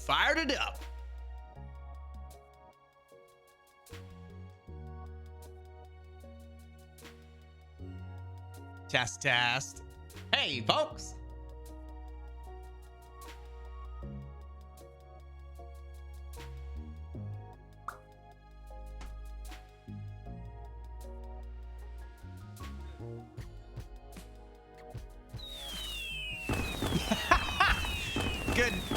Fired it up. Test, test. Hey, folks.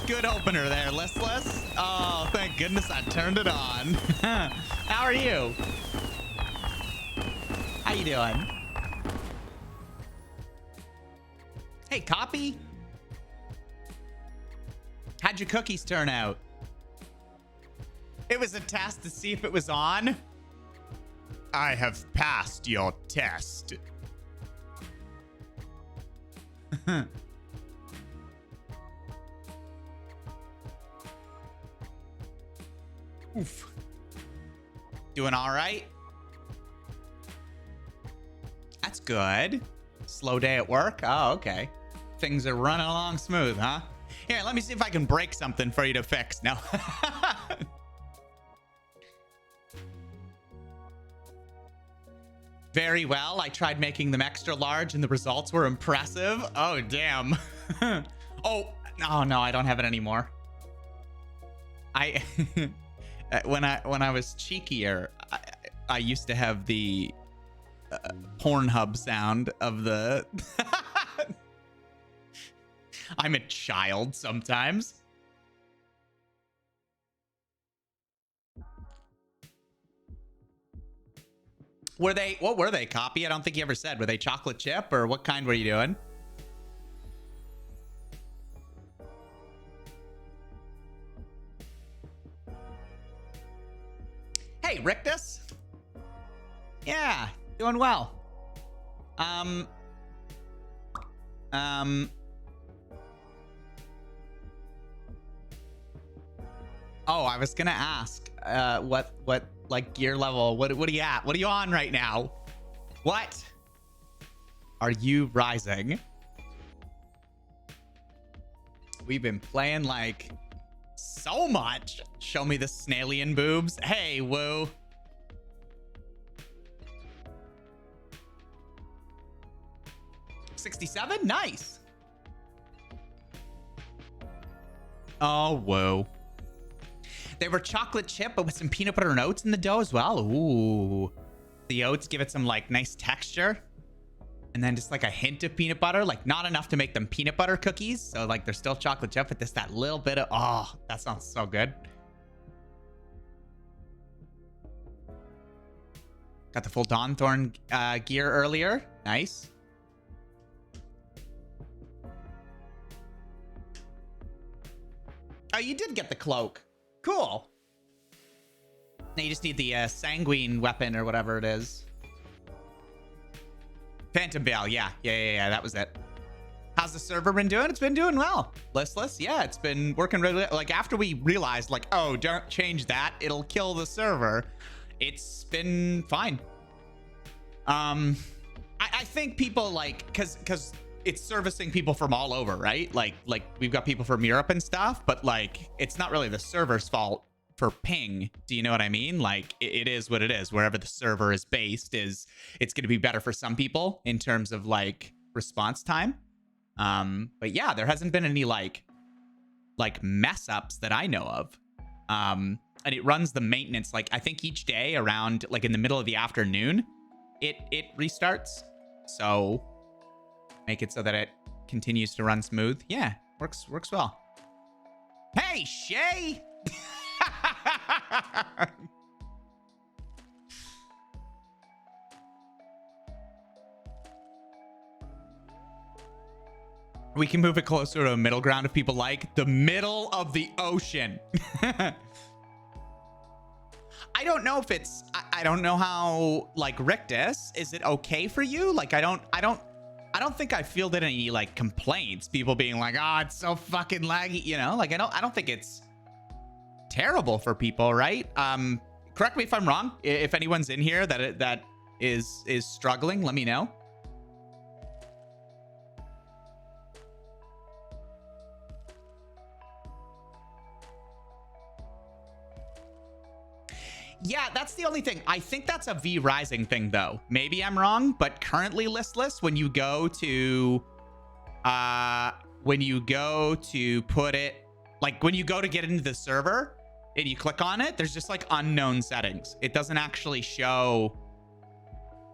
Good opener there, Listless. Oh, thank goodness I turned it on. How are you? How you doing? Hey, Copy. How'd your cookies turn out? It was a test to see if it was on. I have passed your test. Oof. Doing all right? That's good. Slow day at work? Oh, okay. Things are running along smooth, huh? Here, let me see if I can break something for you to fix. No. Very well. I tried making them extra large and the results were impressive. Oh, damn. Oh, no, I don't have it anymore. When I was cheekier, I used to have the Pornhub sound of the... I'm a child sometimes. What were they, Copy? I don't think you ever said. Were they chocolate chip or what kind were you doing? Hey, Rictus. Yeah, doing well. Oh, I was gonna ask, what like gear level? What are you at? What are you on right now? What are you rising? We've been playing like so much. Show me the snailian boobs. Hey, woo. $67? Nice. Oh, whoa. They were chocolate chip, but with some peanut butter and oats in the dough as well. Ooh. The oats give it some like nice texture. And then just like a hint of peanut butter, like not enough to make them peanut butter cookies. So like they're still chocolate chip, but just that little bit of, oh, that sounds so good. Got the full Dawnthorn gear earlier. Nice. Oh, you did get the cloak. Cool. Now you just need the sanguine weapon or whatever it is. Phantom Veil, yeah, that was it. How's the server been doing? It's been doing well. Listless, yeah, it's been working really, like after we realized like, oh, don't change that, it'll kill the server. It's been fine. I think people like, cause it's servicing people from all over, right? Like we've got people from Europe and stuff, but like, it's not really the server's fault for ping. Do you know what I mean? Like it is what it is. Wherever the server is based it's going to be better for some people in terms of like response time. But yeah, there hasn't been any like mess ups that I know of. And it runs the maintenance, like I think each day around like in the middle of the afternoon, it restarts. So make it so that it continues to run smooth. Yeah, works well. Hey, Shay! We can move it closer to a middle ground if people like. The middle of the ocean. I don't know if it's... I don't know how, like, Rictus, is it okay for you? Like, I don't think I fielded any like complaints, people being like, oh, it's so fucking laggy, you know? Like, I don't think it's terrible for people, right? Correct me if I'm wrong. If anyone's in here that is struggling, let me know. Yeah, that's the only thing. I think that's a V Rising thing, though. Maybe I'm wrong, but currently listless, when you go to put it, like when you go to get into the server and you click on it, there's just like unknown settings. It doesn't actually show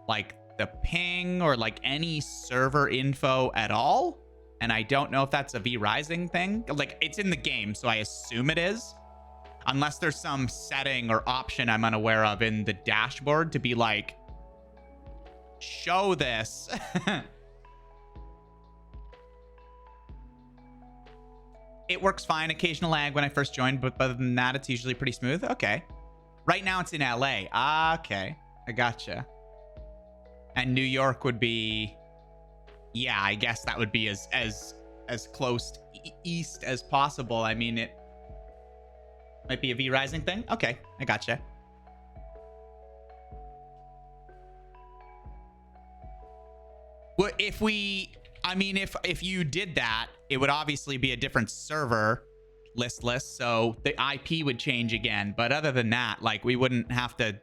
like the ping or like any server info at all. And I don't know if that's a V Rising thing. Like, it's in the game, so I assume it is. Unless there's some setting or option I'm unaware of in the dashboard to be like, show this. It works fine. Occasional lag when I first joined, but other than that, it's usually pretty smooth. Okay. Right now it's in LA. Okay. I gotcha. And New York would be, yeah, I guess that would be as close east as possible. I mean, it might be a V Rising thing. Okay, I gotcha. Well, if you did that, it would obviously be a different server listless, so the IP would change again. But other than that, like, we wouldn't have to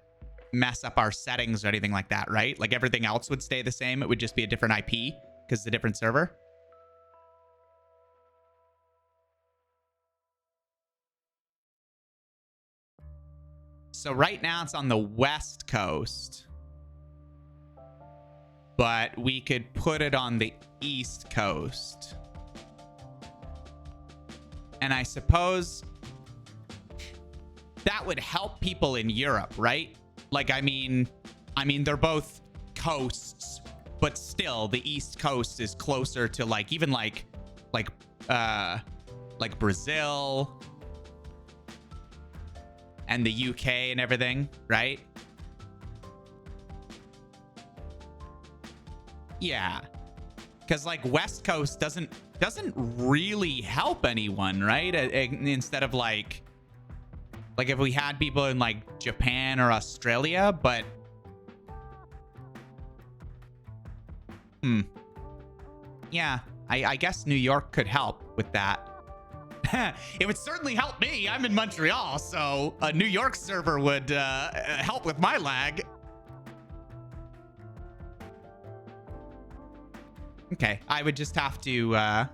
mess up our settings or anything like that, right? Like, everything else would stay the same. It would just be a different IP because it's a different server. So right now it's on the West Coast, but we could put it on the East Coast. And I suppose that would help people in Europe, right? Like, I mean, they're both coasts, but still the East Coast is closer to like, even like Brazil and the UK and everything, right? Yeah, because like West Coast doesn't really help anyone, right? Instead of like if we had people in like Japan or Australia, but yeah, I guess New York could help with that. It would certainly help me. I'm in Montreal, so a New York server would help with my lag. Okay, I would just have to.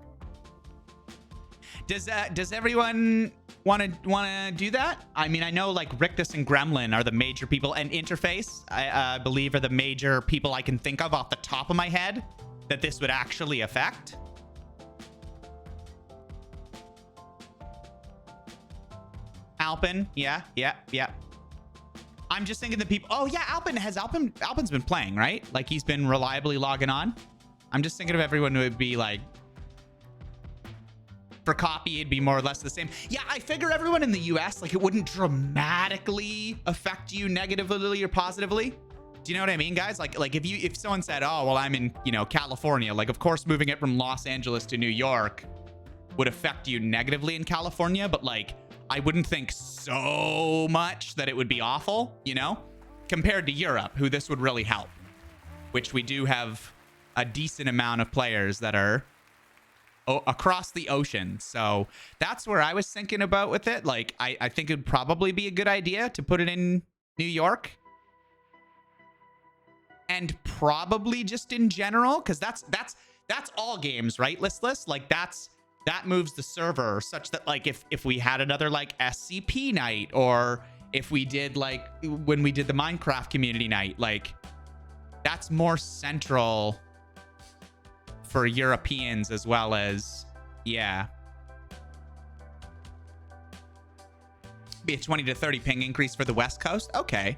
Does everyone want to do that? I mean, I know like Rictus and Gremlin are the major people, and Interface, I believe, are the major people I can think of off the top of my head that this would actually affect. Alpin, yeah. I'm just thinking the people. Oh yeah, Alpin's been playing, right? Like, he's been reliably logging on. I'm just thinking of everyone who would be like, for copy, it'd be more or less the same. Yeah, I figure everyone in the US, like, it wouldn't dramatically affect you negatively or positively. Do you know what I mean, guys? Like if someone said, oh, well, I'm in, California, like, of course, moving it from Los Angeles to New York would affect you negatively in California, but like, I wouldn't think so much that it would be awful, compared to Europe, who this would really help, which we do have a decent amount of players that are across the ocean. So that's where I was thinking about with it. Like, I think it'd probably be a good idea to put it in New York, and probably just in general, because that's all games, right? Listless, like, that moves the server such that, like, if we had another like SCP night, or if we did like when we did the Minecraft community night, like, that's more central for Europeans as well as, yeah. Be a 20 to 30 ping increase for the West Coast. Okay.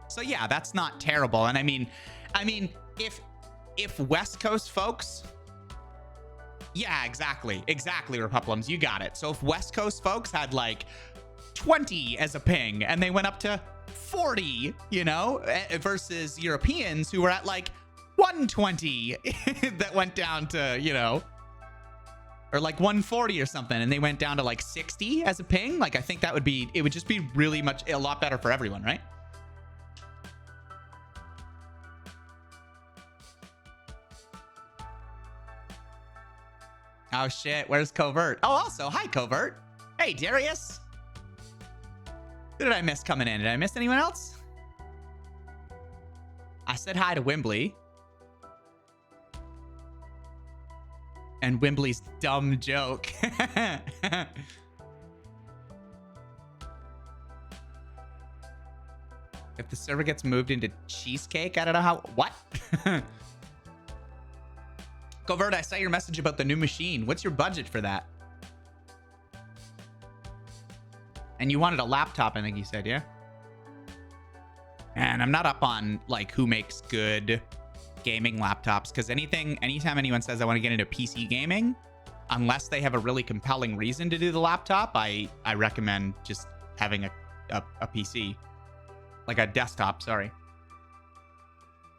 So yeah, that's not terrible. And I mean, if West Coast folks, yeah, exactly, Repuplums, you got it. So if West Coast folks had like 20 as a ping and they went up to 40, you know, versus Europeans who were at like 120 that went down to, you know, or like 140 or something, and they went down to like 60 as a ping. Like, I think that would be, it would just be really much, a lot better for everyone, right? Oh shit, where's Covert? Oh, also, hi Covert. Hey, Darius. Who did I miss coming in? Did I miss anyone else? I said hi to Wimbley. And Wimbley's dumb joke. If the server gets moved into cheesecake, I don't know how. What? Covert, I saw your message about the new machine. What's your budget for that? And you wanted a laptop, I think you said, yeah? And I'm not up on like who makes good gaming laptops, because anytime anyone says I want to get into PC gaming, unless they have a really compelling reason to do the laptop, I recommend just having a PC, like a desktop, sorry.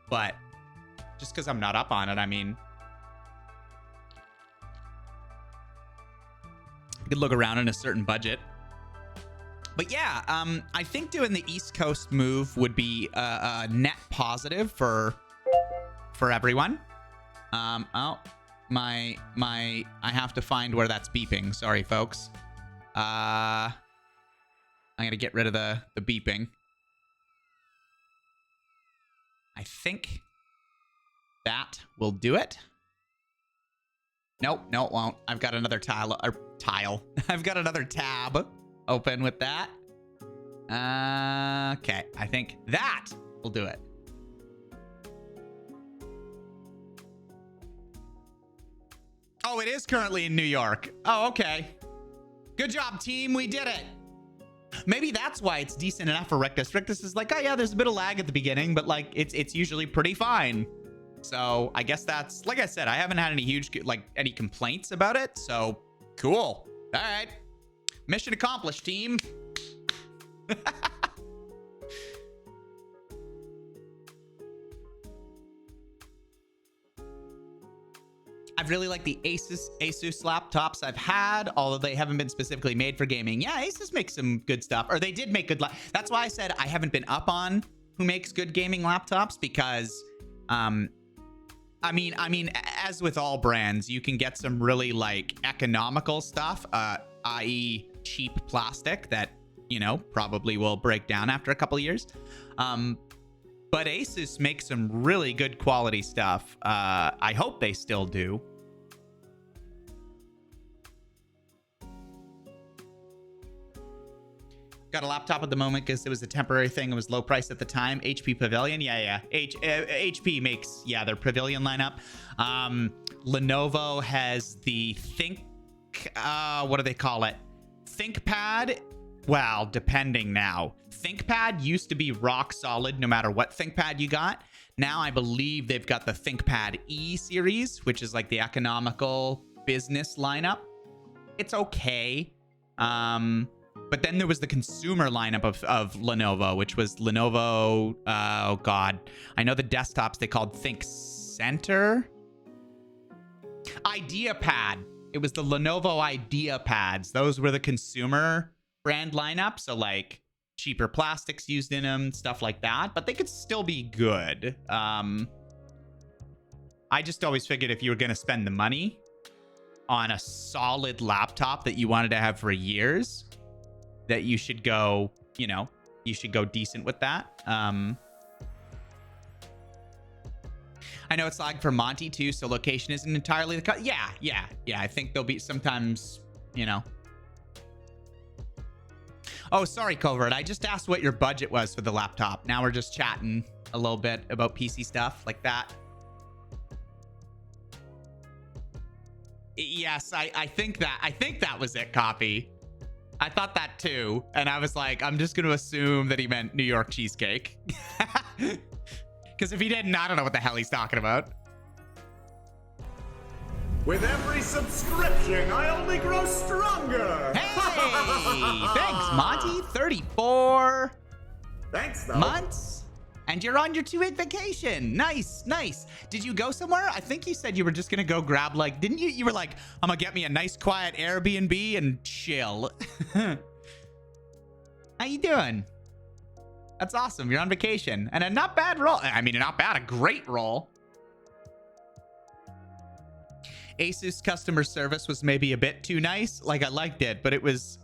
But just because I'm not up on it, I mean, you could look around in a certain budget. But yeah, I think doing the East Coast move would be a net positive for everyone. Oh, I have to find where that's beeping. Sorry, folks. I'm gonna get rid of the beeping. I think that will do it. Nope, no, it won't. I've got another tile. I've got another tab open with that. Okay, I think that will do it. Oh, it is currently in New York. Oh, okay. Good job, team. We did it. Maybe that's why it's decent enough for Rictus. Rictus is like, oh yeah, there's a bit of lag at the beginning, but like it's usually pretty fine. So I guess that's, like I said, I haven't had any any complaints about it. So cool. All right. Mission accomplished, team. I've really liked the Asus laptops I've had, although they haven't been specifically made for gaming. Yeah, Asus makes some good stuff, or they did make good. That's why I said I haven't been up on who makes good gaming laptops, because, I mean, as with all brands, you can get some really like economical stuff, i.e., cheap plastic that, you know, probably will break down after a couple of years. But Asus makes some really good quality stuff. I hope they still do. Got a laptop at the moment because it was a temporary thing. It was low price at the time. HP Pavilion. Yeah. HP makes, yeah, their Pavilion lineup. Lenovo has the what do they call it? ThinkPad. Well, depending now. ThinkPad used to be rock solid no matter what ThinkPad you got. Now I believe they've got the ThinkPad E series, which is like the economical business lineup. It's okay. But then there was the consumer lineup of Lenovo, which was Lenovo, oh God. I know the desktops they called ThinkCenter. IdeaPad. It was the Lenovo IdeaPads. Those were the consumer brand lineup. So like cheaper plastics used in them, stuff like that. But they could still be good. I just always figured if you were going to spend the money on a solid laptop that you wanted to have for years, that you should go, you know, you should go decent with that. I know it's lag for Monty too, so location isn't entirely the cut. Yeah. I think there'll be sometimes, you know. Oh, sorry, Covert. I just asked what your budget was for the laptop. Now we're just chatting a little bit about PC stuff like that. Yes, I think that was it, Copy. I thought that too, and I was like, I'm just going to assume that he meant New York cheesecake. Because if he didn't, I don't know what the hell he's talking about. With every subscription, I only grow stronger. Hey, thanks, Monty. 34. Thanks, though. Months? And you're on your 2-week vacation. Nice, nice. Did you go somewhere? I think you said you were just gonna go grab, like, didn't you? You were like, I'm gonna get me a nice quiet Airbnb and chill. How you doing? That's awesome. You're on vacation. And a not bad roll. I mean, not bad, a great roll. Asus customer service was maybe a bit too nice. Like, I liked it, but it was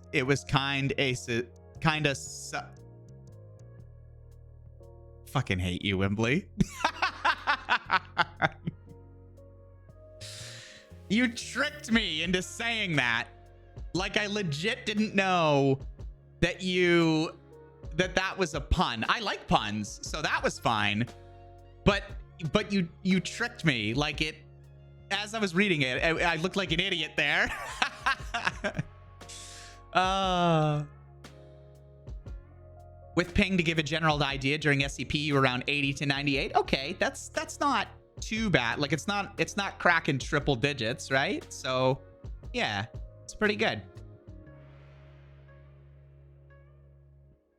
kind Asus, kind of fucking hate you, Wembley. You tricked me into saying that. Like, I legit didn't know that that was a pun. I like puns, so that was fine. But you tricked me. Like, it, as I was reading it, I looked like an idiot there. With ping to give a general idea, during SCP you were around 80 to 98. Okay, that's not too bad. Like, it's not cracking triple digits, right? So yeah, it's pretty good.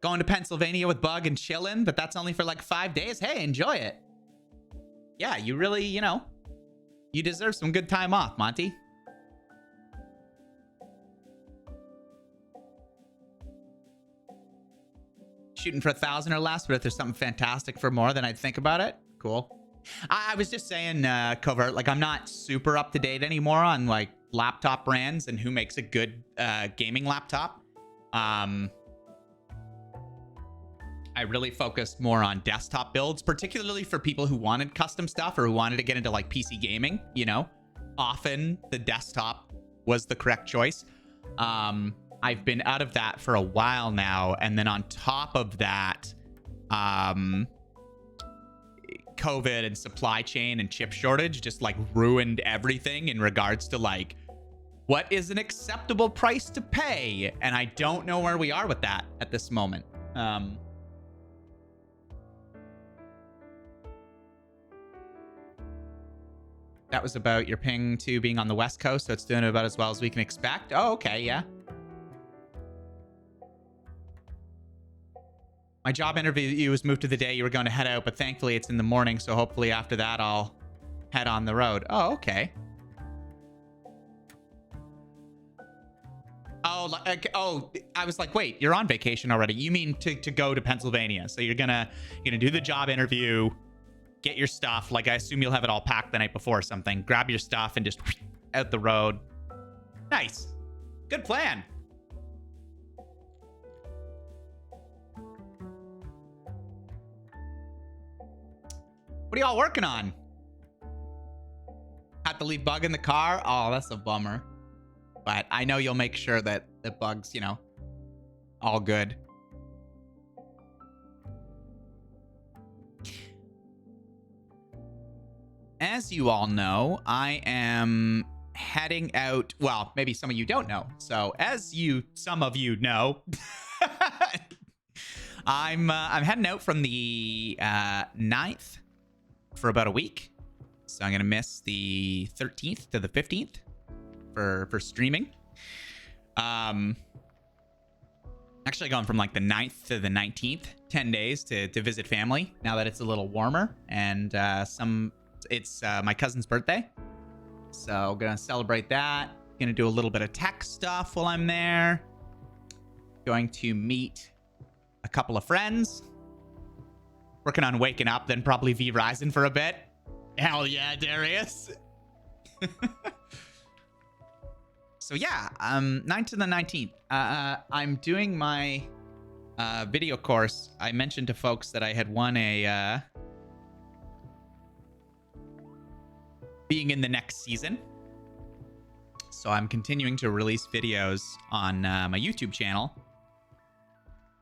Going to Pennsylvania with Bug and chilling, but that's only for like 5 days. Hey, enjoy it. Yeah, you really, you deserve some good time off, Monty. Shooting for 1,000 or less, but if there's something fantastic for more, then I'd think about it. Cool. I was just saying, Covert, like, I'm not super up to date anymore on like laptop brands and who makes a good gaming laptop. I really focused more on desktop builds, particularly for people who wanted custom stuff or who wanted to get into like PC gaming. Often the desktop was the correct choice. I've been out of that for a while now, and then on top of that, COVID and supply chain and chip shortage just like ruined everything in regards to like what is an acceptable price to pay, and I don't know where we are with that at this moment. That was about your ping 2 being on the West Coast, so it's doing about as well as we can expect. Oh, okay, yeah. My job interview was moved to the day you were going to head out, but thankfully it's in the morning, so hopefully after that I'll head on the road. Oh, okay. Oh, I was like, wait, you're on vacation already. You mean to go to Pennsylvania? So you're gonna do the job interview, get your stuff. Like, I assume you'll have it all packed the night before or something. Grab your stuff and just out the road. Nice. Good plan. What are y'all working on? Had to leave Bug in the car? Oh, that's a bummer. But I know you'll make sure that the Bug's, all good. As you all know, I am heading out. Well, maybe some of you don't know. So as some of you know, I'm heading out from the 9th for about a week. So I'm going to miss the 13th to the 15th for streaming. Actually going from like the 9th to the 19th, 10 days to visit family now that it's a little warmer, and it's my cousin's birthday. So gonna celebrate that. Gonna do a little bit of tech stuff while I'm there. Going to meet a couple of friends. Working on waking up, then probably V-Rising for a bit. Hell yeah, Darius. So yeah, 9th to the 19th. I'm doing my video course. I mentioned to folks that I had won a being in the next season. So I'm continuing to release videos on my YouTube channel.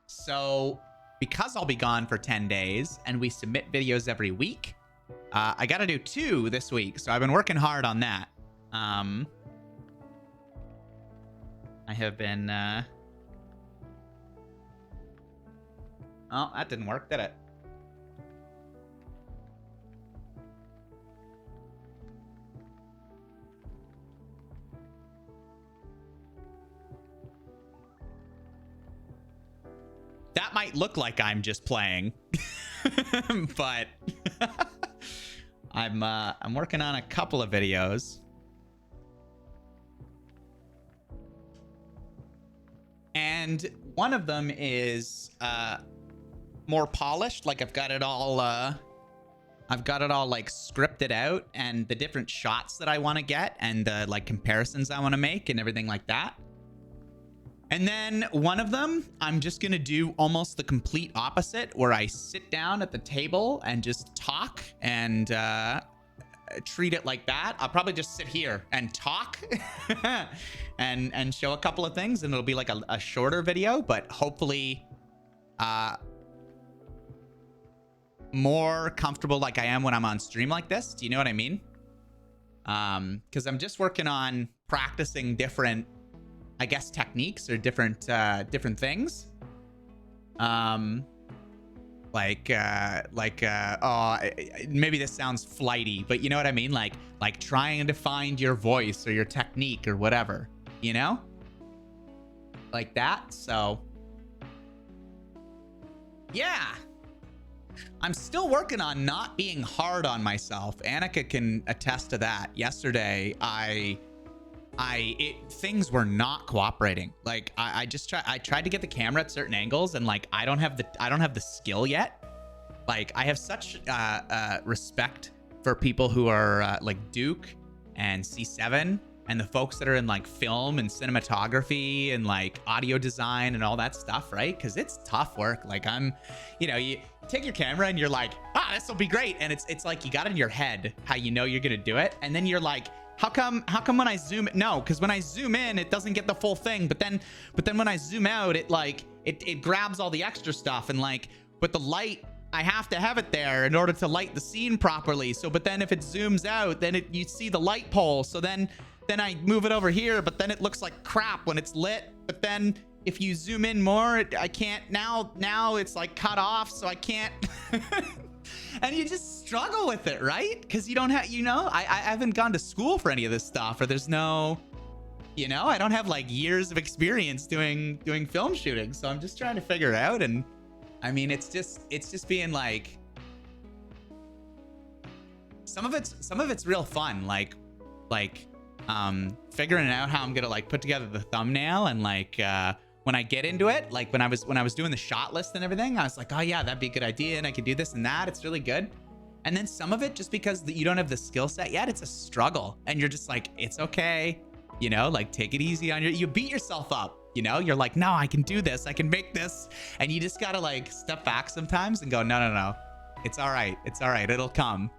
So because I'll be gone for 10 days and we submit videos every week, I got to do 2 this week. So I've been working hard on that. I have been... Oh, that didn't work, did it? might look like I'm just playing, but I'm working on a couple of videos. And one of them is more polished. Like I've got it all like scripted out, and the different shots that I want to get, and the like comparisons I want to make and everything like that. And then one of them, I'm just going to do almost the complete opposite, where I sit down at the table and just talk and treat it like that. I'll probably just sit here and talk and show a couple of things, and it'll be like a shorter video, but hopefully more comfortable like I am when I'm on stream like this. Do you know what I mean? Because I'm just working on practicing different, I guess, techniques or different things. Maybe this sounds flighty, but you know what I mean? Like trying to find your voice or your technique or whatever, you know? Like that. So yeah, I'm still working on not being hard on myself. Annika can attest to that. Yesterday, things were not cooperating. Like I tried to get the camera at certain angles, and like I don't have the skill yet. Like I have such respect for people who are like Duke and C7 and the folks that are in like film and cinematography and like audio design and all that stuff, right? Because it's tough work. Like you take your camera and you're like, this will be great, and it's like you got in your head how you know you're gonna do it, and then you're like, how come when I zoom no, because when I zoom in it doesn't get the full thing, but then when I zoom out it like it grabs all the extra stuff, and like, but the light, I have to have it there in order to light the scene properly. So but then if it zooms out, then you see the light pole, so then I move it over here, but then it looks like crap when it's lit. But then if you zoom in more, I can't, now it's like cut off, so I can't. And you just struggle with it, right? Because you don't have, I haven't gone to school for any of this stuff, or there's no, I don't have like years of experience doing film shooting. So I'm just trying to figure it out. And I mean, it's just being like, some of it's real fun. Like figuring out how I'm gonna like put together the thumbnail, and like when I get into it, like when I was doing the shot list and everything, I was like, oh yeah, that'd be a good idea, and I could do this and that. It's really good. And then some of it, just because you don't have the skill set yet, it's a struggle, and you're just like, it's okay, like take it easy on you beat yourself up, you're like, no, I can do this, I can make this, and you just gotta like step back sometimes and go, no, it's all right, it'll come.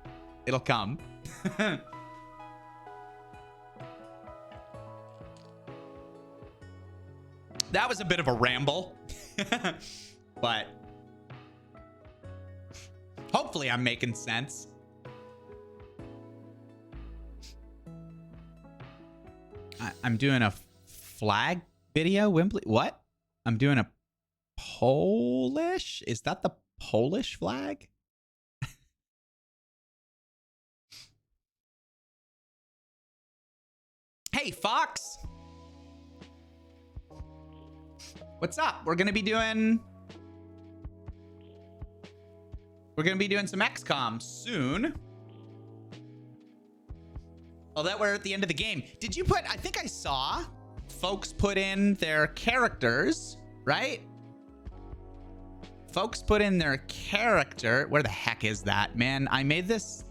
That was a bit of a ramble, but hopefully I'm making sense. I'm doing a flag video, Wembley. What? I'm doing a Polish? Is that the Polish flag? Hey, Fox. What's up? We're gonna be doing some XCOM soon. Oh, that we're at the end of the game. Did you I think I saw folks put in their characters, right? Folks put in their character. Where the heck is that, man? I made this.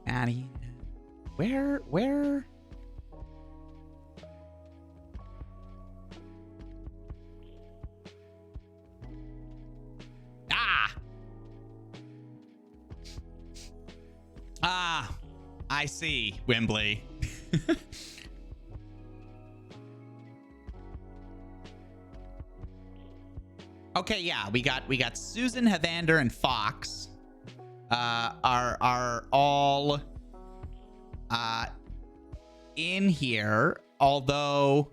Addy. Where? I see, Wembley. Okay, yeah, we got Susan, Hevander, and Fox are all in here, although,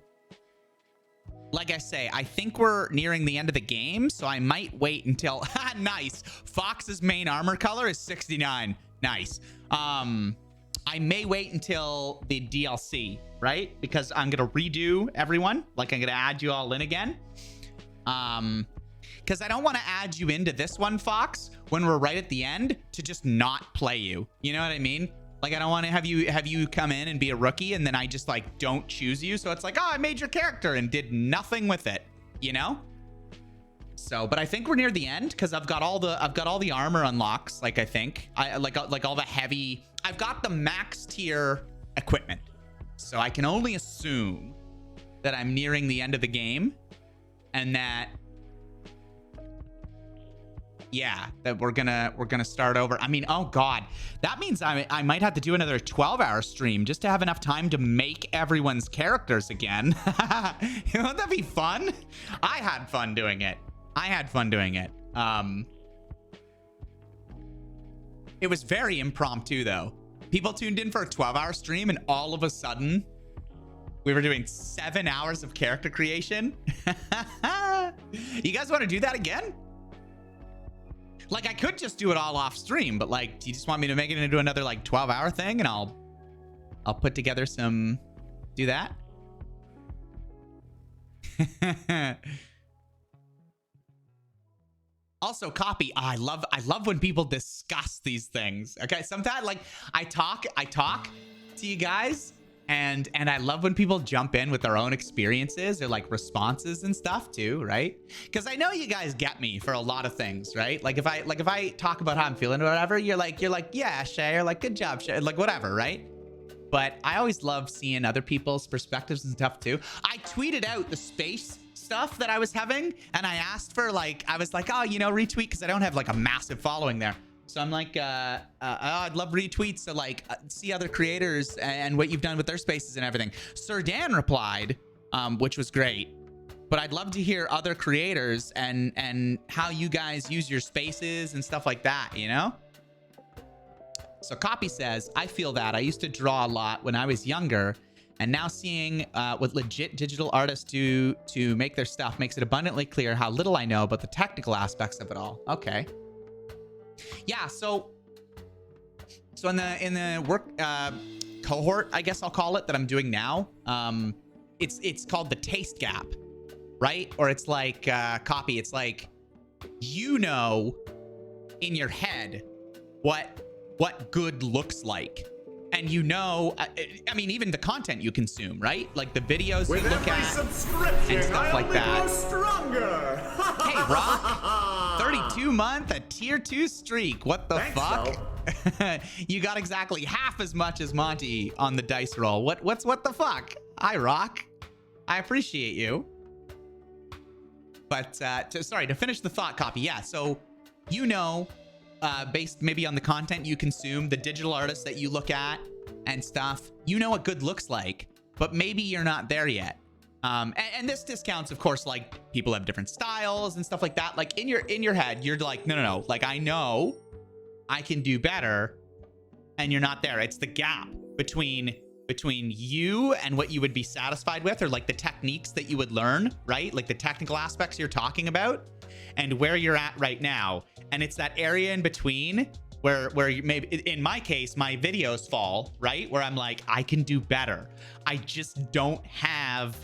like I say, I think we're nearing the end of the game, so I might wait until nice. Fox's main armor color is 69. Nice. I may wait until the DLC right? Because I'm gonna redo everyone. Like, I'm gonna add you all in again. Because I don't want to add you into this one, Fox, when we're right at the end to just not play you. You know what I mean? Like, I don't want to have you come in and be a rookie and then I just like don't choose you. So it's like, oh, I made your character and did nothing with it, you know? So, but I think we're near the end because I've got all the armor unlocks. Like, I think I like all the heavy. I've got the max tier equipment, so I can only assume that I'm nearing the end of the game, and that. Yeah, that we're gonna start over. I mean, oh god, that means I might have to do another 12-hour stream just to have enough time to make everyone's characters again. Wouldn't that be fun? I had fun doing it. It was very impromptu though. People tuned in for a 12-hour stream and all of a sudden we were doing 7 hours of character creation. You guys want to do that again? Like, I could just do it all off stream, but like, do you just want me to make it into another like 12-hour thing and I'll put together some, do that? Also, copy. I love when people discuss these things. Okay, sometimes like I talk to you guys, and I love when people jump in with their own experiences or like responses and stuff too, right? Because I know you guys get me for a lot of things, right? Like if I talk about how I'm feeling or whatever, you're like, yeah, Shay, or like, good job, Shay, like whatever, right? But I always love seeing other people's perspectives and stuff too. I tweeted out the space stuff that I was having, and I asked for like, I was like, oh, you know, retweet, because I don't have like a massive following there. So I'm like, I'd love retweets to like see other creators and what you've done with their spaces and everything. Sir Dan replied, which was great, but I'd love to hear other creators and how you guys use your spaces and stuff like that, you know? So Copy says, I feel that. I used to draw a lot when I was younger, and now seeing what legit digital artists do to make their stuff makes it abundantly clear how little I know about the technical aspects of it all. Okay. Yeah, so in the work cohort, I guess I'll call it, that I'm doing now, it's called the taste gap, right? Or it's like Copy. It's like, you know, in your head what good looks like, and you know, I mean, even the content you consume, right? Like the videos you look at and stuff like that. Stronger. Hey, Rock, 32-month, a tier 2 streak. What the fuck? You got exactly half as much as Monty on the dice roll. What the fuck? Hi, Rock. I appreciate you. But to finish the thought, Copy. Yeah, so you know, based maybe on the content you consume, the digital artists that you look at and stuff, you know what good looks like, but maybe you're not there yet. And this discounts, of course, like people have different styles and stuff like that. Like in your head, you're like, no. Like, I know I can do better, and you're not there. It's the gap between you and what you would be satisfied with, or like the techniques that you would learn, right? Like the technical aspects you're talking about, and where you're at right now. And it's that area in between where you maybe, in my case, my videos fall, right? Where I'm like, I can do better. I just don't have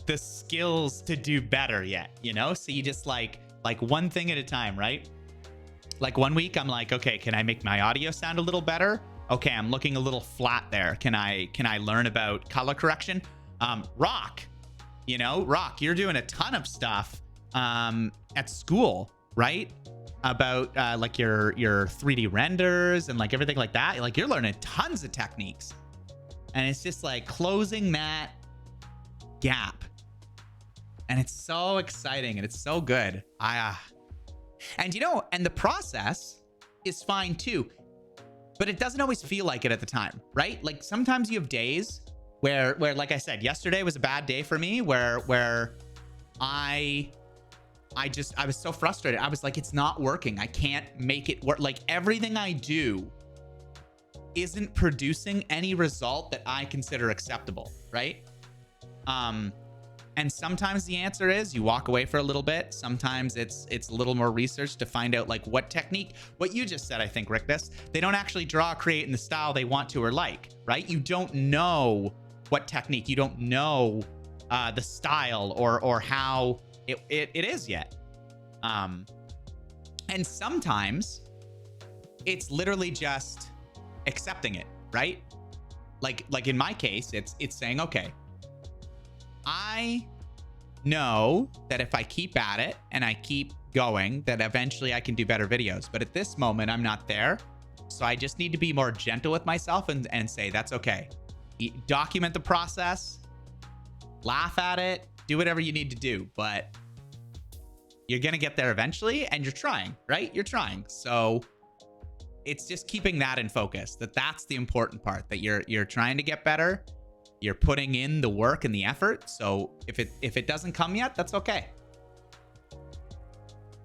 the skills to do better yet, you know? So you just like one thing at a time, right? Like one week I'm like, okay, can I make my audio sound a little better? Okay, I'm looking a little flat there. Can I learn about color correction? Rock, you know, Rock, you're doing a ton of stuff at school, right? About like your 3D renders and like everything like that. Like, you're learning tons of techniques, and it's just like closing that gap, and it's so exciting and it's so good. And you know, and the process is fine too, but it doesn't always feel like it at the time, right? Like sometimes you have days where like I said, yesterday was a bad day for me, where I was so frustrated. I was like, it's not working. I can't make it work. Like, everything I do isn't producing any result that I consider acceptable, right? And sometimes the answer is you walk away for a little bit. Sometimes it's a little more research to find out like what technique, what you just said, I think, Rickness, they don't actually draw, create in the style they want to or like, right? You don't know what technique. You don't know the style or how it is yet. And sometimes it's literally just accepting it, right? Like in my case, it's saying, okay, I know that if I keep at it and I keep going, that eventually I can do better videos. But at this moment, I'm not there. So I just need to be more gentle with myself and say, that's okay. Document the process, laugh at it, do whatever you need to do. But you're going to get there eventually, and you're trying, right? You're trying. So it's just keeping that in focus, that's the important part, that you're trying to get better. You're putting in the work and the effort. So if it doesn't come yet, that's okay.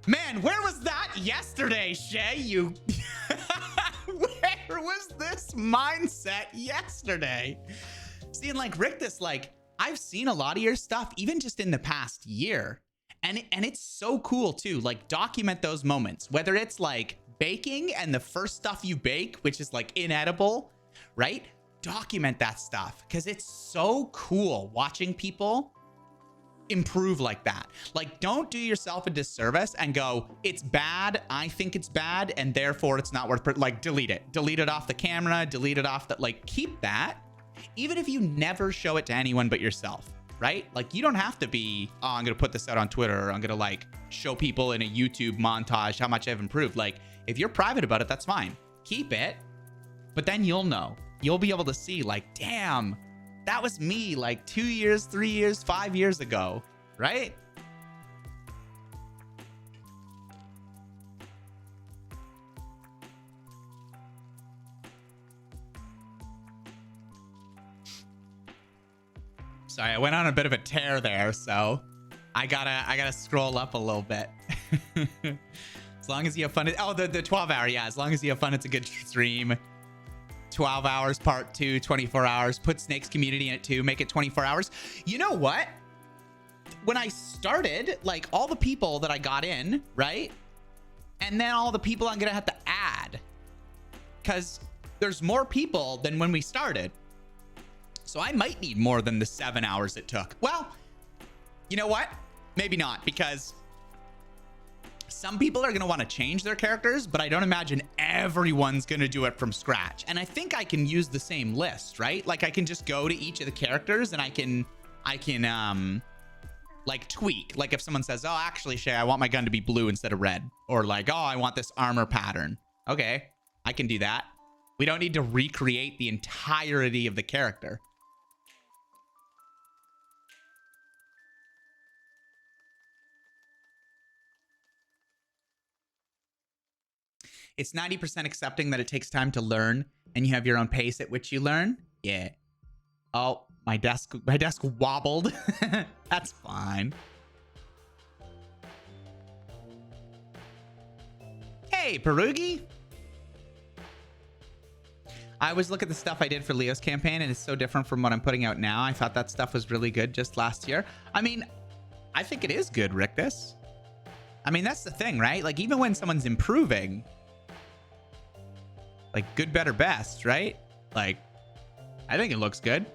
Man, where was that yesterday, Shay? You where was this mindset yesterday? Seeing like Rictus, like I've seen a lot of your stuff even just in the past year. And it's so cool too. Like document those moments, whether it's like baking and the first stuff you bake, which is like inedible, right? Document that stuff because it's so cool watching people improve like that. Like, don't do yourself a disservice and go, it's bad, I think it's bad, and therefore it's not worth like delete it off the camera, delete it off the, like, keep that, even if you never show it to anyone but yourself, right? Like, you don't have to be, oh, I'm gonna put this out on Twitter, or I'm gonna like show people in a YouTube montage how much I've improved. Like, if you're private about it, that's fine, keep it, but then you'll know. You'll be able to see like, damn, that was me like 2 years, 3 years, 5 years ago, right? Sorry, I went on a bit of a tear there, so I gotta scroll up a little bit. As long as you have fun. Oh, the 12 hour, yeah. As long as you have fun, it's a good stream. 12 hours part 2, 24 hours. Put Snake's community in it too. Make it 24 hours. You know what? When I started, like all the people that I got in, right? And then all the people I'm gonna have to add, because there's more people than when we started. So I might need more than the 7 hours it took. Well, you know what? Maybe not, because some people are going to want to change their characters, but I don't imagine everyone's going to do it from scratch. And I think I can use the same list, right? Like I can just go to each of the characters and I can like tweak. Like if someone says, oh, actually, Shay, I want my gun to be blue instead of red. Or like, oh, I want this armor pattern. Okay, I can do that. We don't need to recreate the entirety of the character. It's 90% accepting that it takes time to learn and you have your own pace at which you learn. Yeah. Oh, my desk wobbled. That's fine. Hey, Perugi. I always look at the stuff I did for Leo's campaign and it's so different from what I'm putting out now. I thought that stuff was really good just last year. I mean, I think it is good, Rictus. I mean, that's the thing, right? Like even when someone's improving, like good, better, best, right? Like, I think it looks good.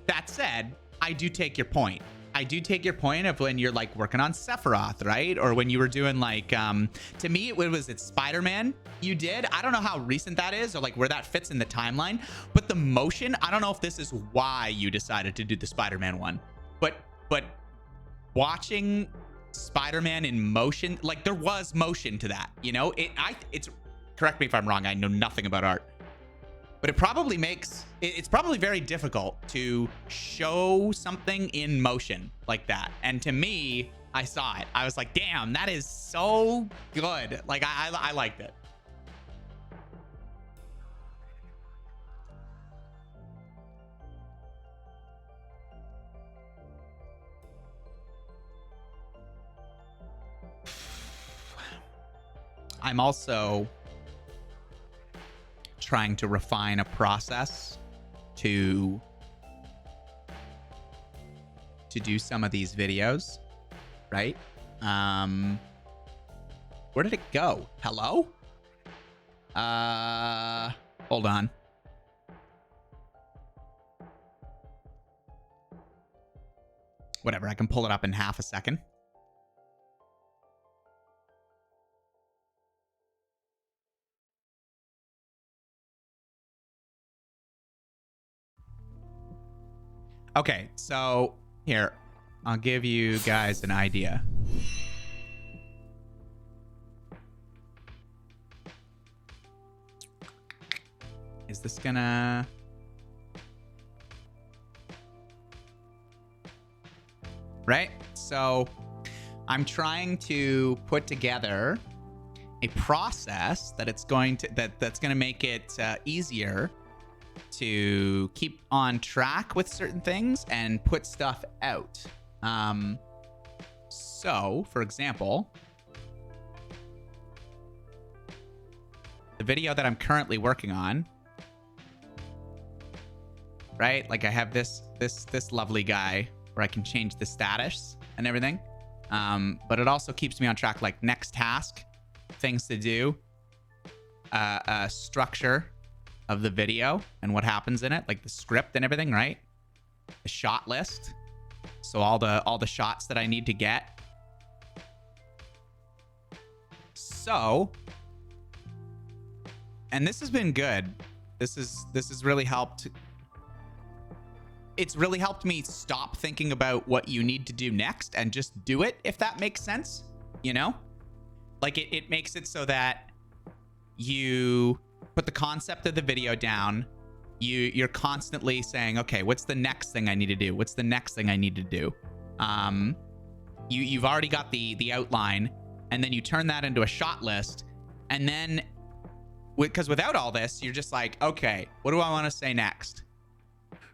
That said, I do take your point. I do take your point of when you're like working on Sephiroth, right? Or when you were doing like, to me, it Spider-Man you did. I don't know how recent that is or like where that fits in the timeline, but the motion, I don't know if this is why you decided to do the Spider-Man one, but watching Spider-Man in motion, like there was motion to that, you know, it's, correct me if I'm wrong, I know nothing about art, but it probably it's probably very difficult to show something in motion like that. And to me, I saw it. I was like, damn, that is so good. Like, I liked it. I'm also trying to refine a process to do some of these videos, right? Where did it go? Hello? Hold on. Whatever, I can pull it up in half a second. Okay, so here, I'll give you guys an idea. Is this gonna... Right? So I'm trying to put together a process that it's going to that's going to make it easier to keep on track with certain things and put stuff out. So, for example, the video that I'm currently working on, right? Like I have this lovely guy where I can change the status and everything. But it also keeps me on track, like next task, things to do, structure of the video and what happens in it, like the script and everything, right? The shot list. So all the shots that I need to get. So, and this has been good. This has really helped. It's really helped me stop thinking about what you need to do next and just do it, if that makes sense, you know? Like it makes it so that you put the concept of the video down. You're constantly saying, okay, what's the next thing I need to do? What's the next thing I need to do? You've already got the outline, and then you turn that into a shot list, and then because without all this, you're just like, okay, what do I want to say next?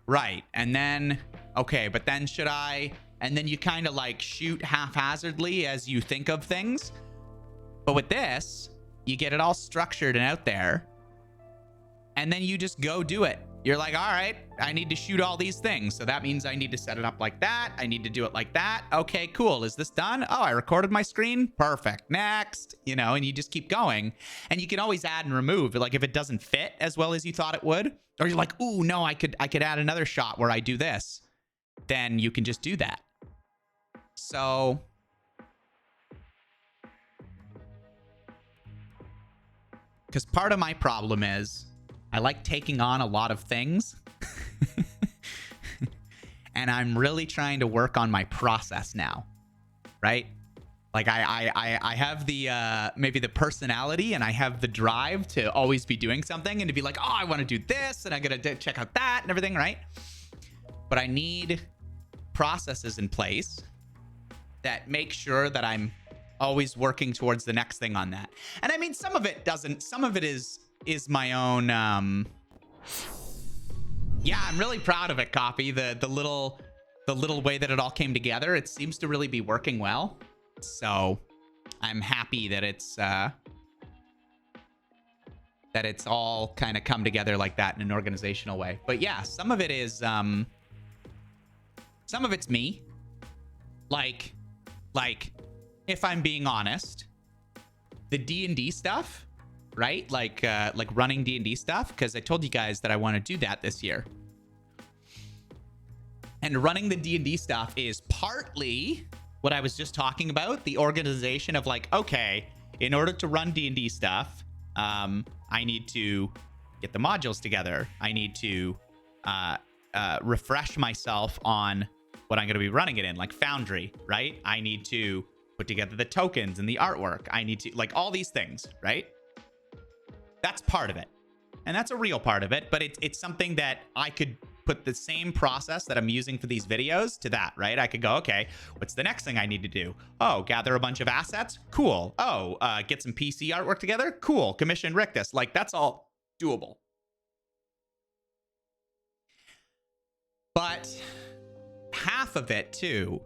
Right. And then, okay, but then should I? And then you kind of like shoot haphazardly as you think of things. But with this, you get it all structured and out there. And then you just go do it. You're like, all right, I need to shoot all these things. So that means I need to set it up like that. I need to do it like that. Okay, cool. Is this done? Oh, I recorded my screen. Perfect. Next, you know, and you just keep going. And you can always add and remove. Like if it doesn't fit as well as you thought it would, or you're like, ooh, no, I could add another shot where I do this. Then you can just do that. So because part of my problem is I like taking on a lot of things. And I'm really trying to work on my process now, right? Like I have the maybe the personality and I have the drive to always be doing something and to be like, oh, I want to do this and I gotta check out that and everything, right? But I need processes in place that make sure that I'm always working towards the next thing on that. And I mean, some of it doesn't, some of it is my own, yeah, I'm really proud of it, Coffee. The little way that it all came together, it seems to really be working well. So I'm happy that it's all kind of come together like that in an organizational way. But yeah, some of it is, some of it's me. Like, if I'm being honest, the D&D stuff, right? Like running D&D stuff, because I told you guys that I want to do that this year. And running the D&D stuff is partly what I was just talking about, the organization of like, okay, in order to run D&D stuff, I need to get the modules together. I need to refresh myself on what I'm going to be running it in, like Foundry, right? I need to put together the tokens and the artwork. I need to, like, all these things, right? That's part of it. And that's a real part of it, but it's something that I could put the same process that I'm using for these videos to that, right? I could go, okay, what's the next thing I need to do? Oh, gather a bunch of assets? Cool. Oh, get some PC artwork together? Cool. Commission Rictus. Like, that's all doable. But half of it, too,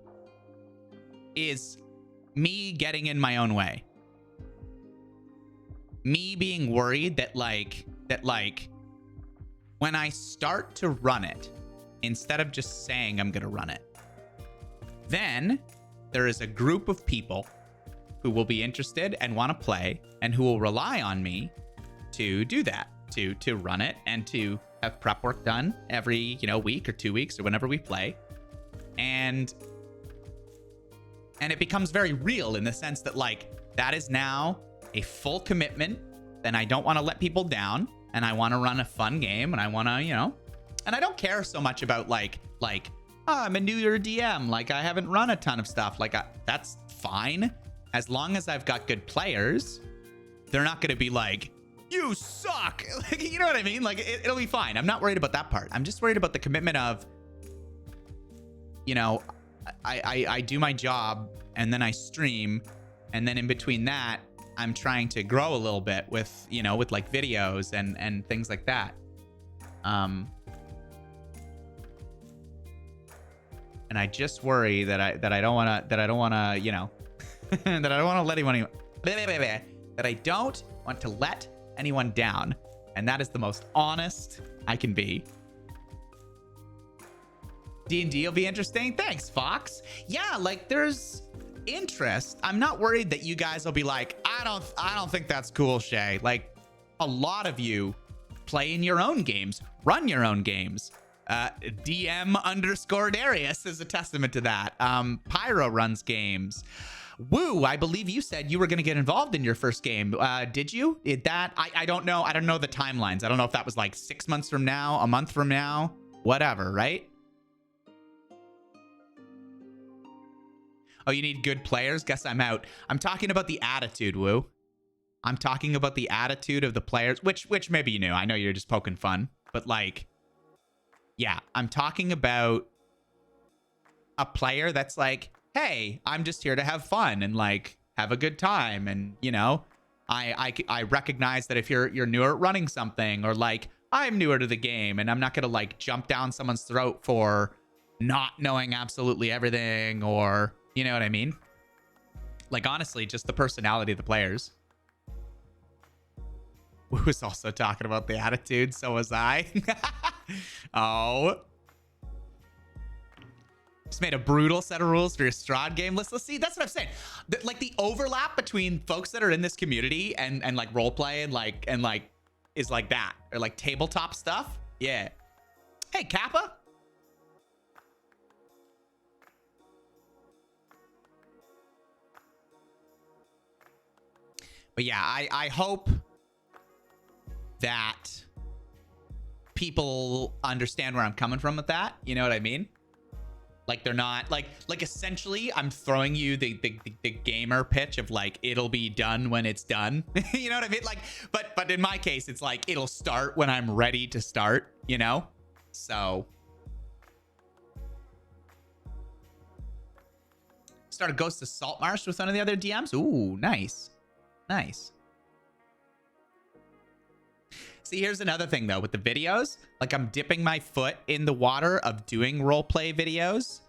is me getting in my own way. Me being worried that when I start to run it, instead of just saying I'm going to run it, then there is a group of people who will be interested and want to play and who will rely on me to do that, to run it and to have prep work done every, week or 2 weeks or whenever we play. And And it becomes very real in the sense that, like, that is now a full commitment. And I don't want to let people down. And I want to run a fun game. And I want to, you know, and I don't care so much about like, oh, I'm a newer DM. Like, I haven't run a ton of stuff. Like, that's fine. As long as I've got good players, they're not going to be like, you suck. Like, you know what I mean? Like, it'll be fine. I'm not worried about that part. I'm just worried about the commitment of, you know, I do my job and then I stream. And then in between that, I'm trying to grow a little bit with, you know, with like videos and things like that. And I just worry that I don't want to, you know, that I don't want to let anyone, that I don't want to let anyone down. And that is the most honest I can be. D&D will be interesting. Thanks, Fox. Yeah, like there's interest. I'm not worried that you guys will be like, I don't think that's cool, Shay. Like, a lot of you play in your own games, run your own games. DM_Darius is a testament to that. Pyro runs games. Woo, I believe you said you were going to get involved in your first game. Did you? I don't know. I don't know the timelines. I don't know if that was like 6 months from now, a month from now, whatever, right? Oh, you need good players? Guess I'm out. I'm talking about the attitude, Woo. I'm talking about the attitude of the players, which maybe you knew. I know you're just poking fun, but like, yeah, I'm talking about a player that's like, hey, I'm just here to have fun and like have a good time. And, you know, I recognize that if you're newer at running something, or like I'm newer to the game and I'm not going to like jump down someone's throat for not knowing absolutely everything, or, you know what I mean? Like, honestly, just the personality of the players. Woo was also talking about the attitude. So was I. Oh. Just made a brutal set of rules for your Strahd game. Let's see. That's what I'm saying. Like the overlap between folks that are in this community and like roleplay and like is like that, or like tabletop stuff. Yeah. Hey, Kappa. But yeah, I hope that people understand where I'm coming from with that. You know what I mean? Like, they're not like essentially I'm throwing you the gamer pitch of like, it'll be done when it's done. You know what I mean? Like, but in my case, it's like, it'll start when I'm ready to start, you know? So start a Ghost of Saltmarsh with one of the other DMs. Ooh, nice. Nice. See, here's another thing though with the videos. Like, I'm dipping my foot in the water of doing roleplay videos,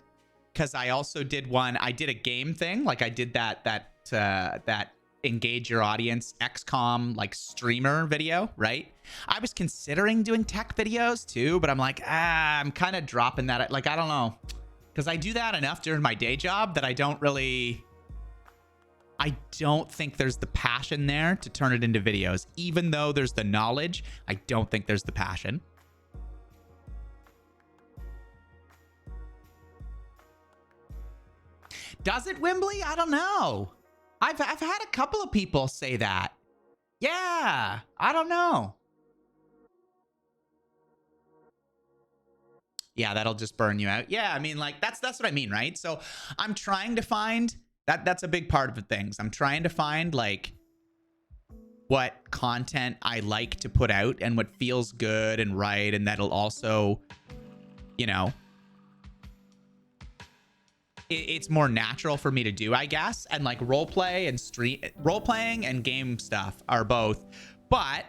because I also did one. I did a game thing. Like, I did that engage your audience XCOM like streamer video, right? I was considering doing tech videos too, but I'm like, I'm kind of dropping that. Like, I don't know, because I do that enough during my day job that I don't think there's the passion there to turn it into videos. Even though there's the knowledge, I don't think there's the passion. Does it, Wimbley? I don't know. I've had a couple of people say that. Yeah, I don't know. Yeah, that'll just burn you out. Yeah, I mean, like, that's what I mean, right? So I'm trying to find that's a big part of the things. I'm trying to find like what content I like to put out and what feels good and right, and that'll also, you know, it's more natural for me to do, I guess. And like role playing and game stuff are both, but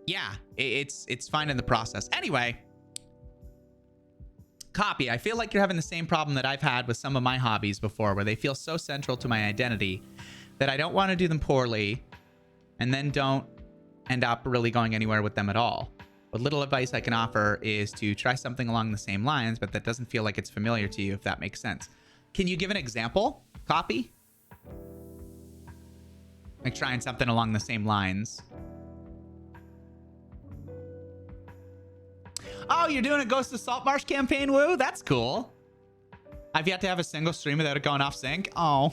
yeah, it's fine in the process. Anyway, Copy, I feel like you're having the same problem that I've had with some of my hobbies before, where they feel so central to my identity that I don't want to do them poorly and then don't end up really going anywhere with them at all. But little advice I can offer is to try something along the same lines, but that doesn't feel like it's familiar to you, if that makes sense. Can you give an example, Copy? Like trying something along the same lines. Oh, you're doing a Ghost of Saltmarsh campaign, Woo? That's cool. I've yet to have a single stream without it going off sync. Oh.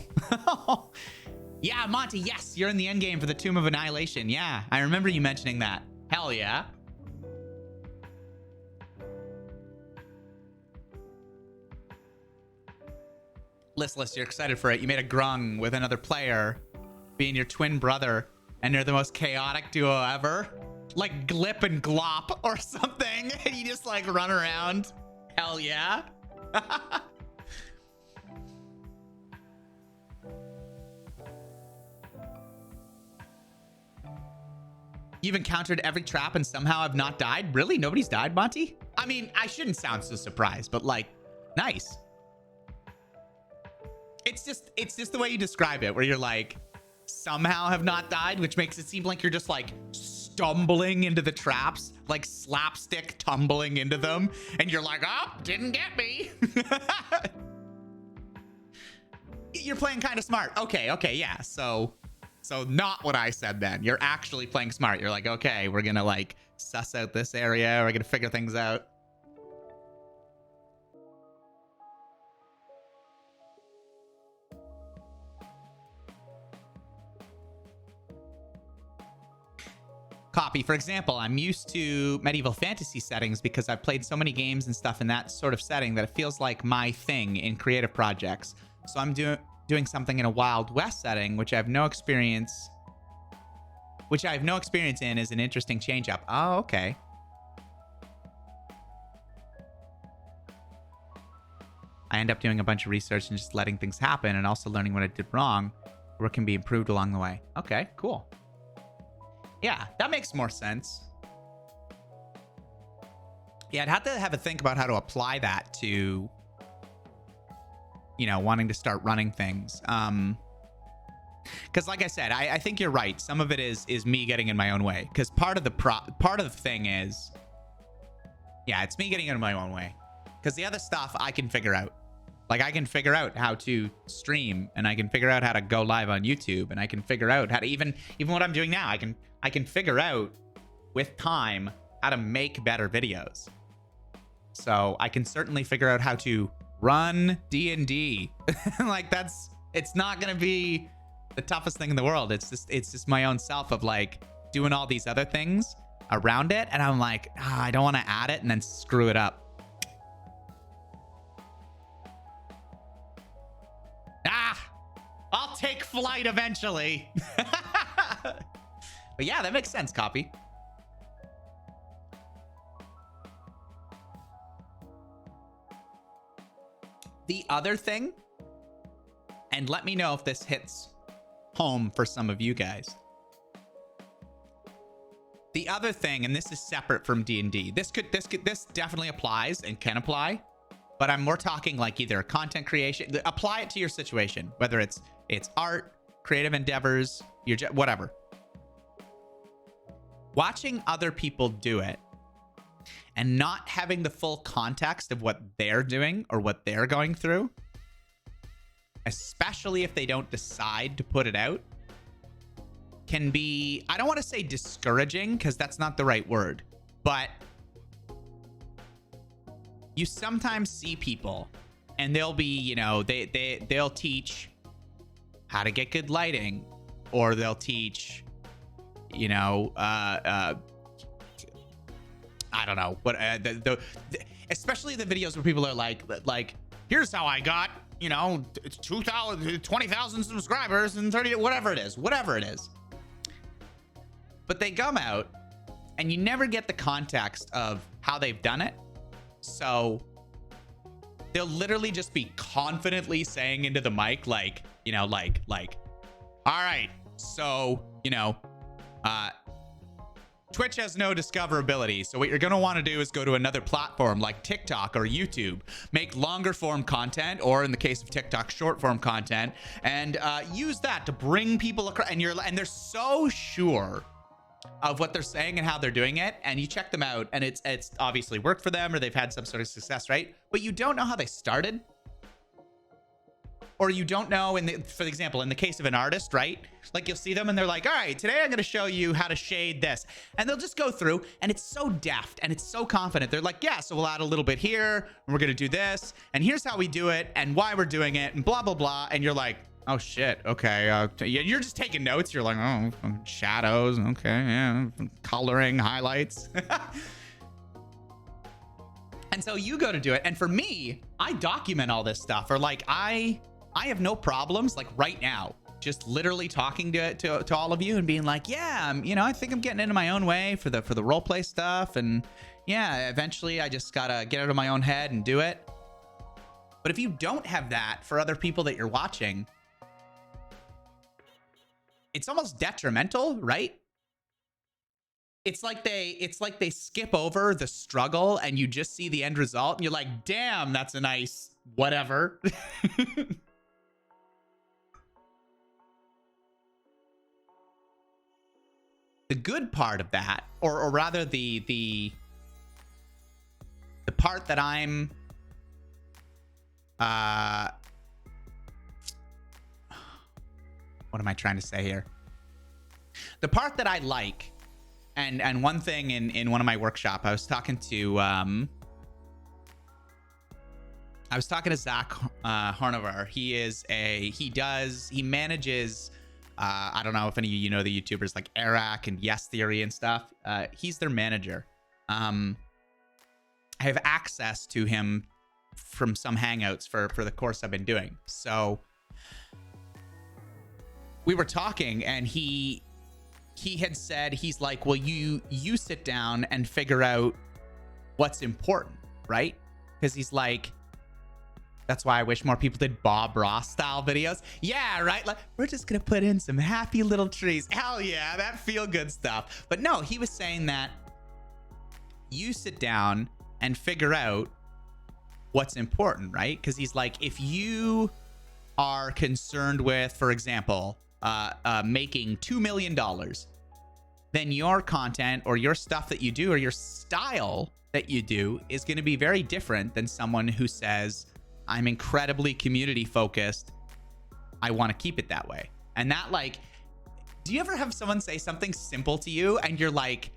Yeah, Monty, yes, you're in the end game for the Tomb of Annihilation. Yeah, I remember you mentioning that. Hell yeah. Listless, you're excited for it. You made a grung with another player, being your twin brother, and you're the most chaotic duo ever. Like Glip and Glop or something. And you just like run around. Hell yeah. You've encountered every trap and somehow have not died? Really? Nobody's died, Monty? I mean, I shouldn't sound so surprised, but like, nice. It's just the way you describe it, where you're like, somehow have not died, which makes it seem like you're just like stumbling into the traps, like slapstick tumbling into them, and you're like, oh, didn't get me. You're playing kind of smart. Okay, yeah. So not what I said then. You're actually playing smart. You're like, okay, we're gonna like suss out this area. We're gonna figure things out. Copy. For example, I'm used to medieval fantasy settings because I've played so many games and stuff in that sort of setting that it feels like my thing in creative projects. So I'm doing something in a Wild West setting, which I have no experience in, is an interesting change up. Oh, okay. I end up doing a bunch of research and just letting things happen, and also learning what I did wrong, or can be improved along the way. Okay, cool. Yeah, that makes more sense. Yeah, I'd have to have a think about how to apply that to, you know, wanting to start running things. Because like I said, I think you're right. Some of it is me getting in my own way. Because part of the thing is, yeah, it's me getting in my own way. Because the other stuff I can figure out. Like I can figure out how to stream, and I can figure out how to go live on YouTube, and I can figure out how to even what I'm doing now. I can figure out with time how to make better videos. So I can certainly figure out how to run D&D. Like it's not gonna be the toughest thing in the world. It's just my own self of like doing all these other things around it, and I'm like, I don't want to add it and then screw it up. I'll take flight eventually. But yeah, that makes sense, Copy. The other thing, and let me know if this hits home for some of you guys. The other thing, and this is separate from D&D. This definitely applies and can apply, but I'm more talking like either content creation. Apply it to your situation, whether it's art, creative endeavors, whatever. Watching other people do it and not having the full context of what they're doing or what they're going through, especially if they don't decide to put it out, can be, I don't want to say discouraging because that's not the right word, but you sometimes see people and they'll be, you know, they'll teach how to get good lighting, or they'll teach, you know, I don't know what, especially the videos where people are like, here's how I got, you know, 20,000 subscribers and 30, whatever it is. But they come out and you never get the context of how they've done it. So they'll literally just be confidently saying into the mic, like, you know, like, all right, so, you know, Twitch has no discoverability. So what you're going to want to do is go to another platform like TikTok or YouTube, make longer form content, or in the case of TikTok, short form content, and use that to bring people across. And they're so sure of what they're saying and how they're doing it, and you check them out and it's obviously worked for them, or they've had some sort of success, right? But you don't know how they started. or you don't know, for example, in the case of an artist, right? Like you'll see them and they're like, all right, today I'm going to show you how to shade this. And they'll just go through and it's so deft and it's so confident. They're like, yeah, so we'll add a little bit here and we're going to do this. And here's how we do it and why we're doing it and blah, blah, blah. And you're like, oh shit. Okay. You're just taking notes. You're like, oh, shadows. Okay. Yeah. Coloring, highlights. And so you go to do it. And for me, I document all this stuff, or like I have no problems like right now, just literally talking to all of you and being like, yeah, I think I'm getting into my own way for the roleplay stuff. And yeah, eventually I just gotta get out of my own head and do it. But if you don't have that for other people that you're watching, it's almost detrimental, right? It's like they skip over the struggle and you just see the end result and you're like, damn, that's a nice whatever. The good part of that, or rather the part that I'm what am I trying to say here? The part that I like, and one thing in one of my workshop, I was talking to Zach Hornover. He manages I don't know if any of you know the YouTubers like Eric and Yes Theory and stuff. He's their manager. I have access to him from some hangouts for the course I've been doing. So we were talking and he had said, he's like, well, you sit down and figure out what's important, right? Because he's like, that's why I wish more people did Bob Ross style videos. Yeah, right? Like, we're just gonna put in some happy little trees. Hell yeah, that feel good stuff. But no, he was saying that you sit down and figure out what's important, right? Because he's like, if you are concerned with, for example, making $2 million, then your content or your stuff that you do or your style that you do is going to be very different than someone who says, I'm incredibly community focused. I want to keep it that way. And that, like, do you ever have someone say something simple to you and you're like,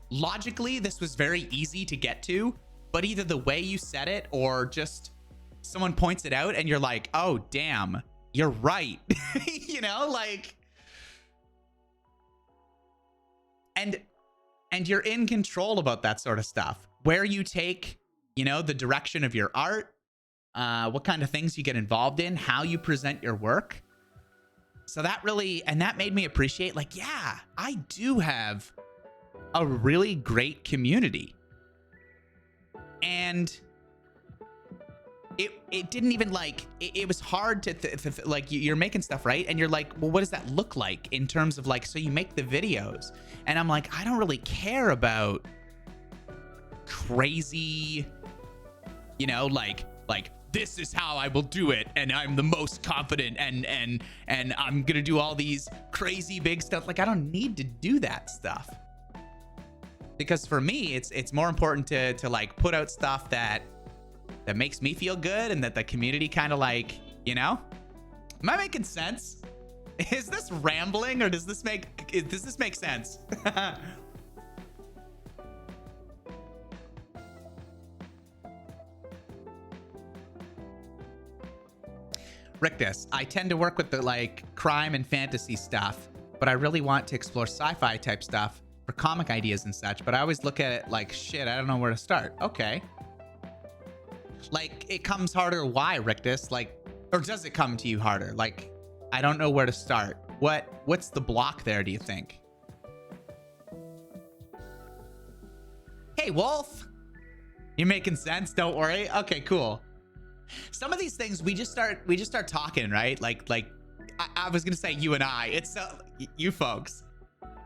logically, this was very easy to get to, but either the way you said it or just someone points it out and you're like, oh, damn, you're right. Like, and you're in control about that sort of stuff, where you take, the direction of your art, what kind of things you get involved in, how you present your work. So that made me appreciate, like, yeah, I do have a really great community. And it didn't even, like, it was hard to like, you're making stuff, right? And you're like, well, what does that look like in terms of, like, so you make the videos, and I'm like, I don't really care about crazy, like this is how I will do it, and I'm the most confident, and I'm gonna do all these crazy big stuff. Like, I don't need to do that stuff, because for me, it's more important to like put out stuff that makes me feel good and that the community kind of like, am I making sense? Is this rambling, or does this make sense? Rictus, I tend to work with the like crime and fantasy stuff, but I really want to explore sci-fi type stuff for comic ideas and such, but I always look at it like, shit, I don't know where to start. Okay. Like, it comes harder. Why, Rictus? Like, or does it come to you harder? Like, I don't know where to start. What's the block there, do you think? Hey, Wolf. You're making sense, don't worry. Okay, cool. Some of these things we just start talking, right? Like I was gonna say you and I. It's you folks.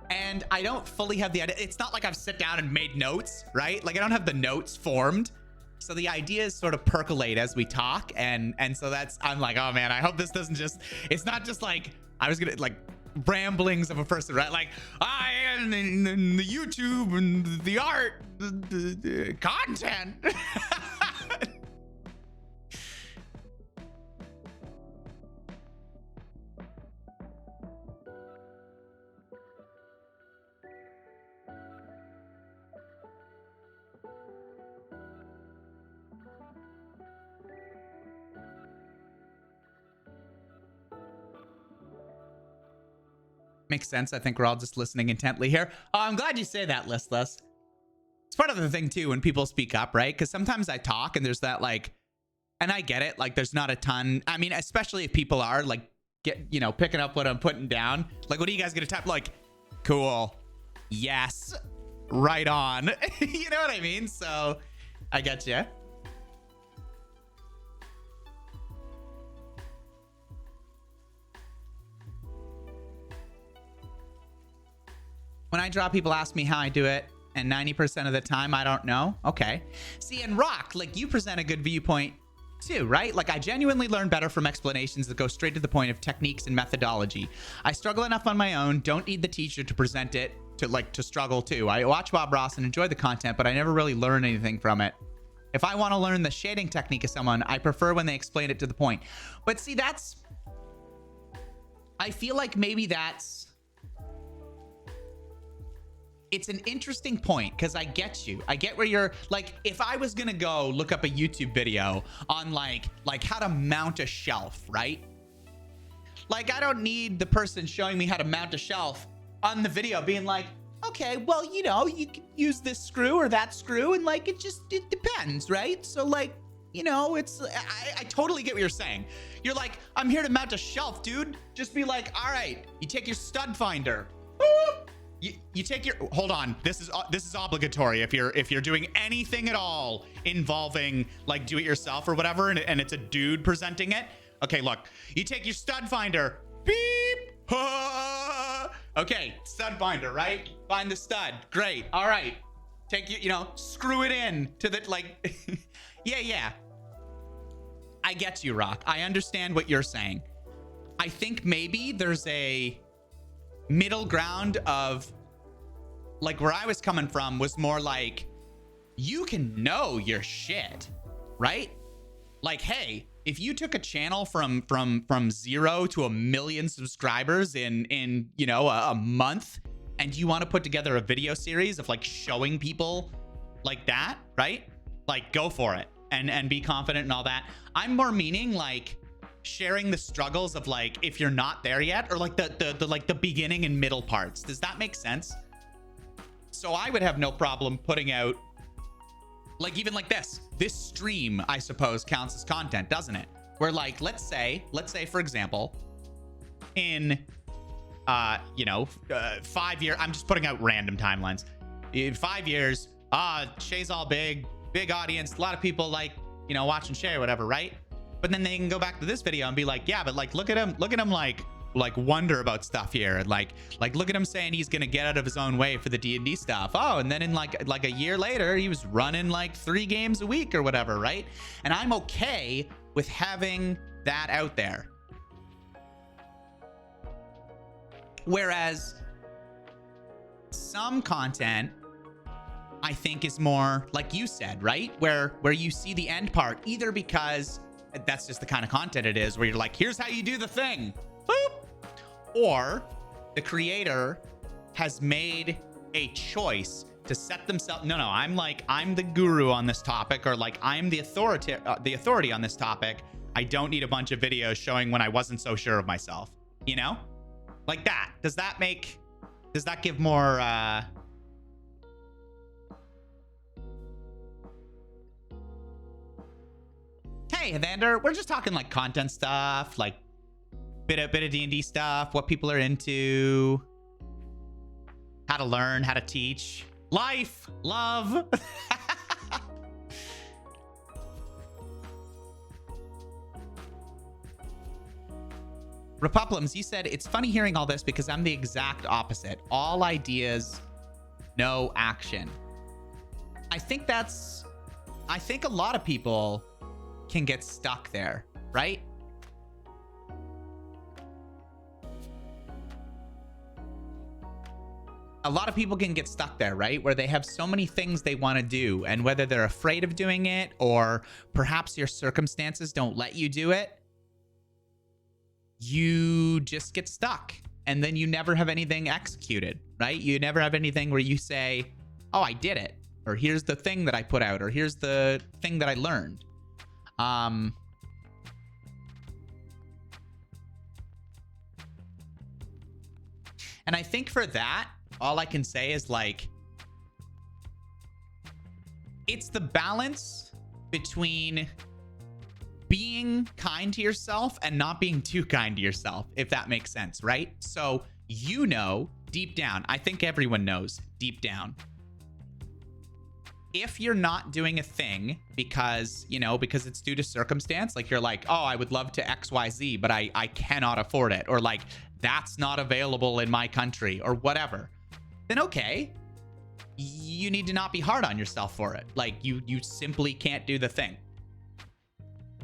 And I don't fully have the idea. It's not like I've sit down and made notes, right? Like, I don't have the notes formed. So the ideas sort of percolate as we talk, and so I'm like, oh man, I hope this doesn't it's not just like, I was gonna, like, ramblings of a person, right? Like, and the YouTube and the art, the content. Makes sense. I think we're all just listening intently here. Oh, I'm glad you say that, Listless. It's part of the thing too when people speak up, right? Because sometimes I talk and there's that like, and I get it, like there's not a ton. I mean, especially if people are like, picking up what I'm putting down. Like, what are you guys gonna type? Like, cool, yes, right on. You know what I mean? So I get you. When I draw, people ask me how I do it, and 90% of the time, I don't know. Okay. See, and Rock, like, you present a good viewpoint too, right? Like, I genuinely learn better from explanations that go straight to the point of techniques and methodology. I struggle enough on my own, don't need the teacher to present it to struggle too. I watch Bob Ross and enjoy the content, but I never really learn anything from it. If I want to learn the shading technique of someone, I prefer when they explain it to the point. But see, I feel like maybe it's an interesting point, because I get you. I get where you're like, if I was gonna go look up a YouTube video on like how to mount a shelf, right? Like, I don't need the person showing me how to mount a shelf on the video being like, okay, well, you can use this screw or that screw, and like, it depends, right? So like, I totally get what you're saying. You're like, I'm here to mount a shelf, dude. Just be like, all right, you take your stud finder. Boop. You take your, hold on, this is obligatory if you're doing anything at all involving like do it yourself or whatever, and it's a dude presenting it. Okay, look, you take your stud finder, beep. Okay, stud finder, right? Find the stud. Great. All right, take screw it in to the like. yeah, I get you, Rock. I understand what you're saying. I think maybe there's a middle ground of like, where I was coming from was more like, you can know your shit, right? Like, hey, if you took a channel from 0 to 1 million subscribers in a month, and you want to put together a video series of like showing people like that, right? Like, go for it and be confident and all that. I'm more meaning like sharing the struggles of like, if you're not there yet, or like the beginning and middle parts. Does that make sense? So I would have no problem putting out like, even like this stream, I suppose, counts as content, doesn't it? Where like, let's say for example, in 5 years, I'm just putting out random timelines. In 5 years, Shay's all big audience, a lot of people like, watching Shay or whatever, right? But then they can go back to this video and be like, yeah, but like, look at him like wonder about stuff here, and like look at him saying he's gonna get out of his own way for the D&D stuff. Oh, and then in like a year later, he was running like 3 games a week or whatever, right? And I'm okay with having that out there. Whereas some content, I think, is more like you said, right? Where you see the end part, either because that's just the kind of content it is, where you're like, here's how you do the thing, boop. Or the creator has made a choice to set themselves, no, I'm the guru on this topic, or like, I'm the authority on this topic. I don't need a bunch of videos showing when I wasn't so sure of myself, like that. Does that give more Hey, Evander, we're just talking like content stuff, like bit of D&D stuff, what people are into, how to learn, how to teach, life, love. Republicans, you said, it's funny hearing all this because I'm the exact opposite. All ideas, no action. I think a lot of people can get stuck there, right? A lot of people can get stuck there, right? Where they have so many things they want to do, and whether they're afraid of doing it, or perhaps your circumstances don't let you do it, you just get stuck, and then you never have anything executed, right? You never have anything where you say, oh, I did it, or here's the thing that I put out, or here's the thing that I learned. And I think for that, all I can say is like, it's the balance between being kind to yourself and not being too kind to yourself, if that makes sense, right? So, you know, deep down, I think everyone knows deep down, if you're not doing a thing because, you know, because it's due to circumstance, like you're like, oh, I would love to XYZ, but I cannot afford it, or like, that's not available in my country, or whatever, then okay, you need to not be hard on yourself for it. Like, you simply can't do the thing.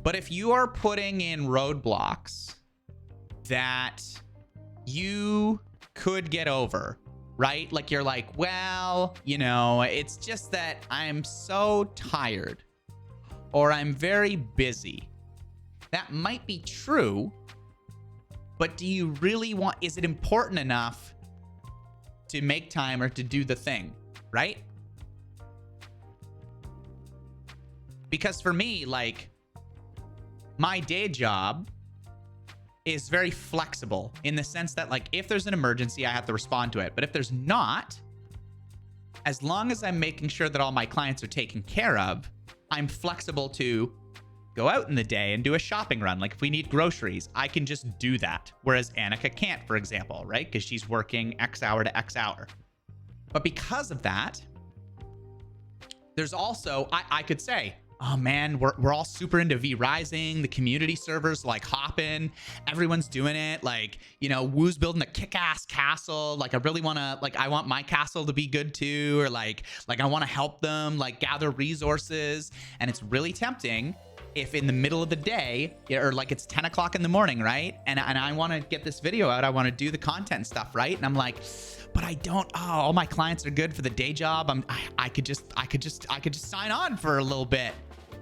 But if you are putting in roadblocks that you could get over, right? Like, you're like, well, you know, it's just that I'm so tired, or I'm very busy. That might be true, but do you really want, is it important enough to make time or to do the thing, right? Because for me, like, my day job is very flexible in the sense that, like, if there's an emergency, I have to respond to it. But if there's not, as long as I'm making sure that all my clients are taken care of, I'm flexible to go out in the day and do a shopping run. Like, if we need groceries, I can just do that. Whereas Annika can't, for example, right? Because she's working X hour to X hour. But because of that, there's also, I could say, oh man, we're all super into V Rising. The community servers like hopping. Everyone's doing it. Like, you know, Woo's building a kick-ass castle. Like, I really want to, like, I want my castle to be good too. Or like I want to help them, like, gather resources. And it's really tempting if in the middle of the day, or like it's 10 o'clock in the morning, right? And I want to get this video out. I want to do the content stuff, right? And I'm like, but I don't, oh, all my clients are good for the day job. I could just sign on for a little bit.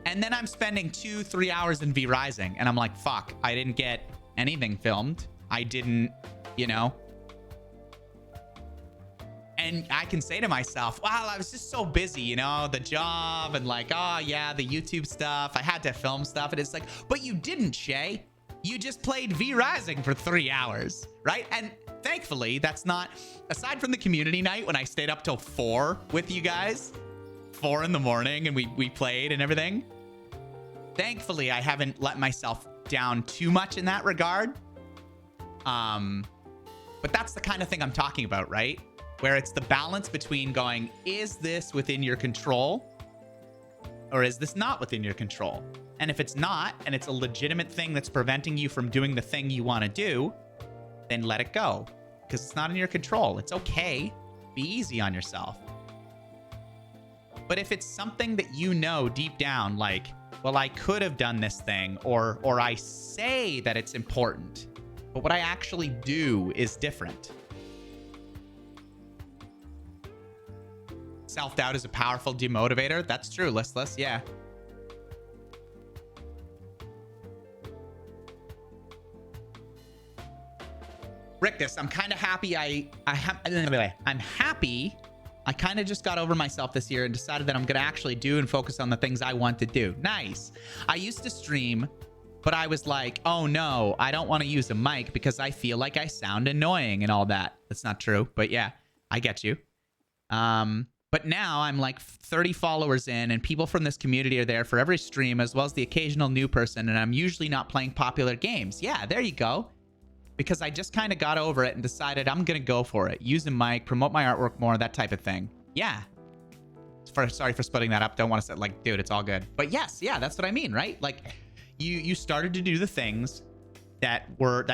And then I'm spending 2-3 hours in V Rising, and I'm like, fuck, I didn't get anything filmed. I didn't, you know. And I can say to myself, wow, I was just so busy, you know, the job and like, oh yeah, the YouTube stuff. I had to film stuff. And it's like, but you didn't, Shay. You just played V Rising for 3 hours, right? And thankfully, that's not, aside from the community night when I stayed up till 4 with you guys, 4 in the morning, and we played and everything. Thankfully, I haven't let myself down too much in that regard. But that's the kind of thing I'm talking about, right? Where it's the balance between going, is this within your control? Or is this not within your control? And if it's not, and it's a legitimate thing that's preventing you from doing the thing you want to do, then let it go. Because it's not in your control. It's okay. Be easy on yourself. But if it's something that you know deep down, like, well, I could have done this thing, or I say that it's important, but what I actually do is different. Self-doubt is a powerful demotivator. That's true, Listless. Yeah. Rictus, I'm kind of happy I'm happy I kind of just got over myself this year and decided that I'm going to actually do and focus on the things I want to do. Nice. I used to stream, but I was like, oh no, I don't want to use a mic because I feel like I sound annoying and all that. That's not true, but yeah, I get you. But now I'm like 30 followers in, and people from this community are there for every stream, as well as the occasional new person, and I'm usually not playing popular games. Yeah, there you go. Because I just kind of got over it and decided I'm going to go for it. Use a mic, promote my artwork more, that type of thing. Yeah. Sorry for splitting that up. Don't want to say, like, dude, it's all good. But yes, yeah, that's what I mean, right? Like, you started to do the things that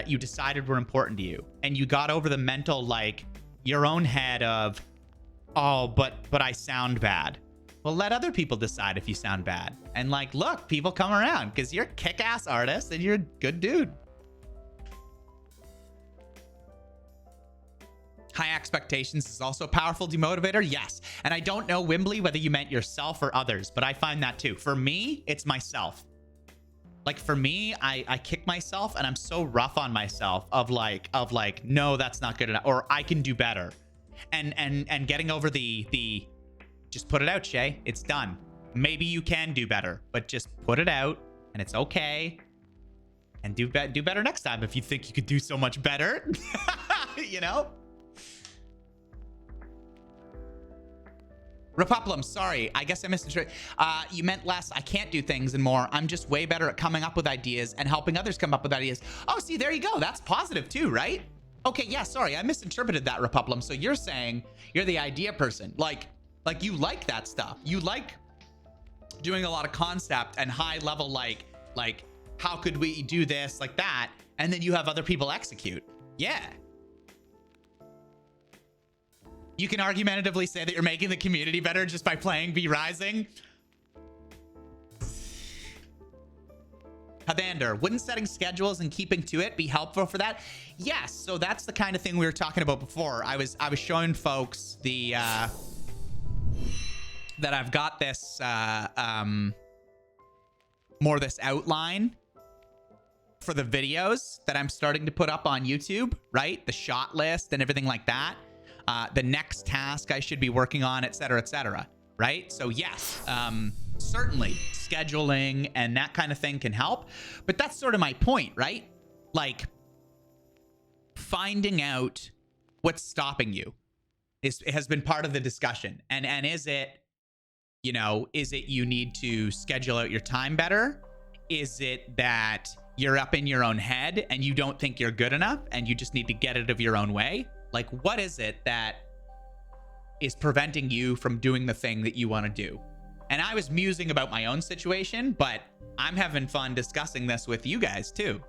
you decided were important to you. And you got over the mental, like, your own head of, oh, but I sound bad. Well, let other people decide if you sound bad. And like, look, people come around because you're a kick-ass artist and you're a good dude. High expectations is also a powerful demotivator. Yes. And I don't know, Wimbley, whether you meant yourself or others, but I find that too. For me, it's myself. Like, for me, I kick myself and I'm so rough on myself of like, no, that's not good enough, or I can do better. And getting over the just put it out, Shay. It's done. Maybe you can do better, but just put it out and it's okay. And do better next time if you think you could do so much better. You know? Repuplum, sorry. I guess I misinterpreted. You meant less. I can't do things and more. I'm just way better at coming up with ideas and helping others come up with ideas. Oh, see, there you go. That's positive too, right? Okay, yeah, sorry. I misinterpreted that, Repuplum. So you're saying you're the idea person. Like you like that stuff. You like doing a lot of concept and high level, like how could we do this, like that, and then you have other people execute. Yeah. You can argumentatively say that you're making the community better just by playing V Rising. Havander, wouldn't setting schedules and keeping to it be helpful for that? Yes. So that's the kind of thing we were talking about before. I was showing folks the that I've got this more this outline for the videos that I'm starting to put up on YouTube, right? The shot list and everything like that. The next task I should be working on, etc., right? So yes, certainly scheduling and that kind of thing can help, but that's sort of my point, right? Like finding out what's stopping you has been part of the discussion, and is it, is it you need to schedule out your time better? Is it that you're up in your own head and you don't think you're good enough and you just need to get out of your own way? Like, what is it that is preventing you from doing the thing that you want to do? And I was musing about my own situation, but I'm having fun discussing this with you guys too.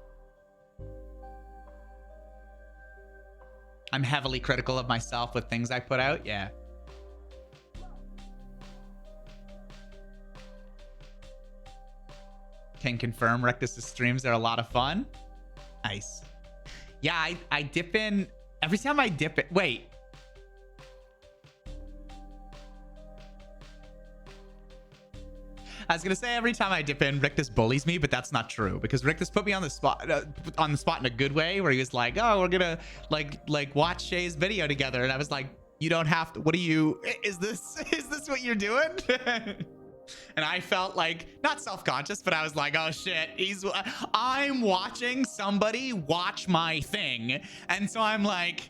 I'm heavily critical of myself with things I put out. Yeah. Can confirm Rectus's streams are a lot of fun. Nice. Yeah, I dip in. Every time I dip it, wait. I was gonna say every time I dip in, Rictus bullies me, but that's not true because Rictus put me on the spot in a good way, where he was like, "Oh, we're gonna like watch Shay's video together," and I was like, "You don't have to. What are you? Is this what you're doing?" And I felt like not self-conscious, but I was like, "Oh shit, I'm watching somebody watch my thing," and so I'm like,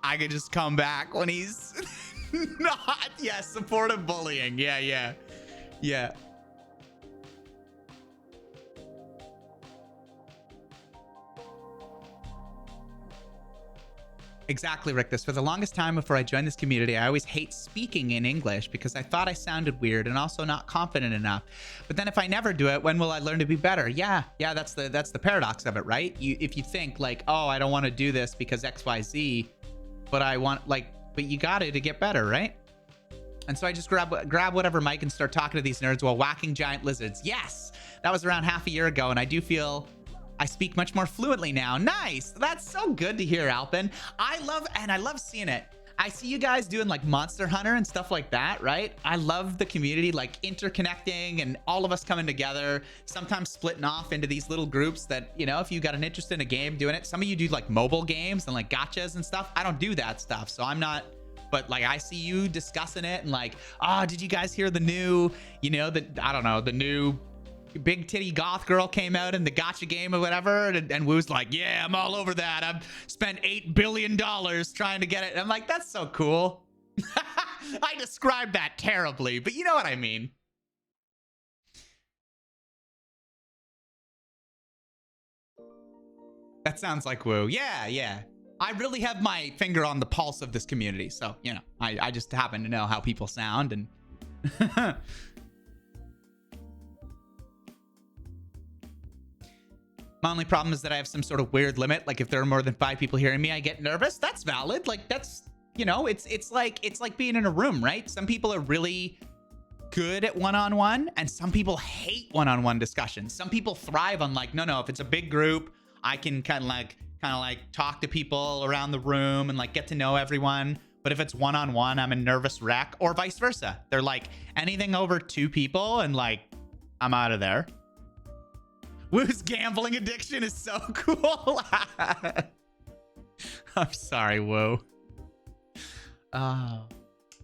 I could just come back when he's not. Yeah, supportive bullying. Yeah. Exactly, Rictus. For the longest time before I joined this community, I always hate speaking in English because I thought I sounded weird and also not confident enough. But then if I never do it, when will I learn to be better? Yeah, that's the paradox of it, right? If you think like, oh, I don't want to do this because XYZ, but I want but you got to get better, right? And so I just grab whatever mic and start talking to these nerds while whacking giant lizards. Yes, that was around half a year ago, and I do feel I speak much more fluently now. Nice. That's so good to hear, Alpin. I love seeing it. I see you guys doing like Monster Hunter and stuff like that, right? I love the community, like interconnecting and all of us coming together, sometimes splitting off into these little groups that, if you got an interest in a game, doing it. Some of you do like mobile games and like gotchas and stuff. I don't do that stuff, so I'm not, but like I see you discussing it and like, oh, did you guys hear the new, the new big titty goth girl came out in the gotcha game or whatever, and Woo's like, yeah, I'm all over that. I've spent $8 billion trying to get it. And I'm like, that's so cool. I described that terribly, but you know what I mean. That sounds like Woo. Yeah. I really have my finger on the pulse of this community, so I just happen to know how people sound. And my only problem is that I have some sort of weird limit. Like if there are more than 5 people hearing me, I get nervous. That's valid. Like that's, it's like being in a room, right? Some people are really good at one-on-one and some people hate one-on-one discussions. Some people thrive on like, no, if it's a big group, I can kind of like talk to people around the room and like get to know everyone. But if it's one-on-one, I'm a nervous wreck, or vice versa. They're like anything over 2 people and like, I'm out of there. Woo's gambling addiction is so cool. I'm sorry, Woo. Oh.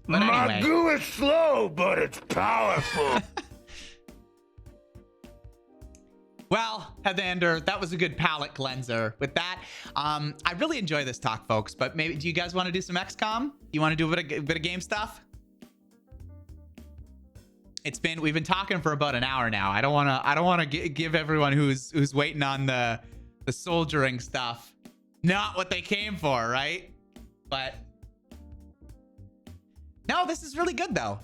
But My anyway. goo is slow, but it's powerful. Well, Heather, that was a good palate cleanser. With that, I really enjoy this talk, folks. But maybe, do you guys want to do some XCOM? You want to do a bit of game stuff? We've been talking for about an hour now. I don't want to give everyone who's waiting on the soldiering stuff not what they came for, right? But no, this is really good though.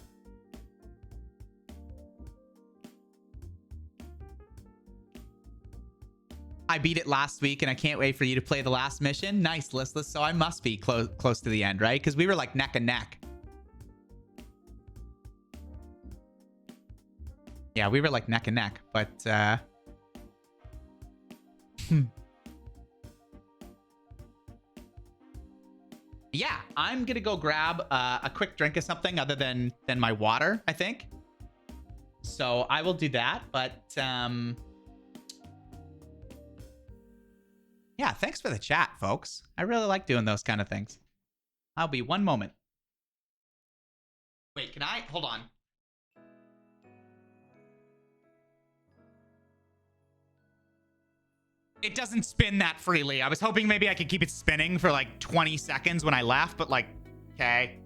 I beat it last week and I can't wait for you to play the last mission. Nice, Listless. So I must be close to the end, right? Because we were like neck and neck. Yeah, we were like neck and neck, but yeah, I'm gonna go grab a quick drink of something other than my water, I think. So I will do that, but yeah, thanks for the chat, folks. I really like doing those kind of things. I'll be one moment. Wait, can I? Hold on. It doesn't spin that freely. I was hoping maybe I could keep it spinning for like 20 seconds when I left, but like, okay.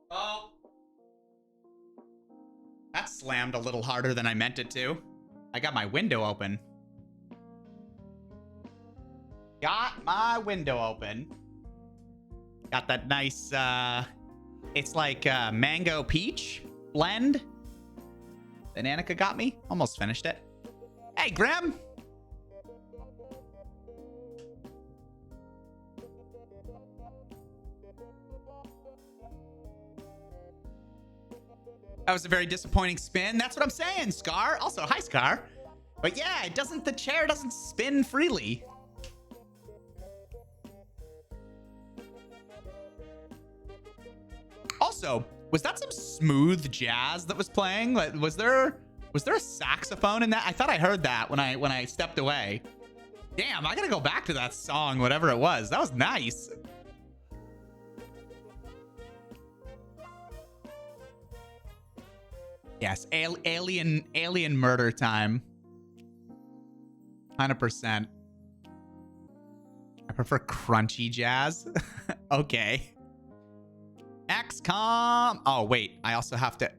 Oh. That slammed a little harder than I meant it to. I got my window open. Got my window open. Got that nice, it's like mango peach blend that Annika got me. Almost finished it. Hey, Graham. That was a very disappointing spin. That's what I'm saying, Scar. Also, hi, Scar. But yeah, the chair doesn't spin freely. Also, was that some smooth jazz that was playing? Like, was there a saxophone in that? I thought I heard that when I stepped away. Damn, I gotta go back to that song, whatever it was. That was nice. Yes, alien murder time. 100%. I prefer crunchy jazz. Okay. XCOM. Oh, wait. I also have to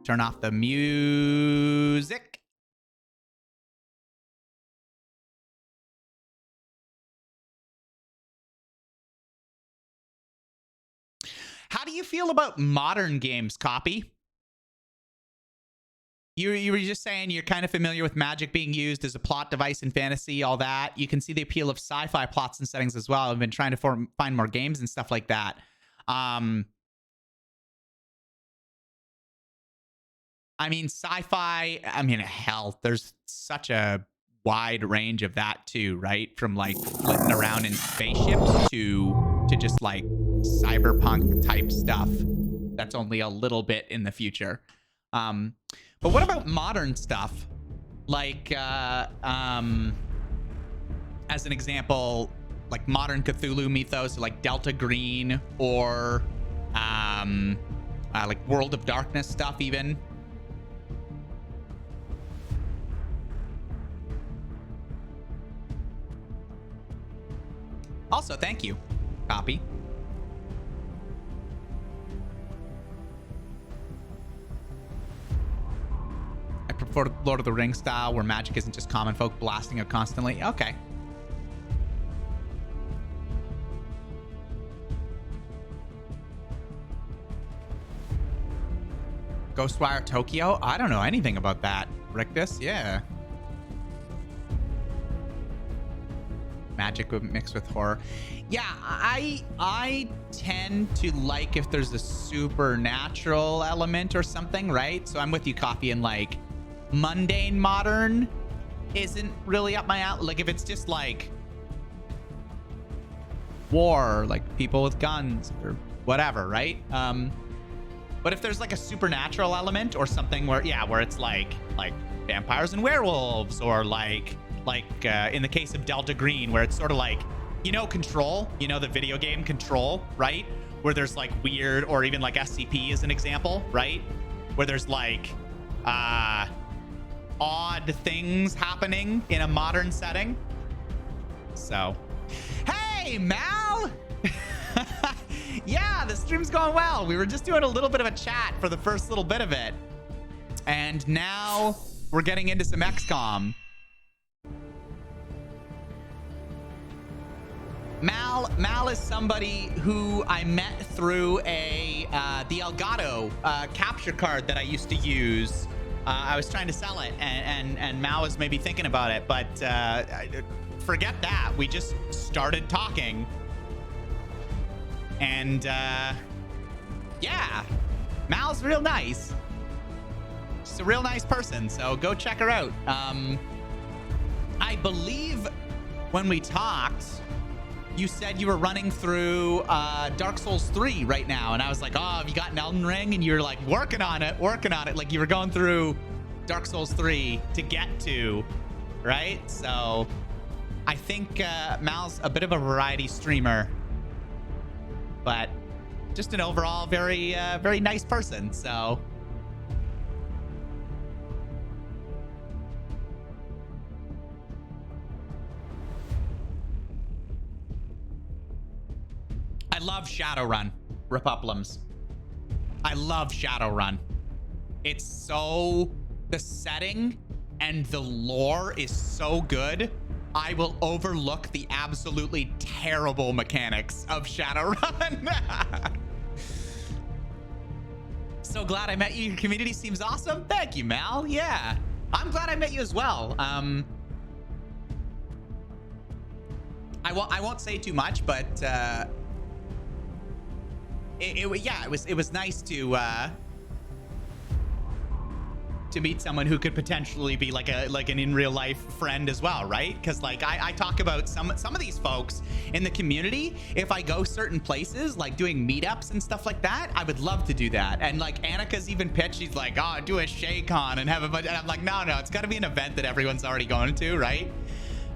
turn off the music. How do you feel about modern games, Copy? You were just saying you're kind of familiar with magic being used as a plot device in fantasy, all that. You can see the appeal of sci-fi plots and settings as well. I've been trying to find more games and stuff like that. I mean, sci-fi, I mean, hell, there's such a wide range of that too, right? From like flitting around in spaceships to just like cyberpunk type stuff. That's only a little bit in the future. But what about modern stuff? Like, as an example, like modern Cthulhu mythos, like Delta Green, or like World of Darkness stuff even. Also, thank you. Copy. I prefer Lord of the Rings style, where magic isn't just common folk blasting it constantly. Okay. Ghostwire Tokyo? I don't know anything about that. Rictus? Yeah. Magic mixed with horror. Yeah, I tend to like if there's a supernatural element or something, right? So I'm with you, Coffee, and like mundane modern isn't really up my alley. Like if it's just like war, like people with guns or whatever, right? But if there's like a supernatural element or something where, yeah, where it's like vampires and werewolves, or like in the case of Delta Green, where it's sort of like, you know, Control, you know, the video game Control, right? Where there's like weird, or even like SCP is an example, right? Where there's like odd things happening in a modern setting. So, hey, Mal! Yeah, the stream's going well. We were just doing a little bit of a chat for the first little bit of it. And now we're getting into some XCOM. Mal is somebody who I met through the Elgato capture card that I used to use. I was trying to sell it, and Mal was maybe thinking about it, but forget that. We just started talking. And yeah, Mal's real nice. She's a real nice person, so go check her out. I believe when we talked, you said you were running through Dark Souls 3 right now, and I was like, oh, have you got an Elden Ring? And you're like, working on it. Like you were going through Dark Souls 3 to get to, right? So I think Mal's a bit of a variety streamer, but just an overall very nice person. So I love Shadowrun, Republims. I love Shadowrun. It's so, the setting and the lore is so good. I will overlook the absolutely terrible mechanics of Shadowrun. So glad I met you. Your community seems awesome. Thank you, Mal. Yeah, I'm glad I met you as well. I won't say too much, but it was nice to meet someone who could potentially be like an in real life friend as well, right? Because like I talk about some of these folks in the community. If I go certain places, like doing meetups and stuff like that, I would love to do that. And like Annika's even pitched, she's like, oh, do a ShayCon and have a bunch. And I'm like, no, it's got to be an event that everyone's already going to, right?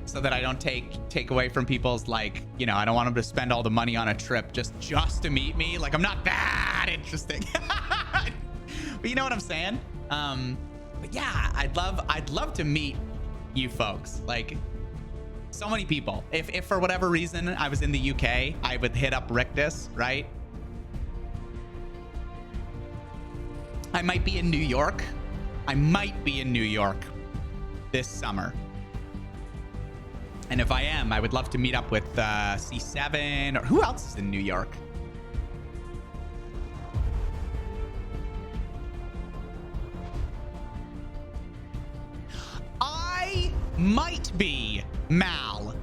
So that I don't take away from people's, like, you know, I don't want them to spend all the money on a trip just to meet me. Like, I'm not that interesting. But you know what I'm saying? But yeah, I'd love to meet you folks. Like, so many people. If for whatever reason I was in the UK, I would hit up Rictus, right? I might be in New York. This summer. And if I am, I would love to meet up with C7, or who else is in New York? might be Mal.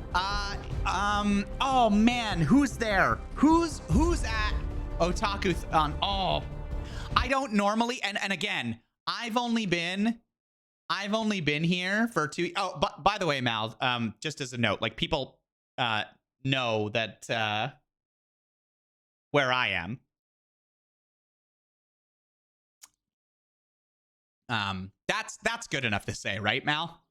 Oh man, who's there? Who's at Otaku-thon? Oh, I don't normally, and again, I've only been here for 2. Oh, but by the way, Mal, just as a note, like people know that where I am. That's good enough to say, right, Mal?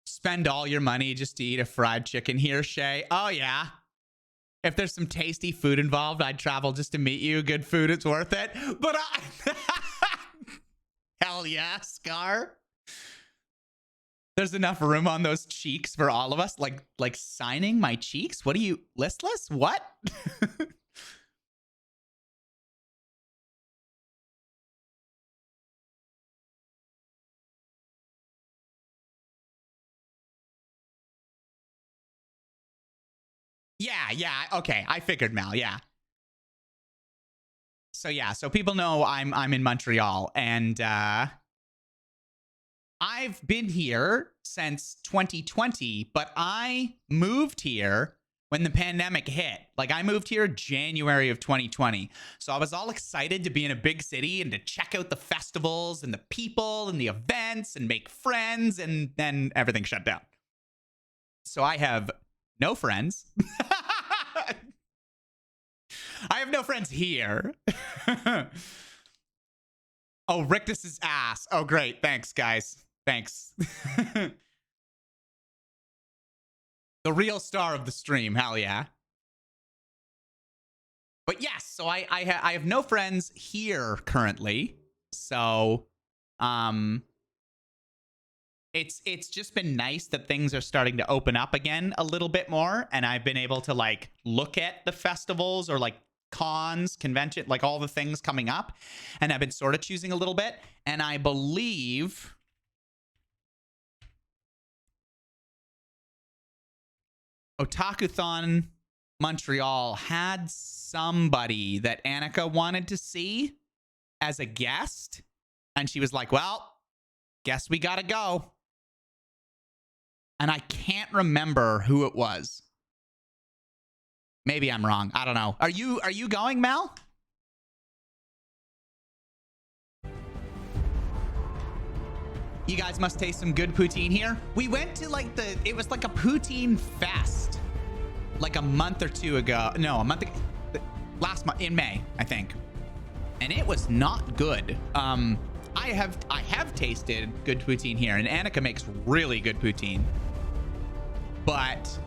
Spend all your money just to eat a fried chicken here, Shay. Oh yeah. If there's some tasty food involved, I'd travel just to meet you. Good food, it's worth it. But hell yeah, Scar. There's enough room on those cheeks for all of us. Like signing my cheeks? What are you, listless? What? Yeah. Okay, I figured, Mal. Yeah. So yeah, so people know I'm in Montreal, and I've been here since 2020, but I moved here when the pandemic hit. Like I moved here January of 2020. So I was all excited to be in a big city and to check out the festivals and the people and the events and make friends, and then everything shut down. So I have no friends. I have no friends here. Oh, Rictus's ass. Oh, great. Thanks, guys. Thanks. The real star of the stream. Hell yeah. But yes, so I have no friends here currently. So it's just been nice that things are starting to open up again a little bit more, and I've been able to like look at the festivals or like cons, convention, like all the things coming up, and I've been sort of choosing a little bit. And I believe Otaku-thon Montreal had somebody that Annika wanted to see as a guest, and she was like, well, guess we gotta go. And I can't remember who it was. Maybe I'm wrong. I don't know. Are you going, Mel? You guys must taste some good poutine here. We went to like it was like a poutine fest like a month or two ago. No, a month ago. Last month in May, I think. And it was not good. I have tasted good poutine here, and Annika makes really good poutine. But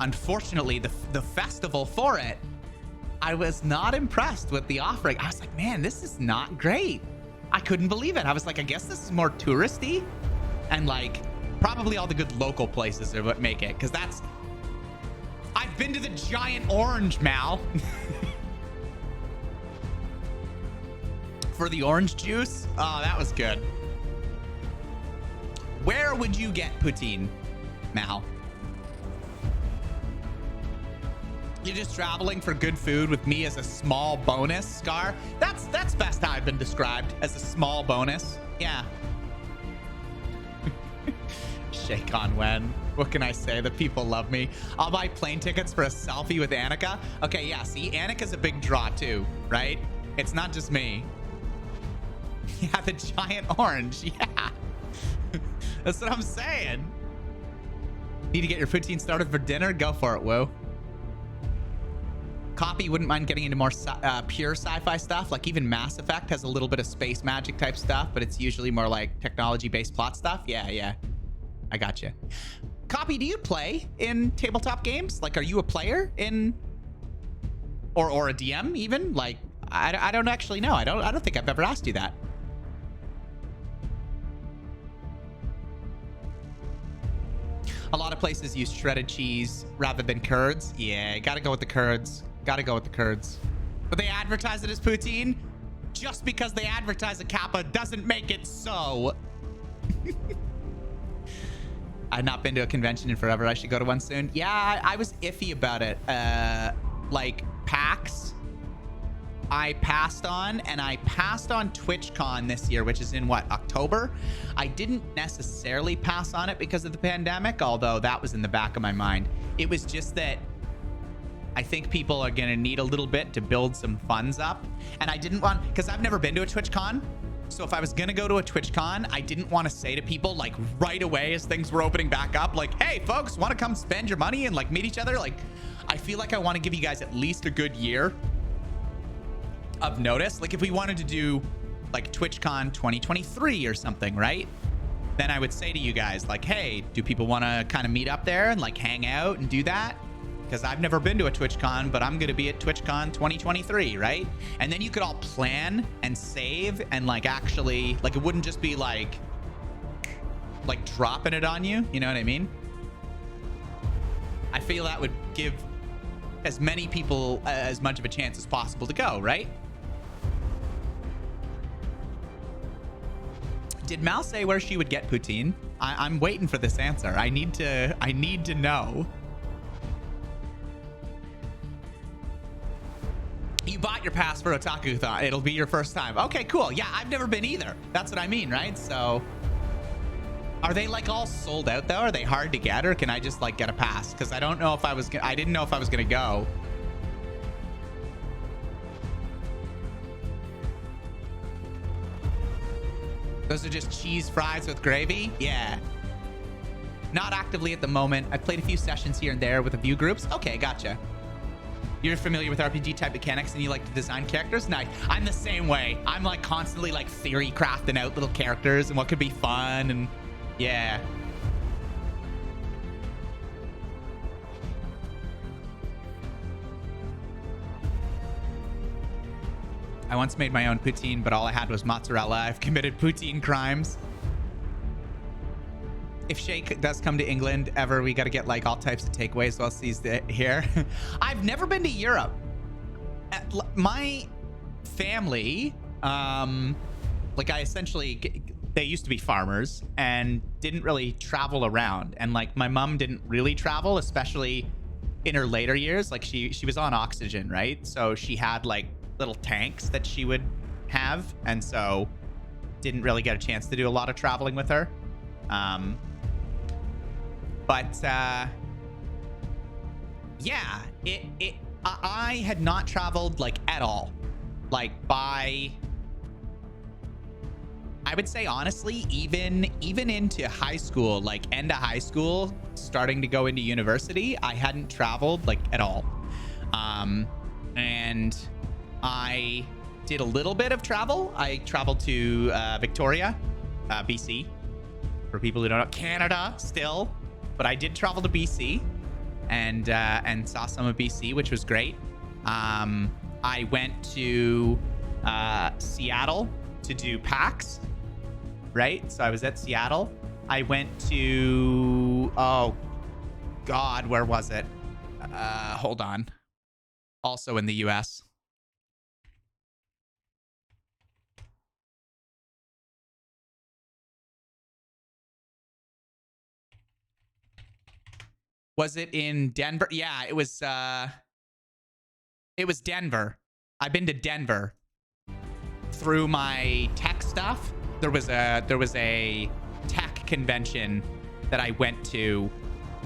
unfortunately, the festival for it, I was not impressed with the offering. I was like, man, this is not great. I couldn't believe it. I was like, I guess this is more touristy, and like probably all the good local places are what make it, because I've been to the Giant Orange, Mal. For the orange juice. Oh, that was good. Where would you get poutine, Mal? You're just traveling for good food with me as a small bonus, Scar? That's best how I've been described, as a small bonus. Yeah. Shake on when. What can I say? The people love me. I'll buy plane tickets for a selfie with Annika. Okay, yeah, see, Annika's a big draw too, right? It's not just me. Yeah, the Giant Orange. Yeah. That's what I'm saying. Need to get your poutine started for dinner? Go for it, woo. Copy wouldn't mind getting into more pure sci-fi stuff. Like even Mass Effect has a little bit of space magic type stuff, but it's usually more like technology-based plot stuff. Yeah. I got you. Copy, do you play in tabletop games? Like, are you a player in, or a DM even? Like, I don't actually know. I don't think I've ever asked you that. A lot of places use shredded cheese rather than curds. Yeah, gotta go with the curds. Gotta go with the curds. But they advertise it as poutine. Just because they advertise a kappa doesn't make it so. I've not been to a convention in forever. I should go to one soon. Yeah, I was iffy about it. Like PAX. I passed on, and I passed on TwitchCon this year, which is in what, October? I didn't necessarily pass on it because of the pandemic, although that was in the back of my mind. It was just that I think people are going to need a little bit to build some funds up. And I didn't want, because I've never been to a TwitchCon. So if I was going to go to a TwitchCon, I didn't want to say to people like right away as things were opening back up, like, hey folks, want to come spend your money and like meet each other? Like, I feel like I want to give you guys at least a good year of notice. Like if we wanted to do like TwitchCon 2023 or something, right? Then I would say to you guys like, hey, do people want to kind of meet up there and like hang out and do that? Because I've never been to a TwitchCon, but I'm going to be at TwitchCon 2023, right? And then you could all plan and save and like actually, like it wouldn't just be like dropping it on you. You know what I mean? I feel that would give as many people as much of a chance as possible to go, right? Did Mal say where she would get poutine? I'm waiting for this answer. I need to know. You bought your pass for Otaku-thon. It'll be your first time. Okay, cool. Yeah, I've never been either. That's what I mean, right? So are they like all sold out though? Are they hard to get, or can I just like get a pass? Because I don't know if I didn't know if I was gonna go. Those are just cheese fries with gravy? Yeah. Not actively at the moment. I've played a few sessions here and there with a few groups. Okay, gotcha. You're familiar with RPG type mechanics and you like to design characters? Nice. I'm the same way. I'm like constantly like theory crafting out little characters and what could be fun, and yeah. I once made my own poutine, but all I had was mozzarella. I've committed poutine crimes. If Shake does come to England ever, we got to get like all types of takeaways while he's here. I've never been to Europe. My family, like I essentially, they used to be farmers and didn't really travel around. And like my mom didn't really travel, especially in her later years. Like she was on oxygen, right? So she had like little tanks that she would have. And so didn't really get a chance to do a lot of traveling with her. But yeah, I had not traveled like at all, like by, I would say honestly, even into high school, like end of high school, starting to go into university, I hadn't traveled like at all. And I did a little bit of travel. I traveled to Victoria, BC, for people who don't know, Canada still. But I did travel to BC and saw some of BC, which was great. I went to Seattle to do PAX, right? So I was at Seattle. I went to, oh God, where was it? Hold on. Also in the US. Was it in Denver? Yeah, it was Denver. I've been to Denver through my tech stuff. There was a tech convention that I went to,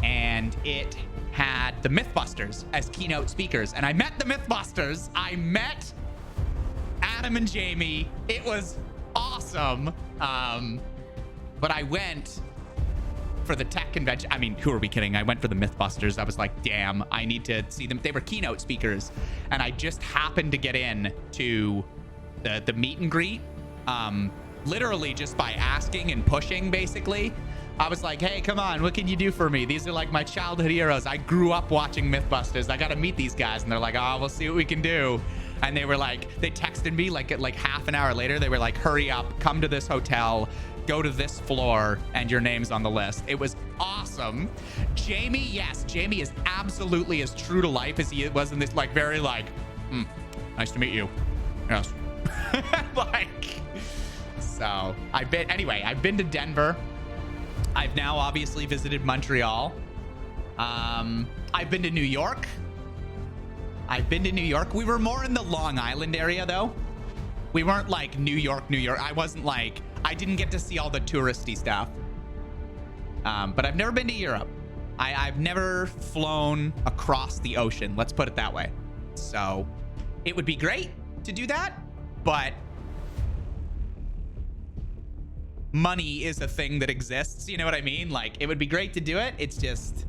and it had the Mythbusters as keynote speakers. And I met the Mythbusters. I met Adam and Jamie. It was awesome. But I went for the tech convention. I mean, who are we kidding? I went for the Mythbusters. I was like, damn, I need to see them. They were keynote speakers, and I just happened to get in to the meet and greet, literally just by asking and pushing, basically. I was like, hey, come on, what can you do for me? These are like my childhood heroes. I grew up watching Mythbusters. I got to meet these guys. And they're like, oh, we'll see what we can do. And they were like, they texted me like half an hour later. They were like, hurry up, come to this hotel, go to this floor, and your name's on the list. It was awesome. Jamie, yes, Jamie is absolutely as true to life as he was in this, like, very like, nice to meet you. Yes. Like, so I've been to Denver. I've now obviously visited Montreal. I've been to New York. I've been to New York. We were more in the Long Island area, though. We weren't like New York, New York. I wasn't like, I didn't get to see all the touristy stuff. But I've never been to Europe. I've never flown across the ocean. Let's put it that way. So it would be great to do that, but money is a thing that exists. You know what I mean? Like, it would be great to do it. It's just,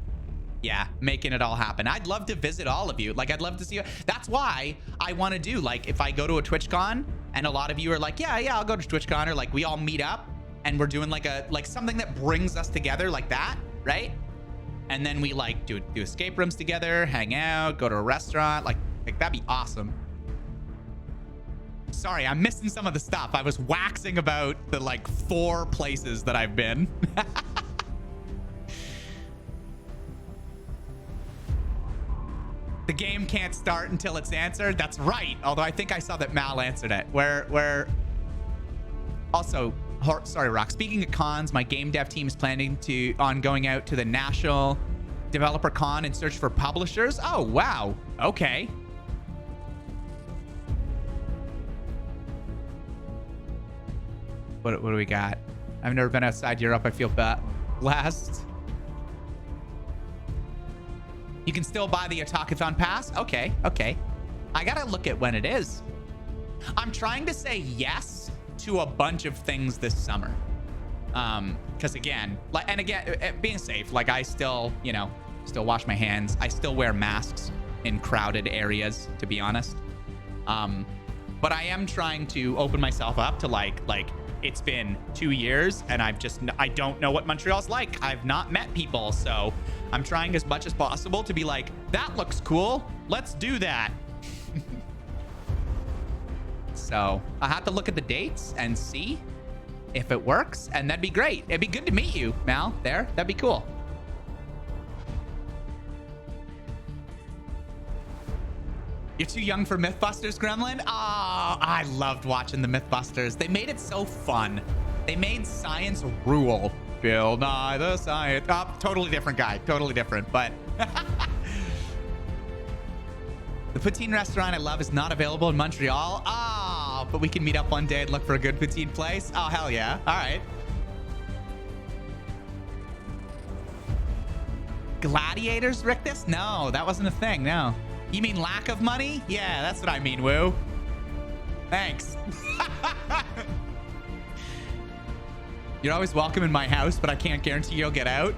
yeah, making it all happen. I'd love to visit all of you. Like, I'd love to see you. That's why I want to do, like, if I go to a TwitchCon and a lot of you are like, yeah, I'll go to TwitchCon, or like we all meet up and we're doing like something that brings us together like that, right? And then we like do escape rooms together, hang out, go to a restaurant. Like that'd be awesome. Sorry, I'm missing some of the stuff. I was waxing about the like 4 places that I've been. The game can't start until it's answered. That's right. Although I think I saw that Mal answered it. Where also, sorry, Rock. Speaking of cons, my game dev team is planning on going out to the National Developer Con and search for publishers. Oh, wow. Okay. What do we got? I've never been outside Europe. I feel blessed. You can still buy the Otakuthon pass? Okay. I gotta look at when it is. I'm trying to say yes to a bunch of things this summer. Because again, being safe, like I still, still wash my hands. I still wear masks in crowded areas, to be honest. But I am trying to open myself up to like it's been 2 years and I don't know what Montreal's like. I've not met people, so I'm trying as much as possible to be like, that looks cool. Let's do that. So I have to look at the dates and see if it works, and that'd be great. It'd be good to meet you, Mal, there. That'd be cool. You're too young for Mythbusters, Gremlin? Oh, I loved watching the Mythbusters. They made it so fun. They made science rule. Bill Nye the Science. Oh, totally different guy. Totally different, but... The poutine restaurant I love is not available in Montreal. Oh, but we can meet up one day and look for a good poutine place. Oh, hell yeah. All right. Gladiators, Rictus? No, that wasn't a thing. No. You mean lack of money? Yeah, that's what I mean, Woo. Thanks. You're always welcome in my house, but I can't guarantee you'll get out.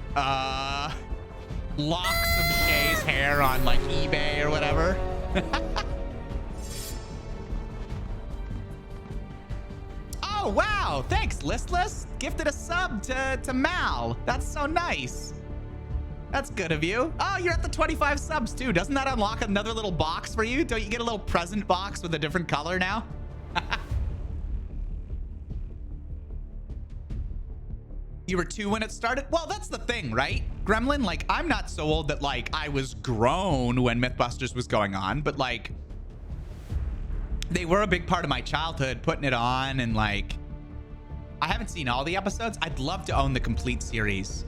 Locks of Shay's hair on like eBay or whatever. Oh, wow. Thanks, Listless. Gifted a sub to Mal. That's so nice. That's good of you. Oh, you're at the 25 subs too. Doesn't that unlock another little box for you? Don't you get a little present box with a different color now? You were 2 when it started? Well, that's the thing, right? Gremlin, like, I'm not so old that, like, I was grown when Mythbusters was going on, but, like, they were a big part of my childhood, putting it on, and, like, I haven't seen all the episodes. I'd love to own the complete series.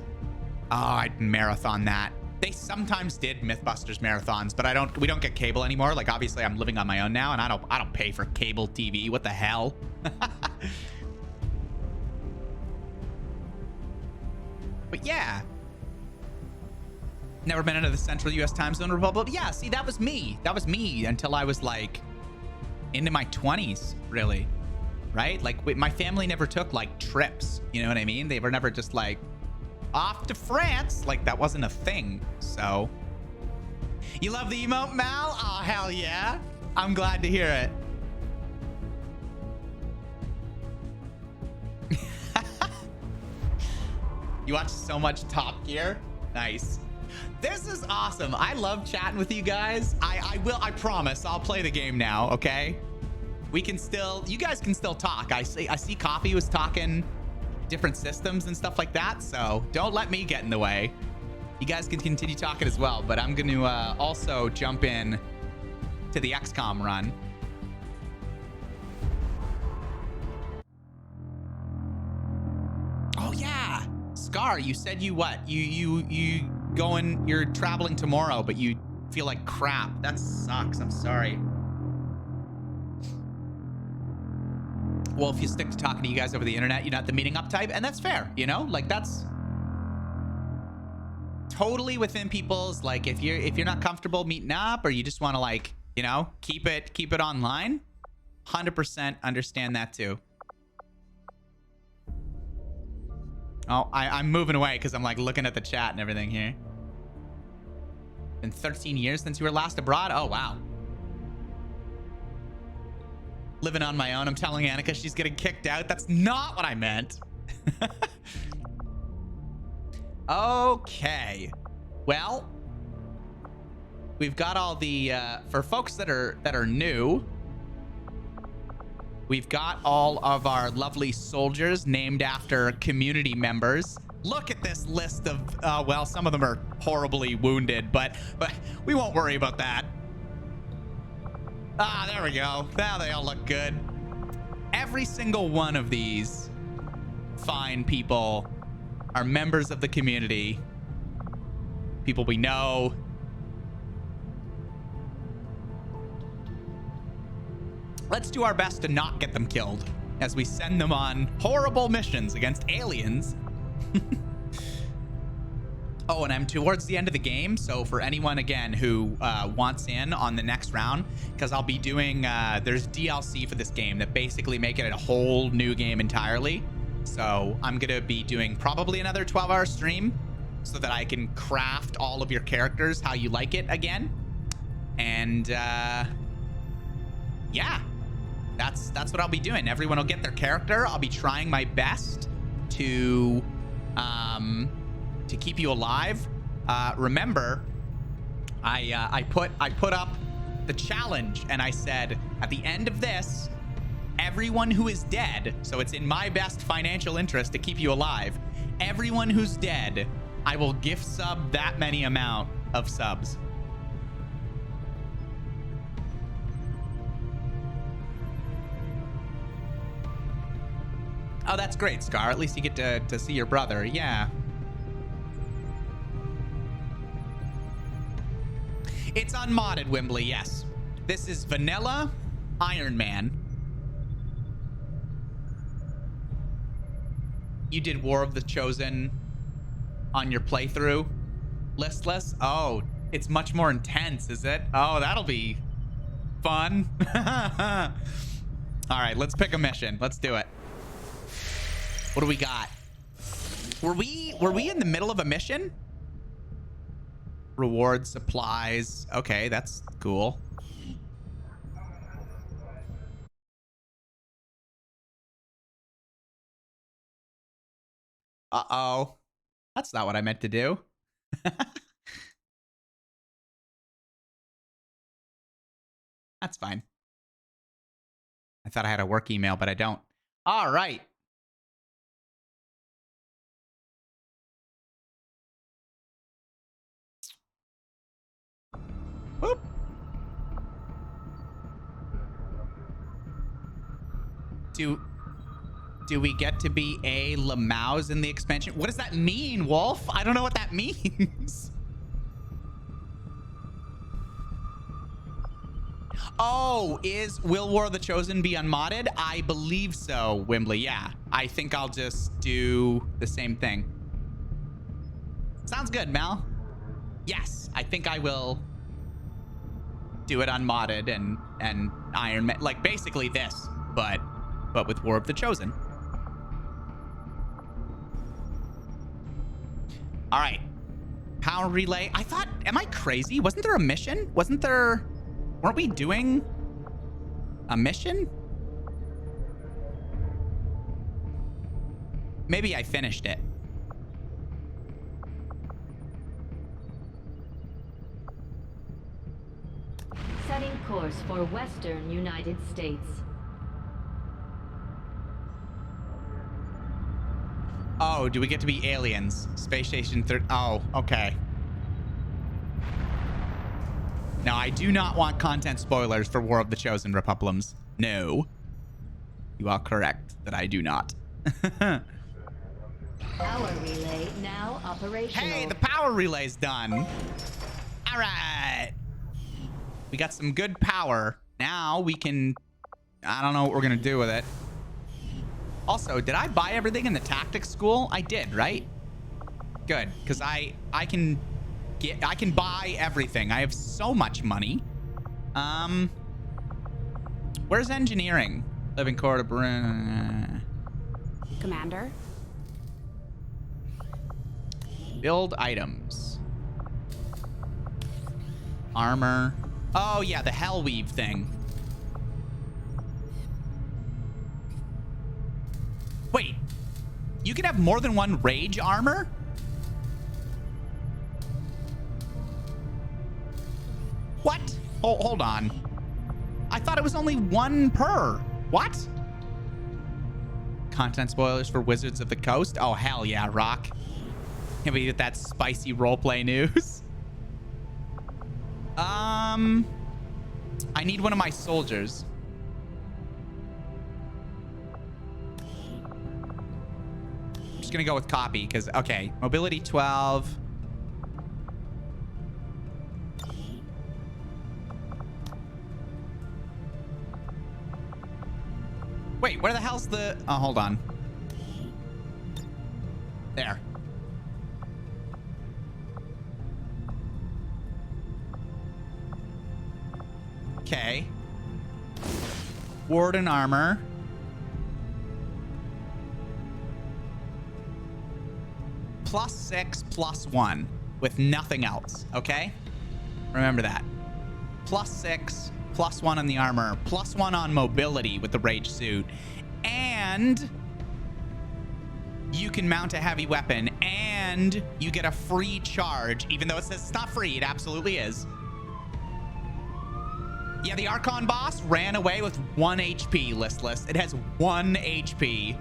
Oh, I'd marathon that. They sometimes did Mythbusters marathons, but we don't get cable anymore. Like, obviously, I'm living on my own now, and I don't pay for cable TV. What the hell? But yeah. Never been into the Central US time zone Republic. Yeah, see, that was me. That was me until I was like into my 20s, really. Right? Like my family never took like trips. You know what I mean? They were never just like off to France. Like that wasn't a thing. So you love the emote, Mal? Oh, hell yeah. I'm glad to hear it. You watch so much Top Gear? Nice. This is awesome. I love chatting with you guys. I promise I'll play the game now, okay? You guys can still talk. I see Coffee was talking different systems and stuff like that, so don't let me get in the way. You guys can continue talking as well, but I'm going to also jump in to the XCOM run. Oh, yeah. Scar, you said you what? You're traveling tomorrow, but you feel like crap. That sucks. I'm sorry. Well, if you stick to talking to you guys over the internet, you're not the meeting up type, and that's fair, you know? Like, that's totally within people's, like, if you're not comfortable meeting up, or you just want to, like, you know, keep it online, 100% understand that too. Oh, I'm moving away because I'm like looking at the chat and everything here. Been 13 years since you were last abroad? Oh, wow. Living on my own. I'm telling Annika she's getting kicked out. That's not what I meant. Okay. Well, we've got all the for folks that are new, we've got all of our lovely soldiers named after community members. Look at this list of well, some of them are horribly wounded, but we won't worry about that. Ah, there we go. Now they all look good. Every single one of these fine people are members of the community. People we know. Let's do our best to not get them killed as we send them on horrible missions against aliens. Oh, and I'm towards the end of the game, so for anyone, again, who wants in on the next round, because I'll be doing, there's DLC for this game that basically make it a whole new game entirely. So I'm going to be doing probably another 12-hour stream so that I can craft all of your characters how you like it again. And, yeah, that's what I'll be doing. Everyone will get their character. I'll be trying my best to keep you alive. Remember, I put up the challenge, and I said at the end of this, everyone who is dead, so it's in my best financial interest to keep you alive, everyone who's dead, I will gift sub that many amount of subs. Oh, that's great, Scar. At least you get to see your brother. Yeah. It's unmodded, Wimbley, yes. This is vanilla Iron Man. You did War of the Chosen on your playthrough? Listless? Oh, it's much more intense, is it? Oh, that'll be fun. All right, let's pick a mission. Let's do it. What do we got? Were we in the middle of a mission? Reward supplies. Okay, that's cool. Uh-oh. That's not what I meant to do. That's fine. I thought I had a work email, but I don't. All right. Whoop. Do we get to be a Lamaus in the expansion? What does that mean, Wolf? I don't know what that means. Oh, will War of the Chosen be unmodded? I believe so, Wimbley. Yeah, I think I'll just do the same thing. Sounds good, Mel. Yes, I think I will do it unmodded and Iron Man, like basically this, but with War of the Chosen. All right, power relay. I thought, am I crazy? Wasn't there a mission? Weren't we doing a mission? Maybe I finished it. Setting course for Western United States. Oh, do we get to be aliens? Space Station 30. Oh, okay. Now, I do not want content spoilers for War of the Chosen, Republicans. No. You are correct that I do not. Power relay now operational. Hey, the power relay's done. All right. We got some good power. Now we can... I don't know what we're going to do with it. Also, did I buy everything in the tactics school? I did, right? Good, because I can buy everything. I have so much money. Where's engineering? Living quarter. Commander? Build items. Armor. Oh, yeah, the Hellweave thing. Wait. You can have more than one rage armor? What? Oh, hold on. I thought it was only one per. What? Content spoilers for Wizards of the Coast? Oh, hell yeah, Rock. Can we get that spicy roleplay news? I need one of my soldiers. I'm just gonna go with copy because, okay, mobility 12. Wait, where the hell's the... Oh, hold on. There. Okay. Warden armor. +6, +1 with nothing else, okay? Remember that. +6, +1 on the armor, +1 on mobility with the rage suit, and you can mount a heavy weapon, and you get a free charge, even though it says it's not free, it absolutely is. Yeah, the Archon boss ran away with 1 HP, listless. It has 1 HP.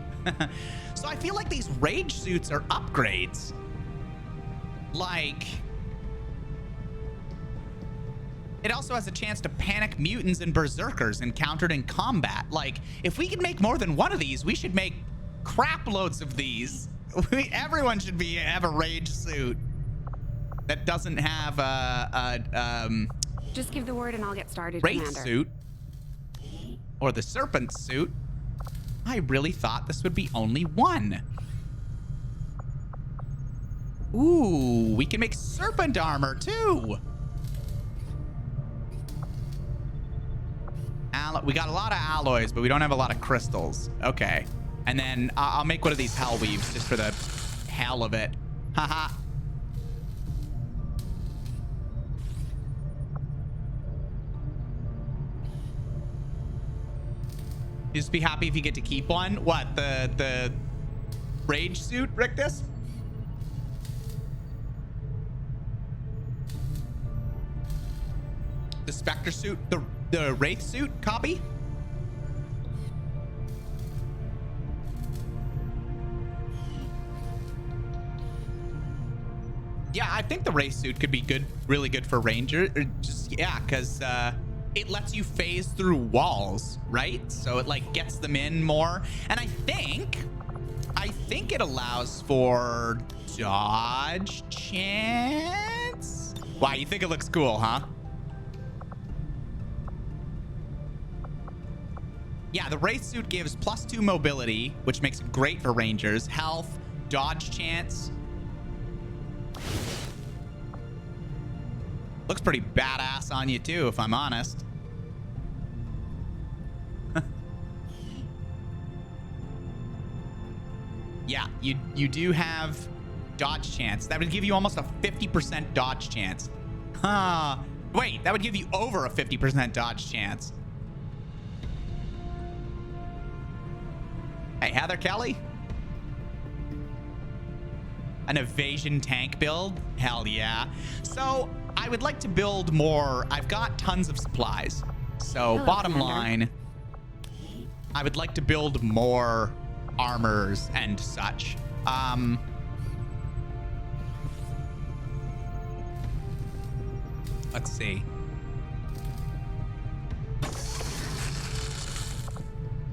So I feel like these rage suits are upgrades. Like... It also has a chance to panic mutants and berserkers encountered in combat. Like, if we can make more than one of these, we should make crap loads of these. Everyone should have a rage suit that doesn't have Just give the word and I'll get started, Wraith Commander. suit. Or the serpent suit. I really thought this would be only one. Ooh, we can make serpent armor too. We got a lot of alloys, but we don't have a lot of crystals. Okay. And then I'll make one of these hell weaves just for the hell of it. Haha. You just be happy if you get to keep one. What? The rage suit, Rictus? The Spectre suit? The Wraith suit copy? Yeah, I think the Wraith suit could be good, really good for Ranger. Or just, yeah, because it lets you phase through walls, right? So it like gets them in more. And I think it allows for dodge chance. Wow, you think it looks cool, huh? Yeah, the Wraith suit gives +2 mobility, which makes it great for Rangers. Health, dodge chance. Looks pretty badass on you too, if I'm honest. Yeah, you do have dodge chance. That would give you almost a 50% dodge chance. Huh. Wait, that would give you over a 50% dodge chance. Hey, Heather Kelly? An evasion tank build? Hell yeah. So, I would like to build more. I've got tons of supplies. So, Hello, bottom Commander. line, I would like to build more armors and such. Let's see.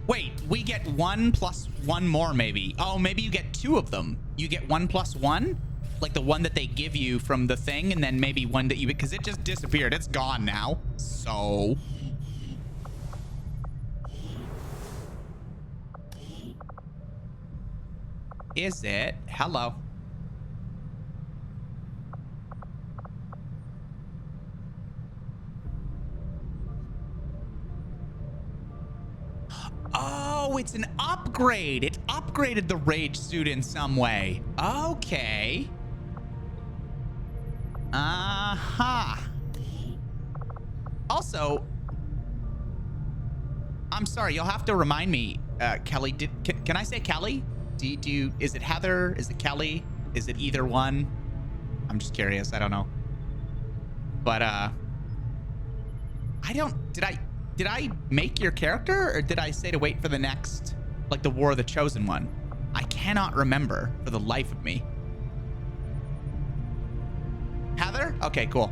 Wait, we get 1 + 1 more maybe. Oh, maybe you get 2 of them. You get 1 + 1? Like the one that they give you from the thing, and then maybe one that you, because it just disappeared. It's gone now. So is it? Hello. Oh, it's an upgrade. It upgraded the rage suit in some way. Okay. Uh-huh. Also, I'm sorry, you'll have to remind me, Kelly, can I say Kelly? Is it Heather? Is it Kelly? Is it either one? I'm just curious. I don't know. But, did I make your character, or did I say to wait for the next, like the War of the Chosen one? I cannot remember for the life of me. Heather? Okay, cool.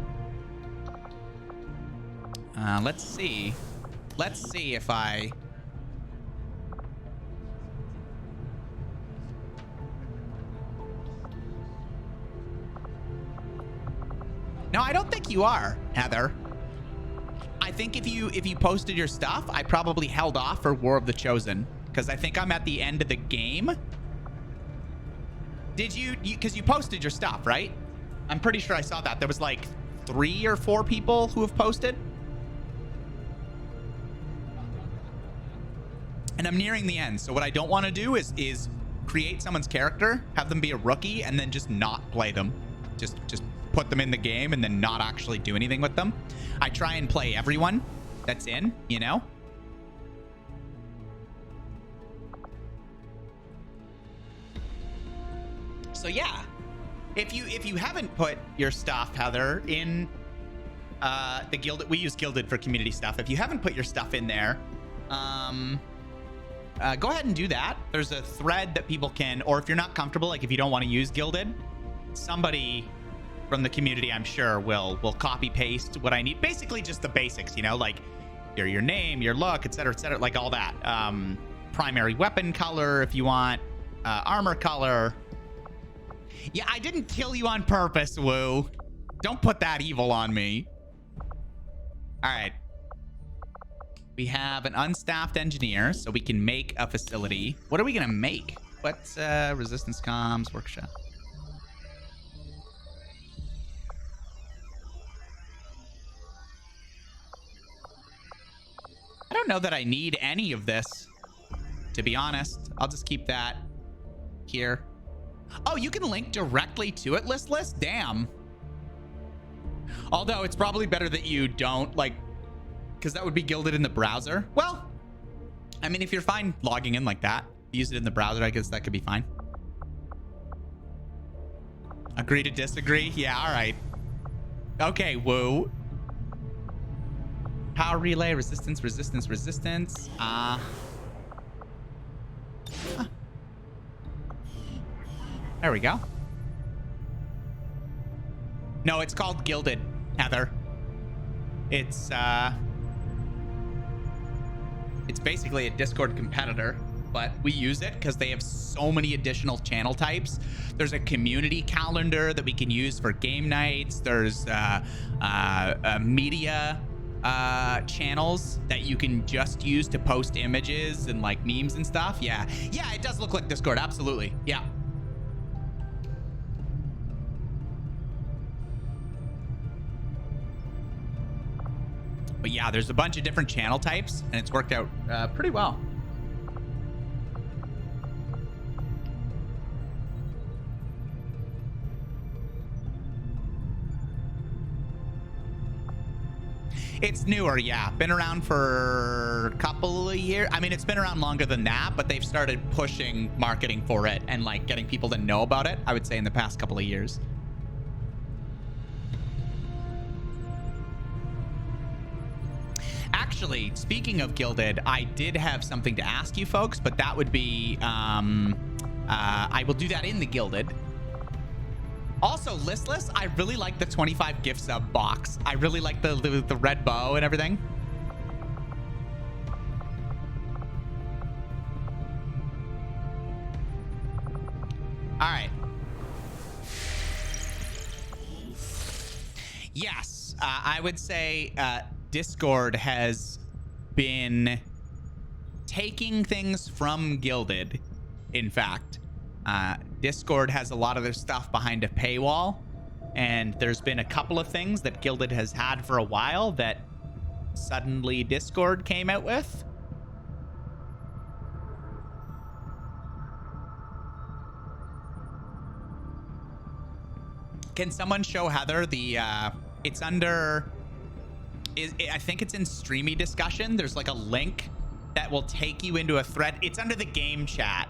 Let's see. Let's see if I... No, I don't think you are, Heather. I think if you posted your stuff, I probably held off for War of the Chosen, because I think I'm at the end of the game. Did you because you posted your stuff, right? I'm pretty sure I saw that. There was like 3 or 4 people who have posted. And I'm nearing the end. So what I don't want to do is create someone's character, have them be a rookie, and then just not play them. Just put them in the game and then not actually do anything with them. I try and play everyone that's in, you know? So yeah, if you haven't put your stuff, Heather, in the Gilded, we use Gilded for community stuff. If you haven't put your stuff in there, go ahead and do that. There's a thread that people can, or if you're not comfortable, like if you don't want to use Gilded, somebody from the community, I'm sure, will copy paste what I need. Basically just the basics, you know, like your name, your look, etc., like all that. Primary weapon color if you want, armor color. Yeah, I didn't kill you on purpose, Woo. Don't put that evil on me. All right. We have an unstaffed engineer, so we can make a facility. What are we gonna make? What's resistance comms workshop? I don't know that I need any of this, to be honest. I'll just keep that here. Oh, you can link directly to it, listless? Damn. Although it's probably better that you don't, like, because that would be Gilded in the browser. Well, I mean, if you're fine logging in like that, use it in the browser, I guess that could be fine. Agree to disagree? Yeah, all right. Okay, Woo. Power relay, resistance. Huh. There we go. No, it's called Gilded, Heather. It's basically a Discord competitor, but we use it because they have so many additional channel types. There's a community calendar that we can use for game nights. There's media channels that you can just use to post images and like memes and stuff. Yeah, it does look like Discord. Absolutely. Yeah. But yeah, there's a bunch of different channel types, and it's worked out pretty well. It's newer, yeah. Been around for a couple of years. I mean, it's been around longer than that, but they've started pushing marketing for it and like getting people to know about it, I would say, in the past couple of years. Actually, speaking of Gilded, I did have something to ask you folks, but that would be, I will do that in the Gilded. Also, listless, I really like the 25 gift sub box. I really like the red bow and everything. All right. Yes, I would say Discord has been taking things from Gilded. In fact, Discord has a lot of their stuff behind a paywall, and there's been a couple of things that Gilded has had for a while that suddenly Discord came out with. Can someone show Heather the it's under I think it's in streamy discussion. There's like a link that will take you into a thread. It's under the game chat,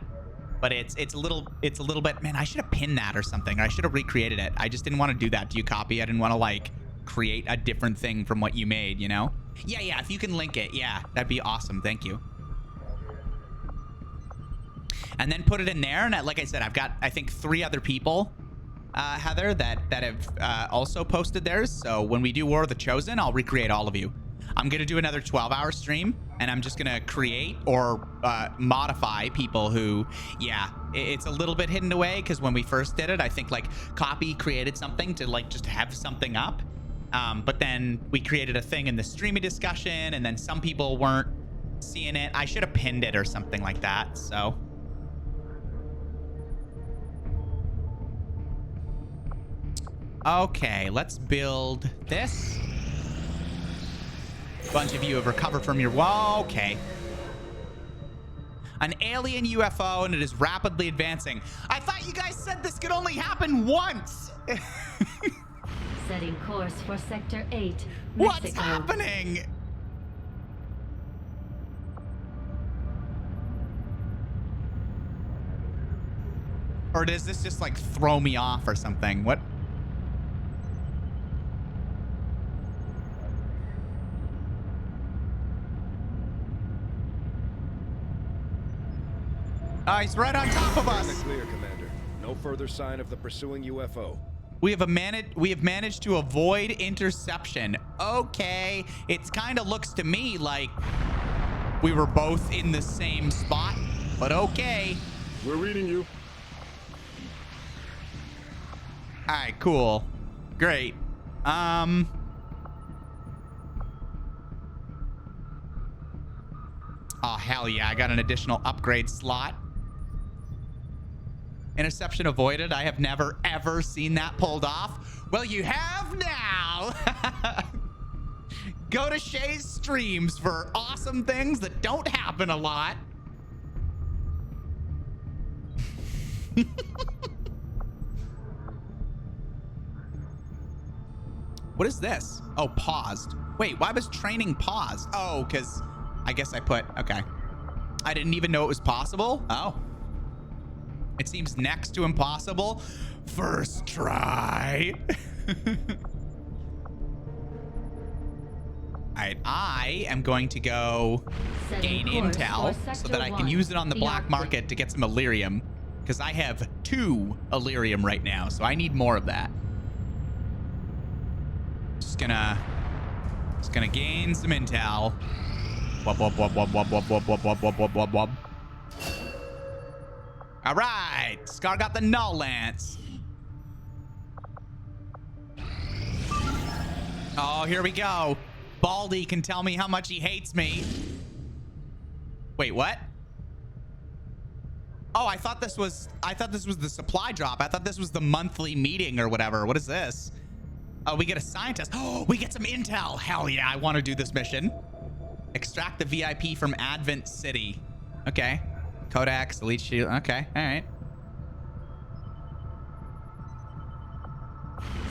but it's a little bit, man, I should have pinned that or something. Or I should have recreated it. I just didn't want to do that. Do you copy? I didn't want to like create a different thing from what you made, you know? Yeah, if you can link it, yeah, that'd be awesome. Thank you. And then put it in there. And like I said, I've got, I think, 3 other people, Heather, that have also posted theirs. So when we do War of the Chosen, I'll recreate all of you. I'm going to do another 12-hour stream, and I'm just going to create or modify people who, yeah, it's a little bit hidden away because when we first did it, I think like Copy created something to like just have something up. But then we created a thing in the streamy discussion, and then some people weren't seeing it. I should have pinned it or something like that, so. Okay, let's build this. A bunch of you have recovered from your... Whoa, okay. An alien UFO, and it is rapidly advancing. I thought you guys said this could only happen once. Setting course for Sector 8, Mexico. What's happening? Or does this just like throw me off or something? What? He's right on top of us. Clear, Commander. No further sign of the pursuing UFO. We have managed to avoid interception. Okay, it kind of looks to me like we were both in the same spot, but okay. We're reading you. All right, cool, great. Oh hell yeah! I got an additional upgrade slot. Interception avoided. I have never, ever seen that pulled off. Well, you have now. Go to Shay's streams for awesome things that don't happen a lot. What is this? Oh, paused. Wait, why was training paused? Oh, because I guess I put, okay. I didn't even know it was possible. Oh. It seems next to impossible. First try. All right, I am going to go gain intel so that I can use it on the black market to get some Illyrium, because I have 2 Illyrium right now, so I need more of that. Just gonna gain some intel. Wub wub wub wub wub wub wub wub wub wub wub wub wub. All right, Scar got the null lance. Oh, here we go. Baldy can tell me how much he hates me. Wait, what? Oh, I thought this was the supply drop. I thought this was the monthly meeting or whatever. What is this? Oh, we get a scientist. Oh, we get some intel. Hell yeah, I want to do this mission. Extract the VIP from Advent City. Okay. Codex, Elite Shield. Okay, all right.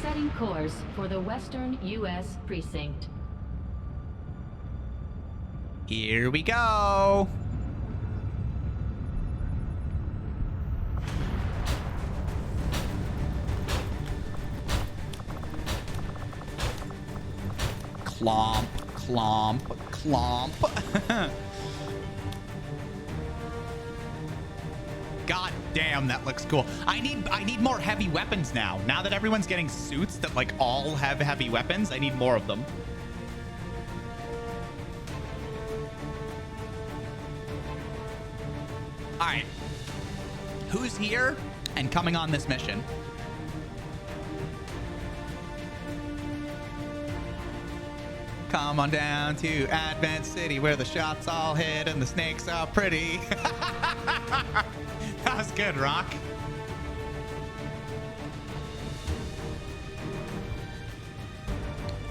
Setting course for the Western U.S. precinct. Here we go. Clomp, clomp, clomp. God damn, that looks cool. I need more heavy weapons now. Now that everyone's getting suits that like all have heavy weapons, I need more of them. All right. Who's here and coming on this mission? Come on down to Advent City where the shots all hit and the snakes are pretty. That was good, Rock.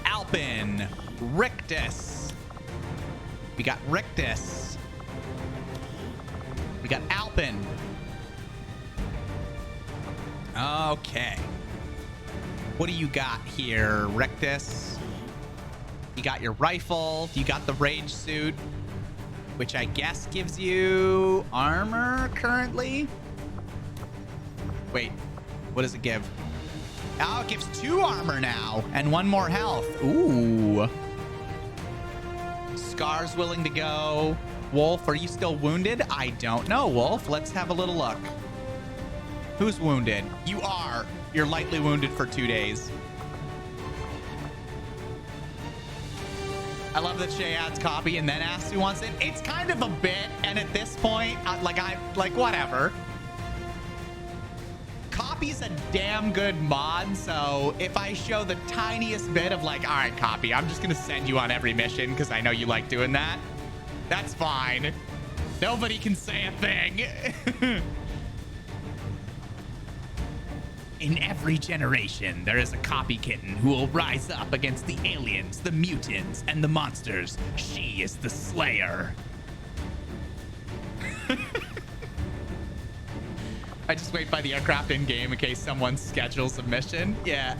Alpin. Rictus. We got Rictus. We got Alpin. Okay. What do you got here, Rictus? You got your rifle. You got the rage suit, which I guess gives you armor currently. Wait, what does it give? Oh, it gives 2 armor now and 1 more health. Ooh. Scar's willing to go. Wolf, are you still wounded? I don't know, Wolf. Let's have a little look. Who's wounded? You are. You're lightly wounded for 2 days. I love that Shay adds copy and then asks who wants it. It's kind of a bit, and at this point, whatever. Copy's a damn good mod, so if I show the tiniest bit of like, all right, Copy, I'm just gonna send you on every mission because I know you like doing that. That's fine. Nobody can say a thing. In every generation, there is a copy kitten who will rise up against the aliens, the mutants, and the monsters. She is the Slayer. I just wait by the aircraft in-game in case someone schedules a mission. Yeah.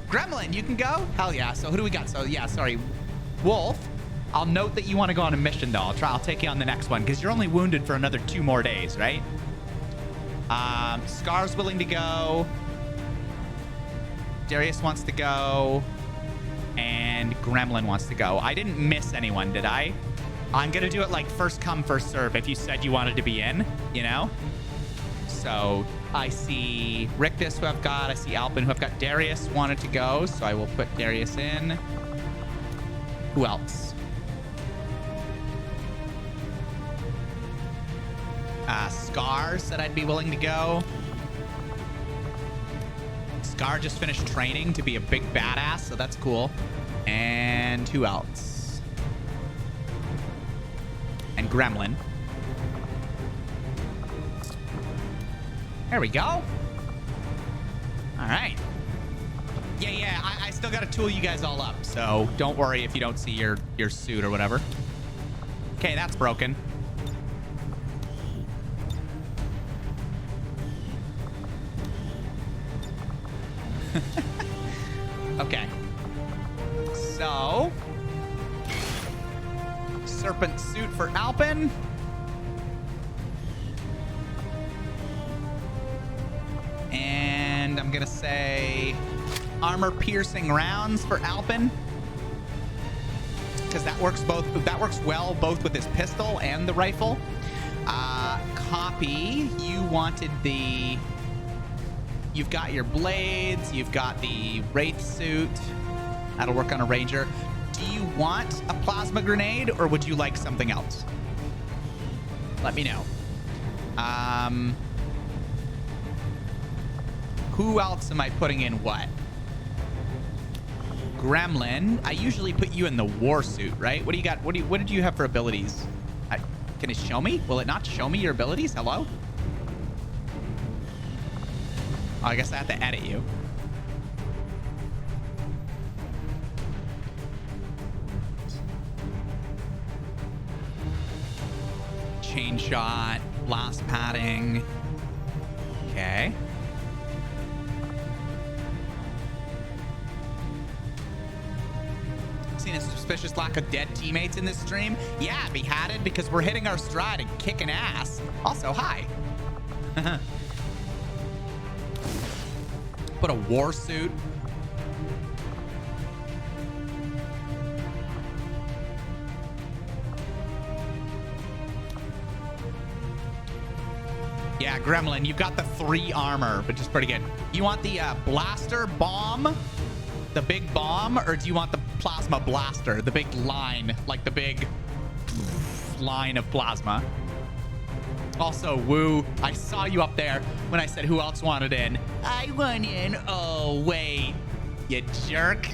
Gremlin, you can go? Hell yeah. So who do we got? So yeah, sorry. Wolf, I'll note that you want to go on a mission though. I'll take you on the next one because you're only wounded for another 2 more days, right? Scar's willing to go. Darius wants to go. And Gremlin wants to go. I didn't miss anyone, did I? I'm going to do it like first come, first serve if you said you wanted to be in, you know? So I see Rictus, who I've got. I see Alpin, who I've got. Darius wanted to go, so I will put Darius in. Who else? Scar said I'd be willing to go. Scar just finished training to be a big badass, so that's cool. And who else? And Gremlin. There we go. All right. Yeah, I still got to tool you guys all up, so don't worry if you don't see your suit or whatever. Okay, that's broken. Okay. So, serpent suit for Alpin. And I'm gonna say armor piercing rounds for Alpin, because that works well both with his pistol and the rifle. Copy, you've got your blades, you've got the wraith suit. That'll work on a ranger. Do you want a plasma grenade or would you like something else? Let me know. Who else am I putting in what? Gremlin, I usually put you in the war suit, right? What do you got? What did you have for abilities? Can it show me? Will it not show me your abilities? Hello? Oh, I guess I have to edit you. Chain shot, blast padding. Okay. Seen a suspicious lack of dead teammates in this stream? Yeah, behatted because we're hitting our stride and kicking ass. Also, hi. Put a war suit. Yeah, Gremlin, you've got the 3 armor, which is pretty good. You want the blaster bomb, the big bomb, or do you want the plasma blaster, the big line, like the big line of plasma? Also, Woo, I saw you up there when I said who else wanted in. I want in. Oh, wait. You jerk.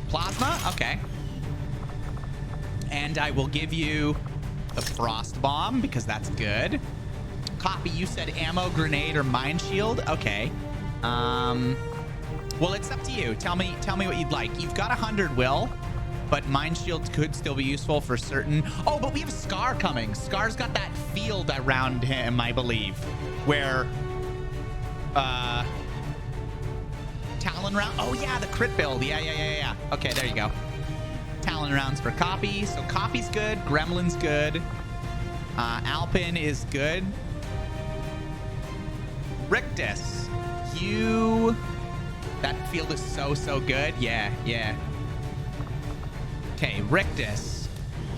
Plasma? Okay. And I will give you the Frost Bomb because that's good. Copy, you said ammo, grenade, or mine shield? Okay. Well, it's up to you. Tell me what you'd like. You've got 100 will, but mine shields could still be useful for certain. Oh, but we have Scar coming. Scar's got that field around him, I believe, where Talon round. Oh yeah, the crit build. Yeah. Okay, there you go. Talon rounds for Copy. So Copy's good. Gremlin's good. Alpin is good. Rictus, you... That field is so good. Yeah. Okay, Rictus,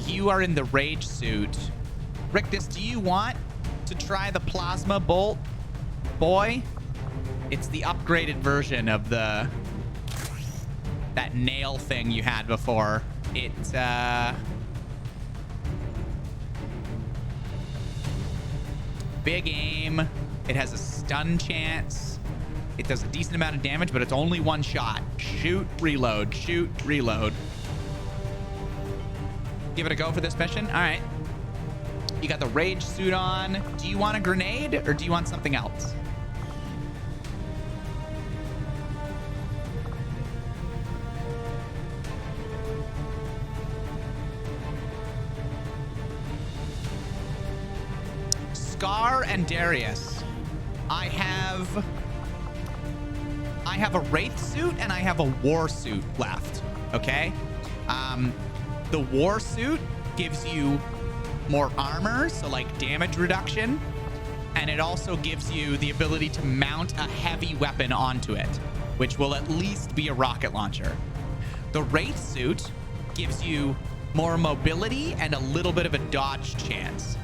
you are in the Rage suit. Rictus, do you want to try the Plasma Bolt, boy? It's the upgraded version of that nail thing you had before. It's, big aim. It has a stun chance. It does a decent amount of damage, but it's only one shot. Shoot, reload. Shoot, reload. Give it a go for this mission. All right. You got the Rage suit on. Do you want a grenade or do you want something else? Scar and Darius. I have a Wraith suit and I have a War suit left. Okay. The War suit gives you more armor, so like damage reduction, and it also gives you the ability to mount a heavy weapon onto it, which will at least be a rocket launcher. The Wraith suit gives you more mobility and a little bit of a dodge chance.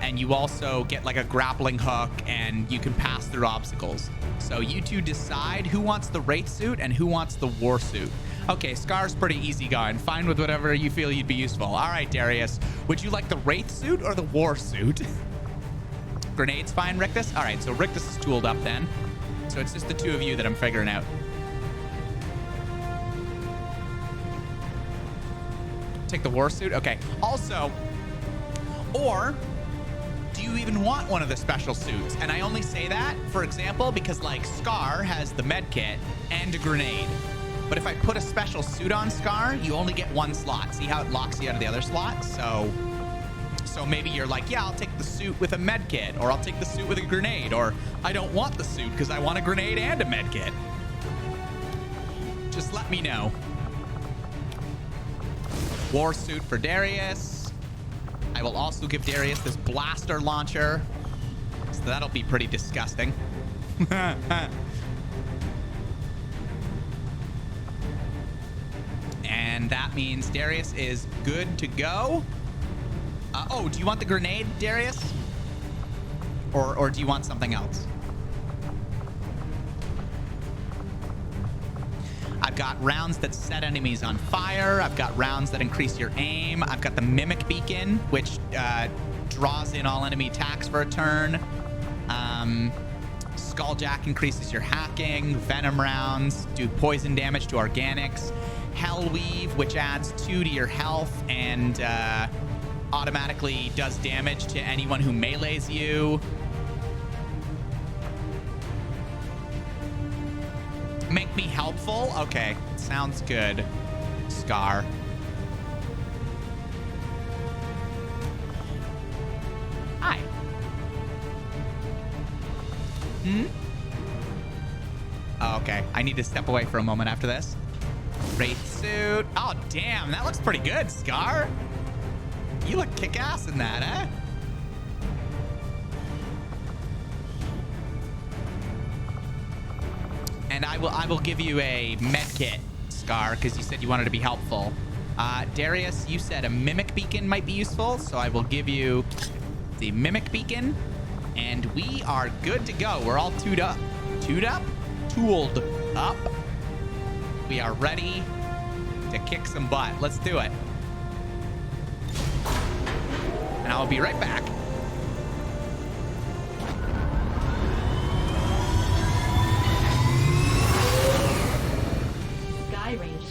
And you also get like a grappling hook and you can pass through obstacles. So you two decide who wants the Wraith suit and who wants the War suit. Okay, Scar's pretty easygoing. Fine with whatever you feel you'd be useful. All right, Darius. Would you like the Wraith suit or the War suit? Grenade's fine, Rictus? All right, so Rictus is tooled up then. So it's just the two of you that I'm figuring out. Take the War suit? Okay. Also, or do you even want one of the special suits? And I only say that, for example, because like Scar has the med kit and a grenade. But if I put a special suit on Scar, you only get one slot. See how it locks you out of the other slot? So maybe you're like, yeah, I'll take the suit with a med kit, or I'll take the suit with a grenade, or I don't want the suit because I want a grenade and a med kit. Just let me know. War suit for Darius. I will also give Darius this blaster launcher. So that'll be pretty disgusting. And that means Darius is good to go. Oh, do you want the grenade, Darius? Or do you want something else? I've got rounds that set enemies on fire. I've got rounds that increase your aim. I've got the Mimic Beacon, which draws in all enemy attacks for a turn. Skulljack increases your hacking. Venom rounds do poison damage to organics. Hellweave, which adds 2 to your health and automatically does damage to anyone who melees you. Make me helpful? Okay, sounds good. Scar. Hi. Oh, okay, I need to step away for a moment after this. Wraith suit. Oh, damn, that looks pretty good, Scar. You look kick-ass in that, eh? And I will give you a med kit, Scar, because you said you wanted to be helpful. Darius, you said a Mimic Beacon might be useful, so I will give you the Mimic Beacon, and we are good to go. We're all tooled up. Tooled up. We are ready to kick some butt. Let's do it. And I'll be right back. Sky Range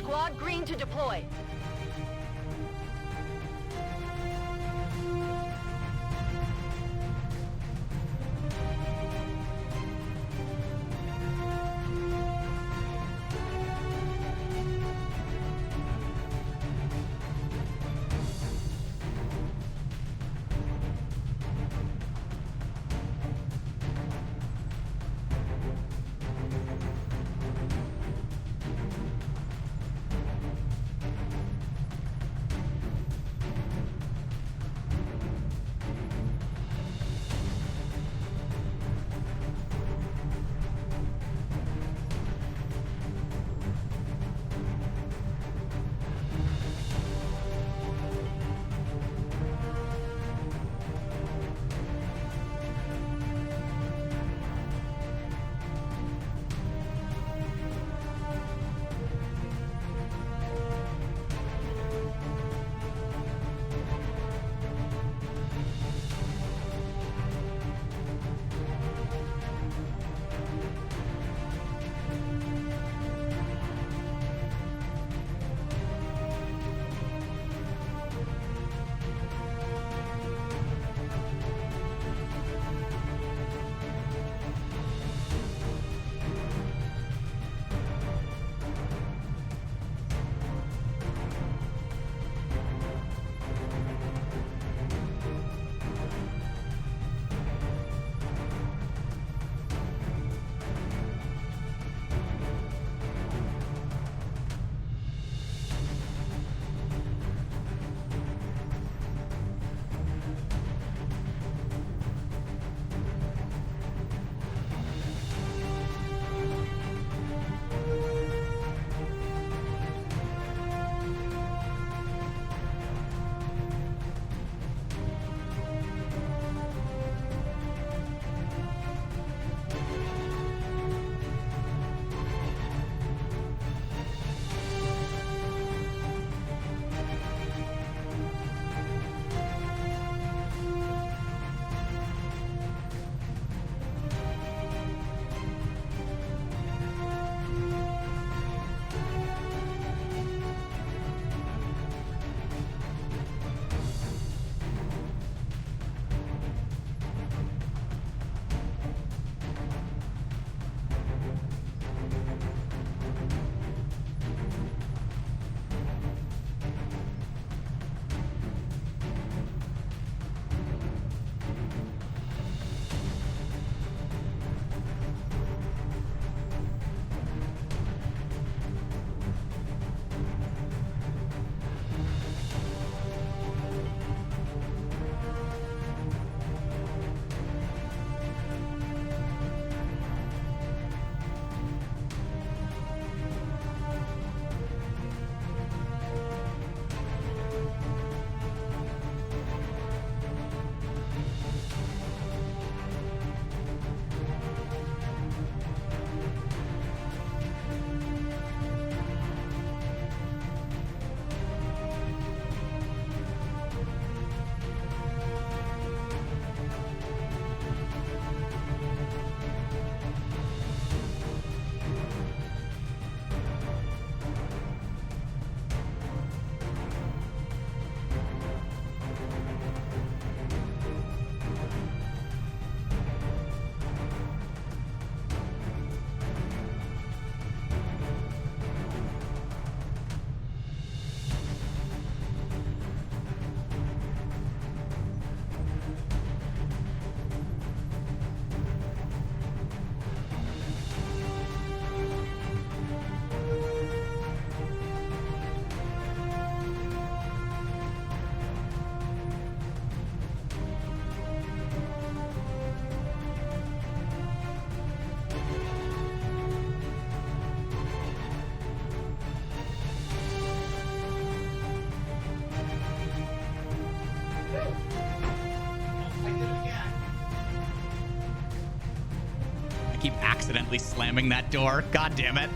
keep accidentally slamming that door. God damn it.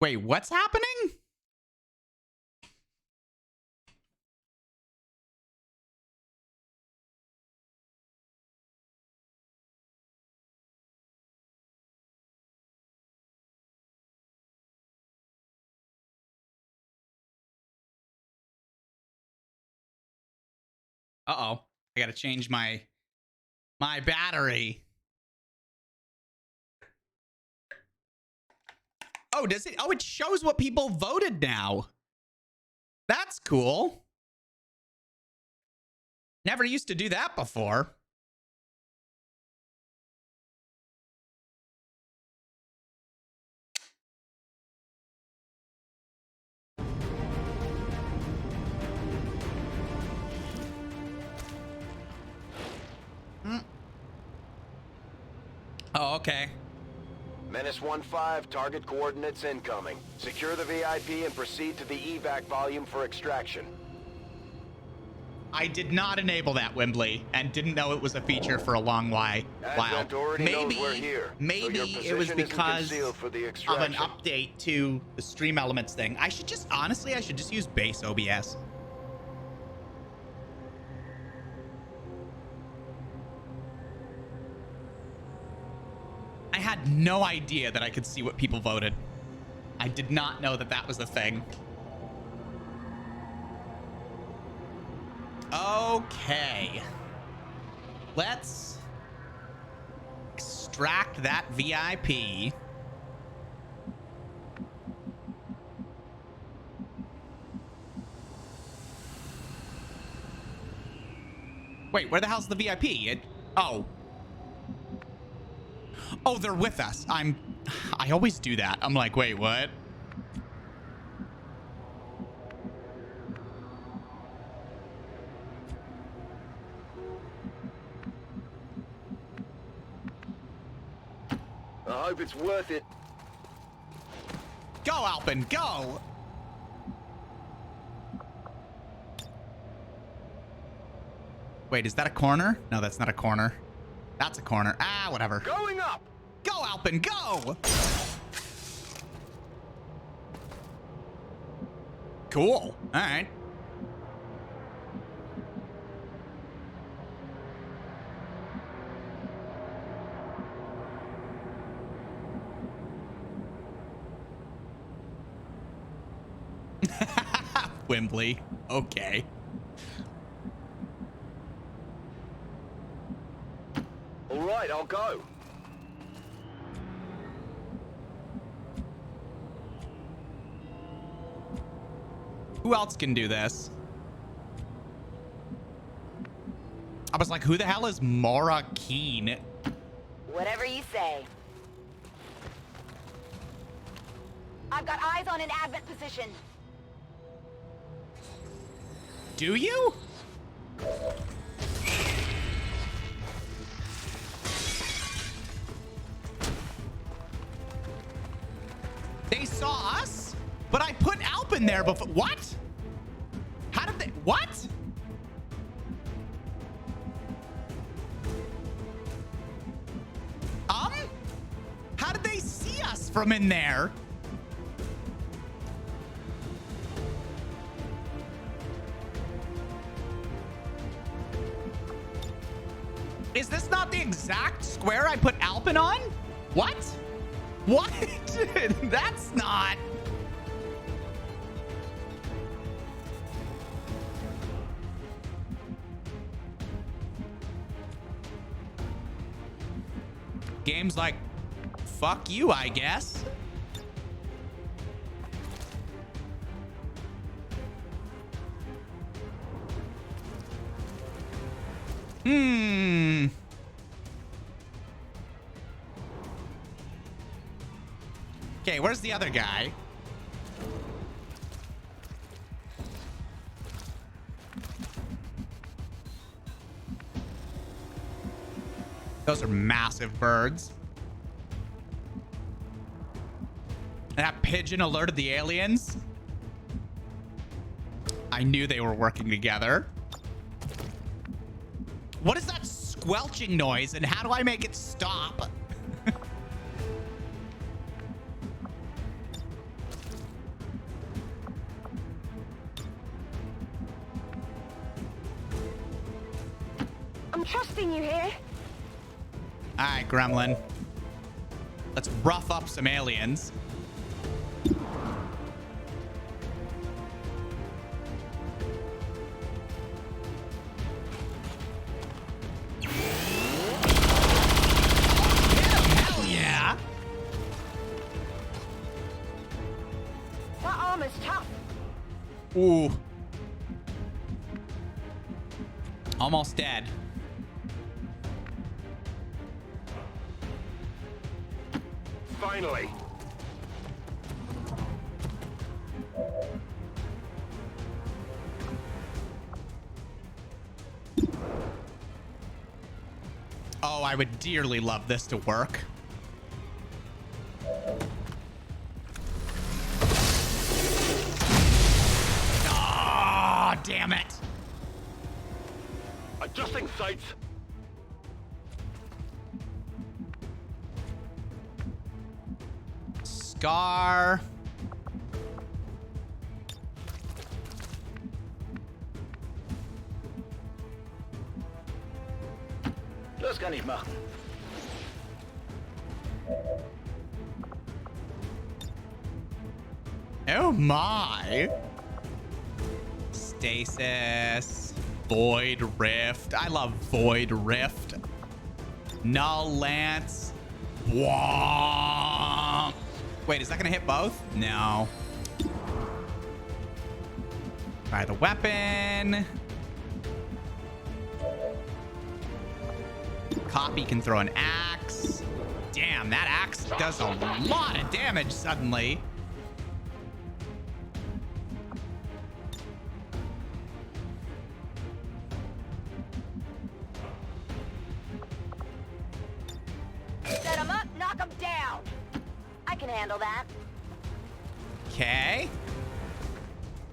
Wait, what's happening? Uh-oh. I gotta change my battery. Oh, does it? Oh, it shows what people voted now. That's cool. Never used to do that before. Oh, okay. Menace 1-5, target coordinates incoming. Secure the VIP and proceed to the evac volume for extraction. I did not enable that, Wembley, and didn't know it was a feature for a long while. Advent already knows we're here, Maybe so your it was position isn't because concealed for the of an extraction. update to the stream elements thing. I should just, honestly, I should just use base OBS. I had no idea that I could see what people voted. I did not know that that was a thing. Okay. Let's extract that VIP. Wait, where the hell's the VIP? Oh. Oh, they're with us. I always do that. I'm like, wait, what? I hope it's worth it. Go, Alpin, go! Wait, is that a corner? No, that's not a corner. That's a corner. Ah, whatever. Going up! Go, Alpin, go! Cool. All right. Wembley. Okay. All right, I'll go. Who else can do this? I was like, who the hell is Mara Keen? Whatever you say. I've got eyes on an advent position. Do you? They saw us, but I put Alpin there before. What? How did they? What? How did they see us from in there? Is this not the exact square I put Alpin on? What? What? That's not. Game's like, fuck you, I guess. Okay, where's the other guy? Those are massive birds. And that pigeon alerted the aliens. I knew they were working together. What is that squelching noise, and how do I make it stop? I'm trusting you here. All right, Gremlin. Let's rough up some aliens. Hell yeah. That armor's tough. Ooh. Almost dead. Finally. Oh, I would dearly love this to work. Oh, damn it. Adjusting sights. Scar. Das kann ich machen. Oh my. Stasis. Void Rift. I love Void Rift. Null Lance. Womp. Wait, is that gonna hit both? No. Try the weapon. Copy can throw an axe. Damn, that axe does a lot of damage suddenly. Set him up, knock him down. I can handle that. Okay.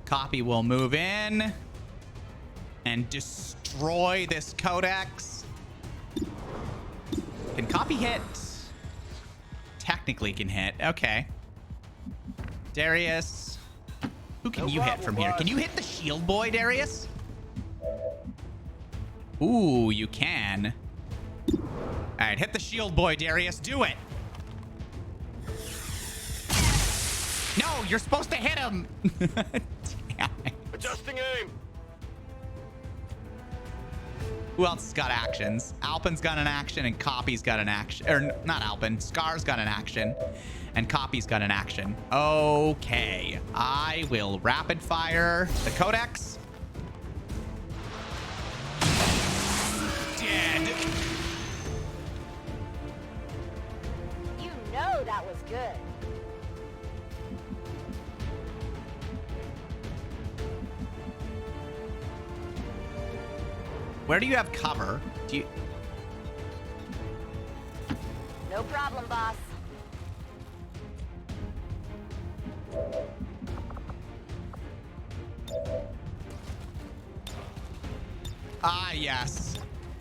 Copy will move in and destroy this codex. Can Copy hit? Technically can hit. Okay. Darius. Who can you hit from here? Can you hit the shield boy, Darius? Ooh, you can. All right, hit the shield boy, Darius. Do it. No, you're supposed to hit him. Damn it. Adjusting aim. Who else has got actions? Alpin's got an action and Copy's got an action. Or not Alpin. Scar's got an action and Copy's got an action. Okay. I will rapid fire the codex. Dead. You know that was good. Where do you have cover? Do you... No problem, boss. Ah, yes.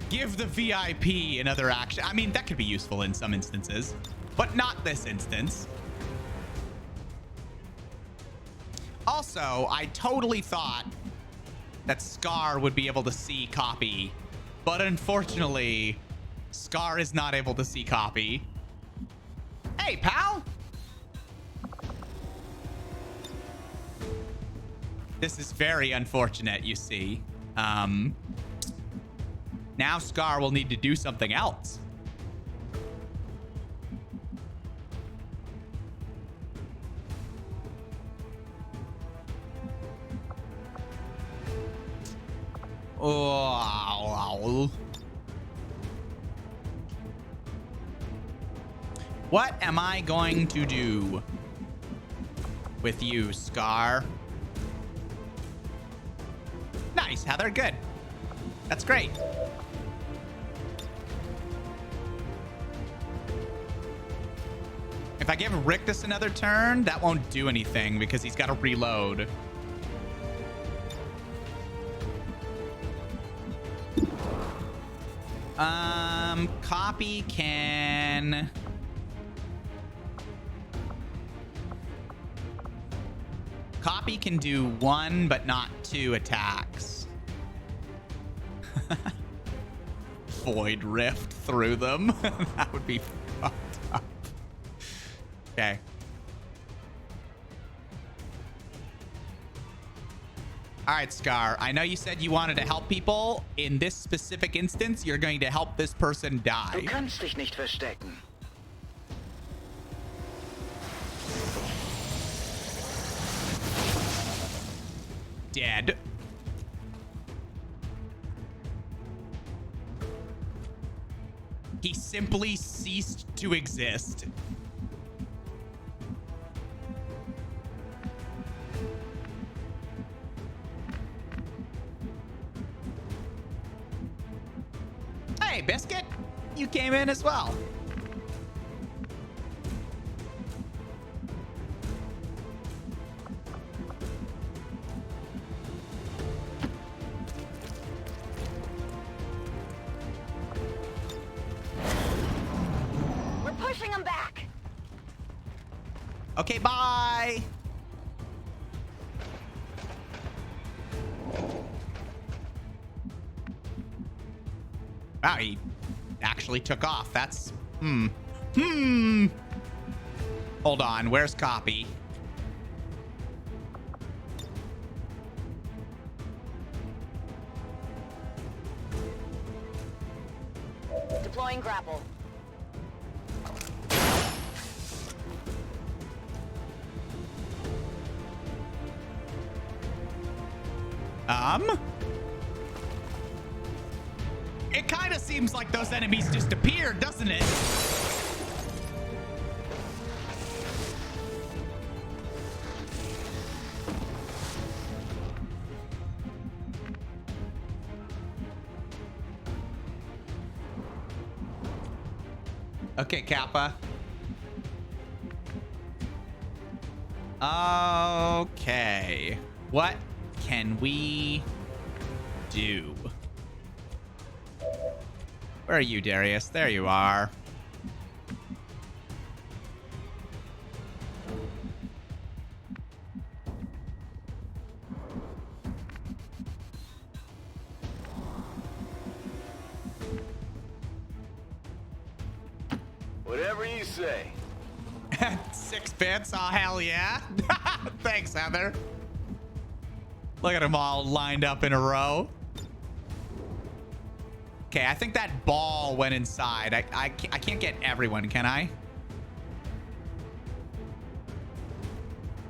Give the VIP another action. I mean, that could be useful in some instances, but not this instance. Also, I totally thought that Scar would be able to see Copy, but unfortunately, Scar is not able to see Copy. Hey, pal! This is very unfortunate, you see. Now Scar will need to do something else. Oh. What am I going to do with you, Scar? Nice, Heather. Good. That's great. If I give Rictus another turn, that won't do anything because he's got to reload. Copy can... Copy can do 1, but not 2 attacks. Void rift through them. That would be fucked up. Okay. All right, Scar. I know you said you wanted to help people. In this specific instance, you're going to help this person die. Du kannst dich nicht verstecken. Dead. He simply ceased to exist. Hey, Biscuit, you came in as well. We're pushing them back. Okay, bye. Wow, he actually took off. That's... Hold on, where's Copy? Deploying grapple. It kind of seems like those enemies just appeared, doesn't it? Okay, Kappa. Okay. What can we do? Where are you, Darius? There you are. Whatever you say. 6 bits. Oh, hell yeah. Thanks, Heather. Look at them all lined up in a row. Okay, I think that ball went inside. I can't get everyone, can I?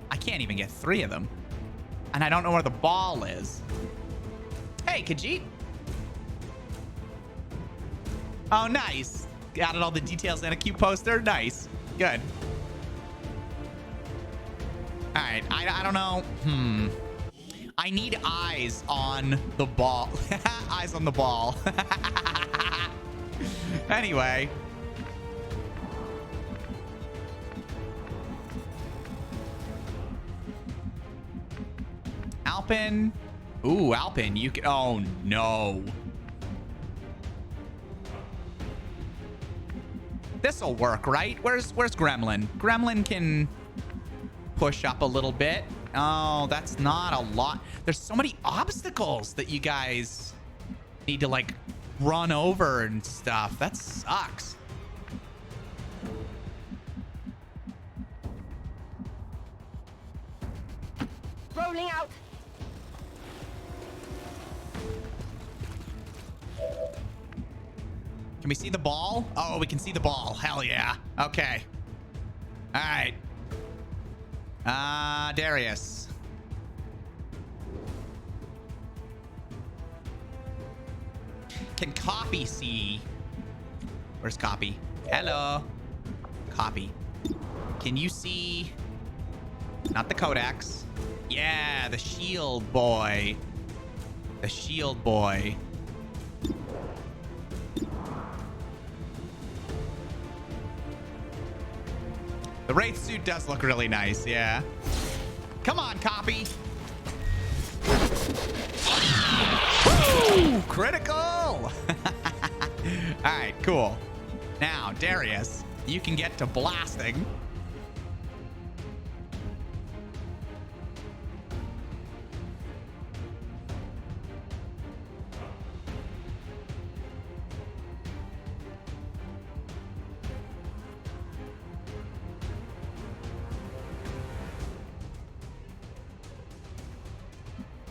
I can't even get 3 of them. And I don't know where the ball is. Hey, Khajiit. Oh, nice. Added all the details in a cute poster. Nice. Good. All right, I don't know. I need eyes on the ball. Eyes on the ball. Anyway. Alpin. Ooh, Alpin, you can... Oh, no. This'll work, right? Where's Gremlin? Gremlin can push up a little bit. Oh, that's not a lot. There's so many obstacles that you guys need to, like, run over and stuff. That sucks. Rolling out. Can we see the ball? Oh, we can see the ball. Hell yeah. Okay. All right. Darius. Can Copy see? Where's Copy? Hello. Copy. Can you see? Not the Codex. Yeah, the shield boy. The shield boy. The Wraith suit does look really nice, yeah. Come on, Copy. Woo! Critical! All right, cool. Now, Darius, you can get to blasting.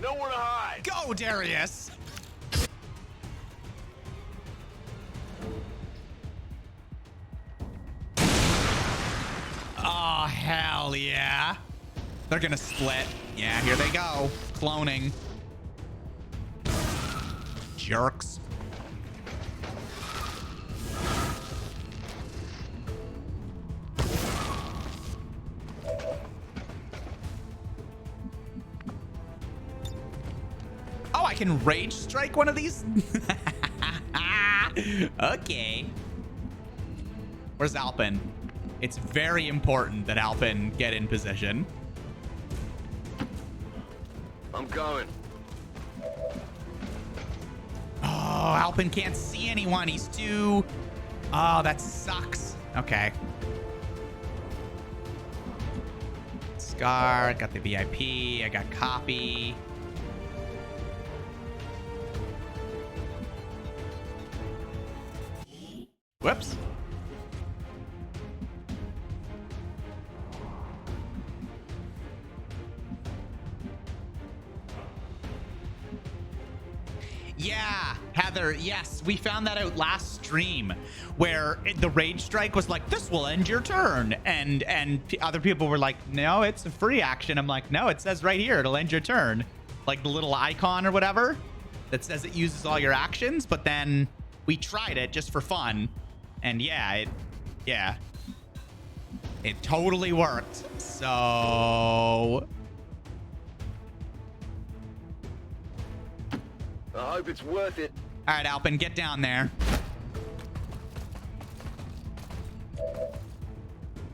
Nowhere to hide. Go, Darius. Oh, hell yeah. They're gonna split. Yeah, here they go. Cloning. Jerks. Oh, I can rage strike one of these? Okay. Where's Alpin? It's very important that Alpin get in position. I'm coming. Oh, Alpin can't see anyone. He's too... Oh, that sucks. Okay. Scar, got the VIP. I got copy. Whoops. Yeah, Heather, yes, we found that out last stream where the rage strike was like, this will end your turn. And other people were like, no, it's a free action. I'm like, no, it says right here, it'll end your turn. Like the little icon or whatever that says it uses all your actions. But then we tried it just for fun. And yeah, it totally worked. So... I hope it's worth it. All right, Alpin, get down there.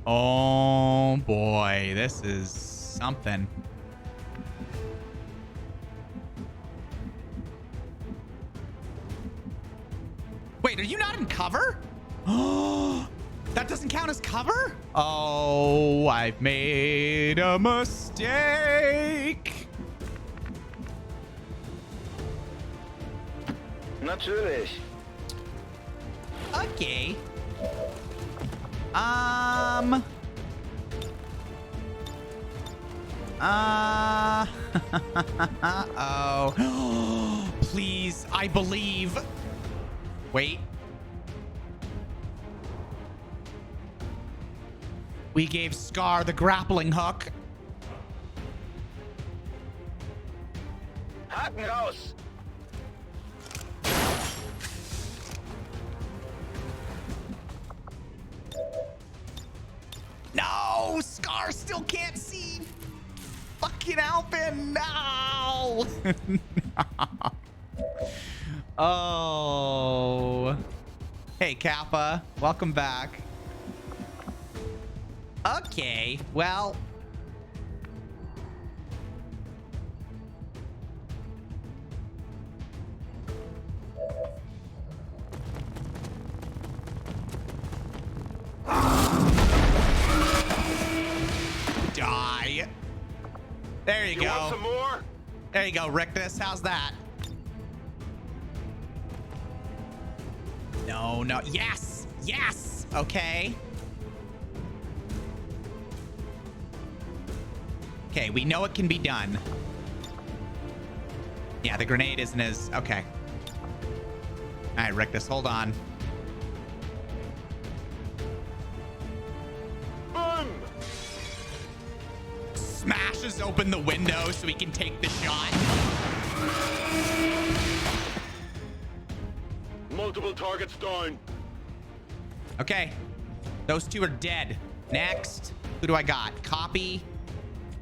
Oh, boy. This is something. Wait, are you not in cover? Oh, that doesn't count as cover? Oh, I've made a mistake. Natürlich. Okay. Oh. Please, I believe. Wait. We gave Scar the grappling hook. Haken raus. No, Scar still can't see fucking Alpin. No. Oh. Hey, Kappa. Welcome back. Okay, well. Die. There you go. Want some more? There you go, Rictus. How's that? No, no. Yes. Yes. Okay. Okay, we know it can be done. Yeah, the grenade isn't as... Okay. All right, Rictus, hold on. Boom! Smashes open the window so he can take the shot. Multiple targets down. Okay. Those two are dead. Next. Who do I got? Copy.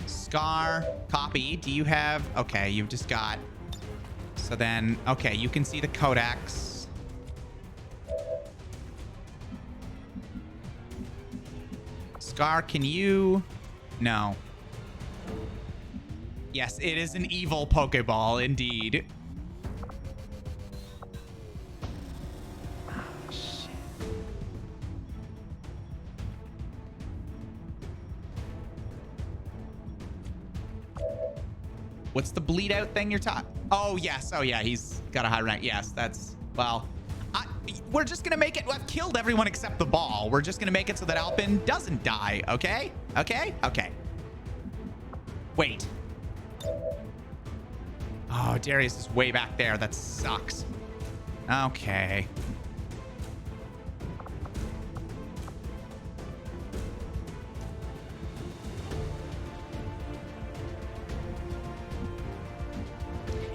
Scar. Copy. Do you have... Okay, you've just got... So then... Okay, you can see the codex. Scar, can you... No. Yes, it is an evil Pokeball, indeed. What's the bleed out thing you're talking? Oh, yes. Oh, yeah. He's got a high rank. Yes, that's, well, we're just going to make it. I've killed everyone except the ball. We're just going to make it so that Alpin doesn't die. Okay? Okay? Okay. Wait. Oh, Darius is way back there. That sucks. Okay.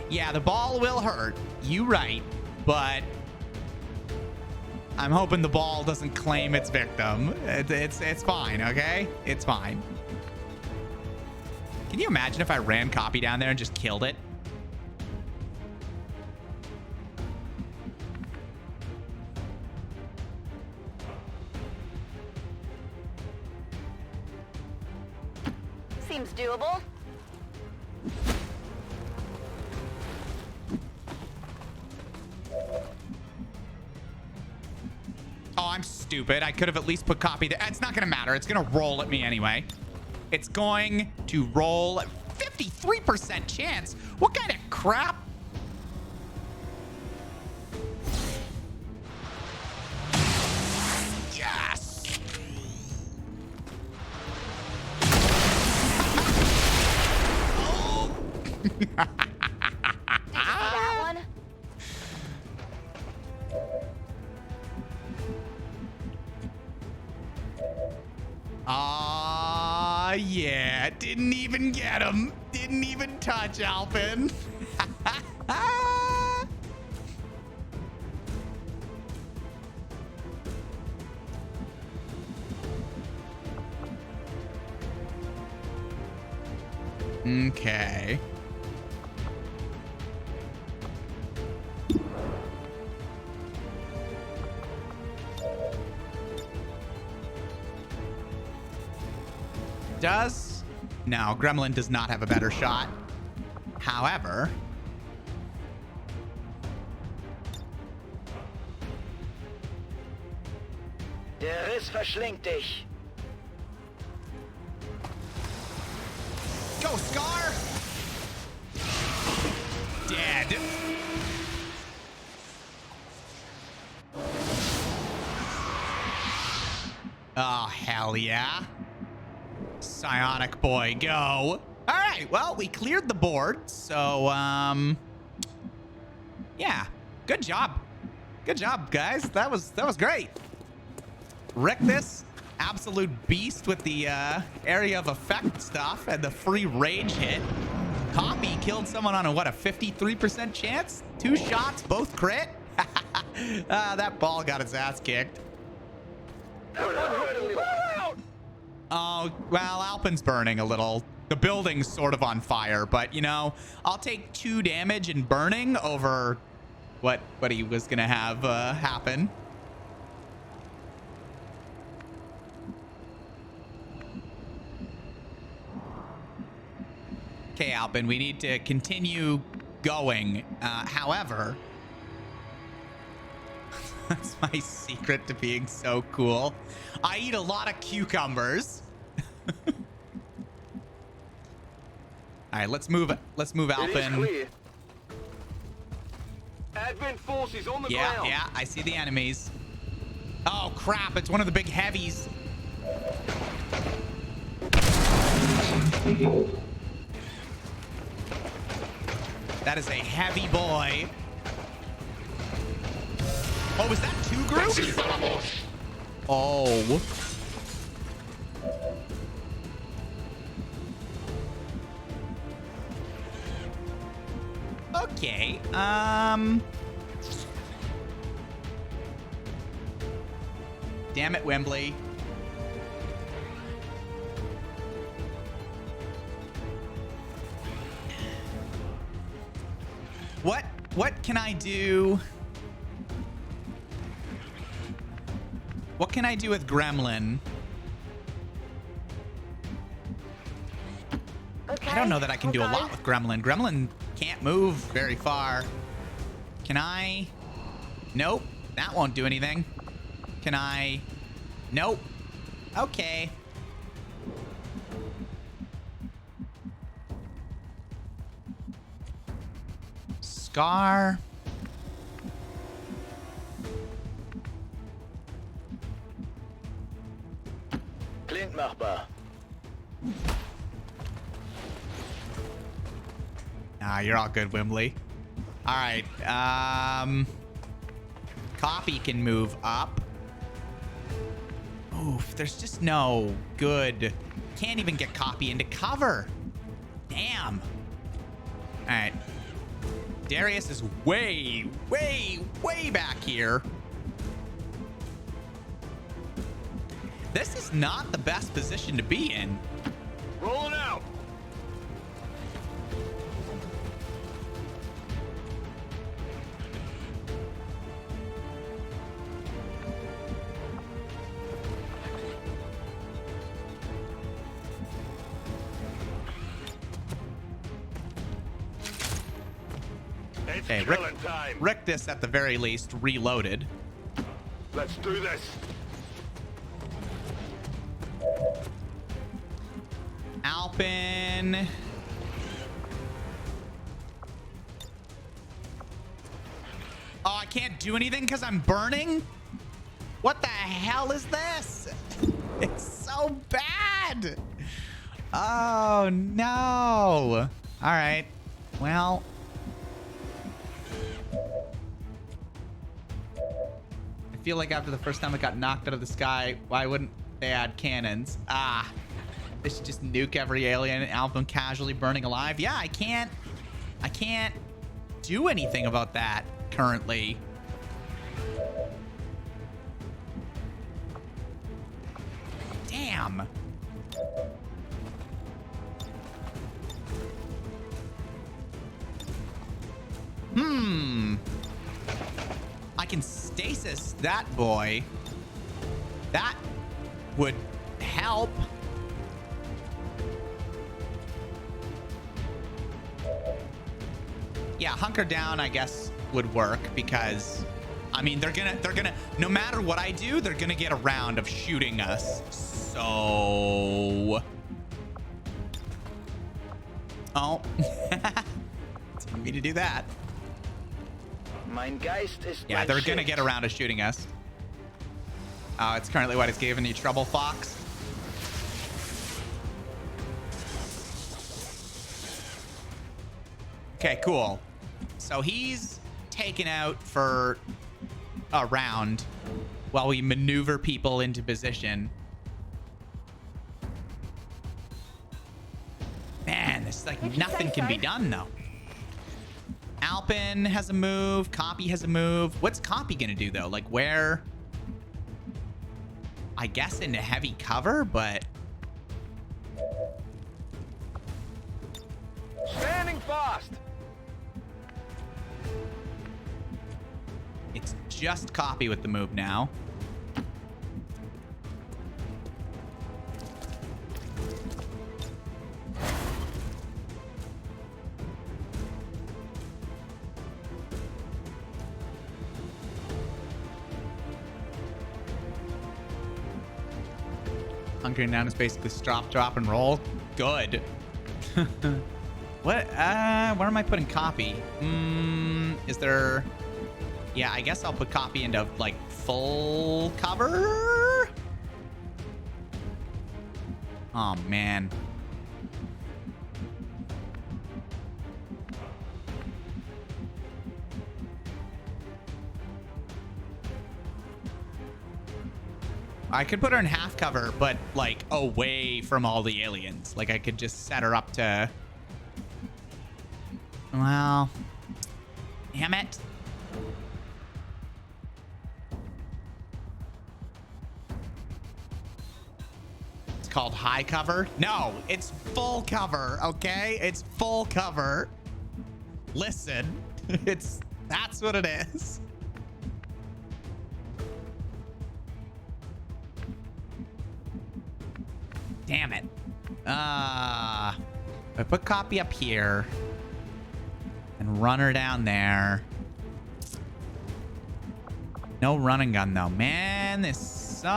Yeah, the ball will hurt. You right, but I'm hoping the ball doesn't claim its victim. It's fine, okay? It's fine. Can you imagine if I ran copy down there and just killed it? Seems doable. Oh, I'm stupid. I could have at least put copy there. It's not going to matter. It's going to roll at me anyway. It's going to roll 53% chance. What kind of crap? Yes. Oh. That one. Yeah. Didn't even get him. Didn't even touch Alpin. Okay. Does? No, Gremlin does not have a better shot. However, Der Riss verschlingt dich. go, Scar! Dead. Oh, hell yeah. Psionic boy, go. All right, well, we cleared the board, so, yeah, good job. Good job, guys. That was great. Wreck this absolute beast with the area of effect stuff and the free rage hit. Copy killed someone on a, what, a 53% chance? 2 shots, both crit? That ball got its ass kicked. Oh, well, Alpin's burning a little. The building's sort of on fire, but, you know, I'll take 2 damage and burning over what he was going to have happen. Okay, Alpin, we need to continue going. However, that's my secret to being so cool. I eat a lot of cucumbers. All right, let's move Alpin. Advent forces on the Yeah, ground. yeah, I see the enemies. Oh crap, it's one of the big heavies. That is a heavy boy. Oh, was that 2 groups? Oh. Okay. Damn it, Wembley. What can I do? What can I do with Gremlin? Okay, I don't know that I can do a hold on. lot with Gremlin. Gremlin can't move very far. Can I? Nope. That won't do anything. Can I? Nope. Okay. Scar. Klingt machbar. Nah, you're all good, Wimbley. All right. Copy can move up. Oof, there's just no good. Can't even get Copy into cover. Damn. All right. Darius is way, way, way back here. This is not the best position to be in. Rolling out. It's Okay, killing time. Rick this at the very least reloaded. Let's do this. Alpin. Oh, I can't do anything because I'm burning? What the hell is this? It's so bad. Oh, no. All right. Well. I feel like after the first time it got knocked out of the sky, why wouldn't they add cannons? Ah. They should just nuke every alien and Alpin casually burning alive. Yeah, I can't do anything about that currently. Damn. I can stasis that boy. That would help. Yeah, hunker down, I guess, would work because, I mean, they're gonna, no matter what I do, they're gonna get a round of shooting us. So, oh, didn't mean to do that. Mein Geist ist Yeah, mein they're gonna Schild. get around to shooting us. Oh, it's currently what is giving you trouble, Fox. Okay, cool. So he's taken out for a round while we maneuver people into position. Man, this is like What'd you nothing say, can be sir? done though. Alpin has a move. Copy has a move. What's Copy gonna do though? Like where? I guess into heavy cover, but Standing fast. it's just Copy with the move now. Hunkering down is basically stop, drop, and roll. Good. What? Where am I putting Copy? Is there? Yeah, I guess I'll put Copy into like full cover. Oh man. I could put her in half cover, but like away from all the aliens. Like I could just set her up to. Well, damn it. It's called high cover. No, it's full cover. Okay, it's full cover. Listen, that's what it is. Damn it. I put Copy up here and run her down there. No run and gun though. Man, this sucks.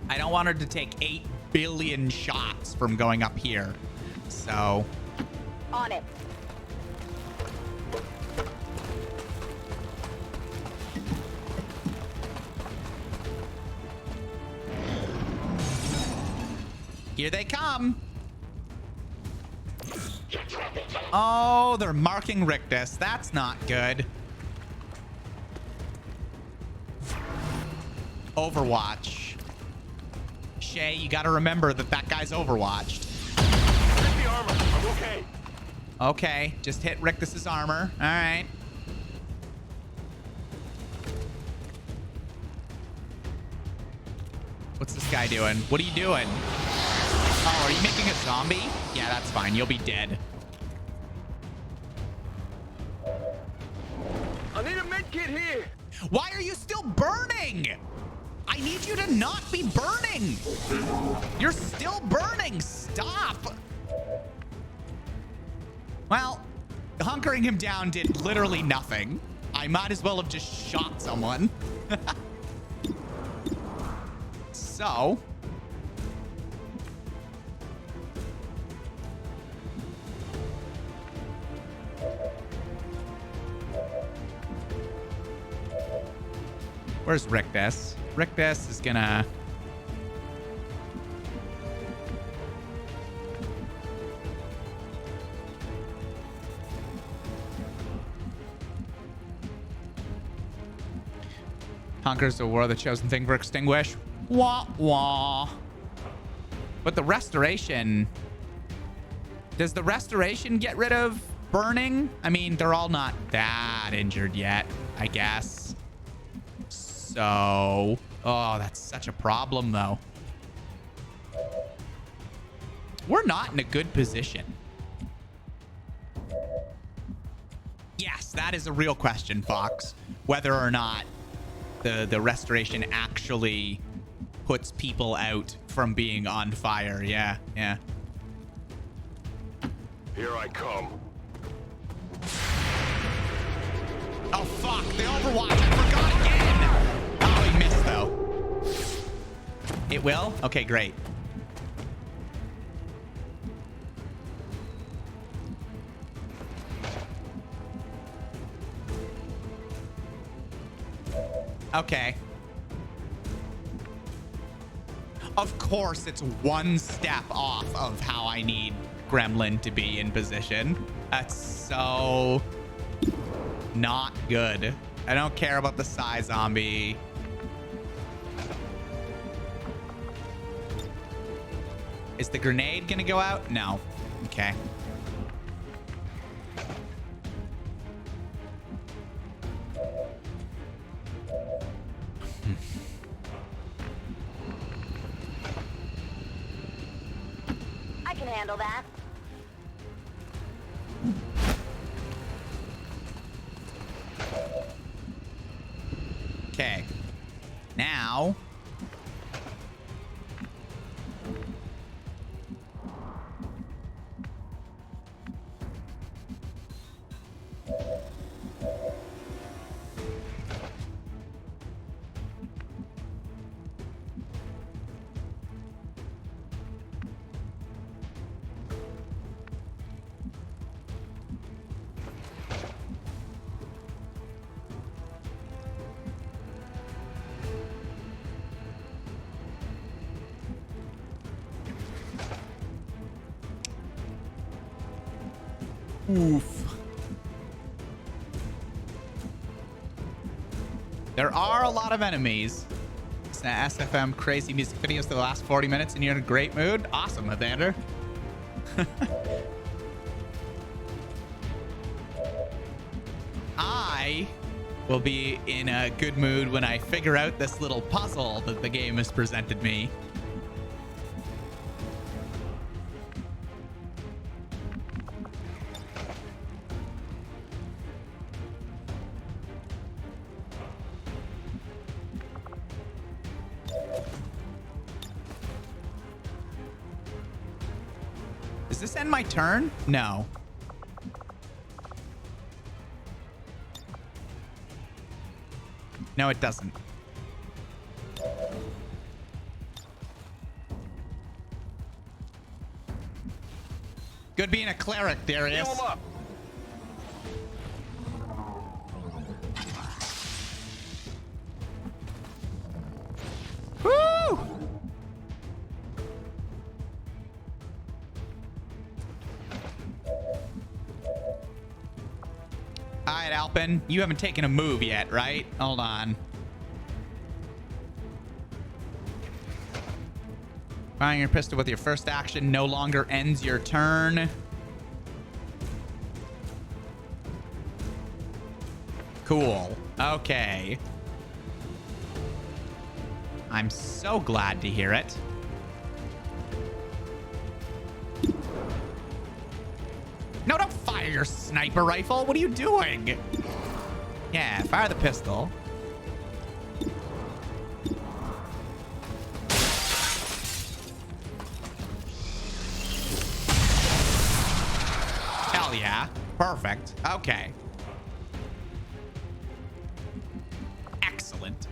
I don't want her to take 8 billion shots from going up here. So On it. here they come. Oh, they're marking Rictus. That's not good. Overwatch. Shay, you got to remember that that guy's overwatched. Hit the armor. I'm okay. Okay, just hit Rictus's armor. All right. What's this guy doing? What are you doing? Oh, are you making a zombie? Yeah, that's fine. You'll be dead. I need a medkit here. Why are you still burning? I need you to not be burning. You're still burning. Stop. Well, hunkering him down did literally nothing. I might as well have just shot someone. So... where's Rictus? Rictus is gonna... Conquers the war, the chosen thing for extinguish. Wah, wah. But the restoration... does the restoration get rid of burning? I mean, they're all not that injured yet, I guess. So... oh, that's such a problem, though. We're not in a good position. Yes, that is a real question, Fox. Whether or not the restoration actually puts people out from being on fire. Yeah, yeah. Here I come. Oh, fuck. The Overwatch. I forgot again. Oh, he missed, though. It will? Okay, great. Okay. Of course, it's one step off of how I need Gremlin to be in position. That's so not good. I don't care about the Psy zombie. Is the grenade gonna go out? No. Okay. I can handle that. Okay. Now... oof. There are a lot of enemies. It's an SFM crazy music videos for the last 40 minutes and you're in a great mood. Awesome, Evander. I will be in a good mood when I figure out this little puzzle that the game has presented me. Does this end my turn? No. No, it doesn't. Good being a cleric, Darius. Heal 'em up. Woo! All right, Alpin, you haven't taken a move yet, right? Hold on. Firing your pistol with your first action no longer ends your turn. Cool. Okay. I'm so glad to hear it. No, don't fire your sniper rifle. What are you doing? Yeah, fire the pistol. Hell yeah. Perfect. Okay. Excellent.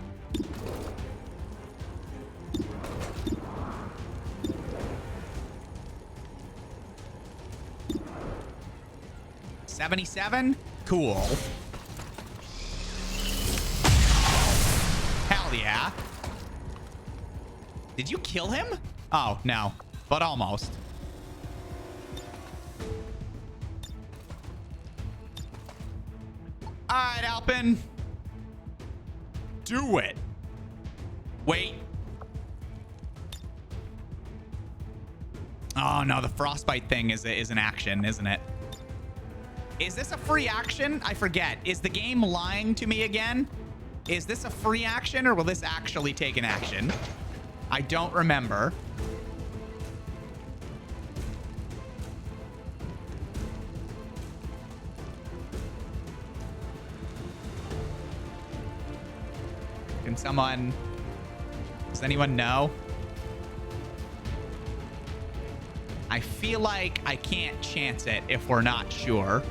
$77? Cool. Hell yeah. Did you kill him? Oh, no. But almost. All right, Alpin. Do it. Wait. Oh, no. The frostbite thing is an action, isn't it? Is this a free action? I forget. Is the game lying to me again? Is this a free action or will this actually take an action? I don't remember. Can someone... Does anyone know? I feel like I can't chance it if we're not sure.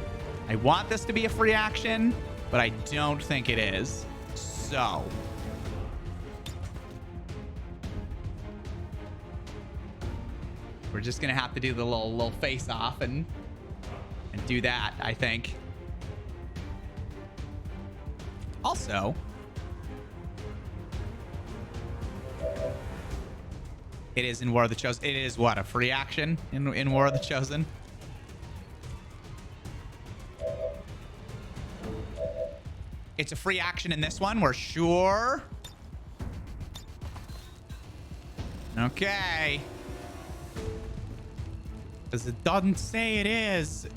I want this to be a free action, but I don't think it is. So... we're just gonna have to do the little face off and do that, I think. Also, it is in War of the Chosen. It is what, a free action in War of the Chosen? It's a free action in this one, we're sure. Okay. Because it doesn't say it is.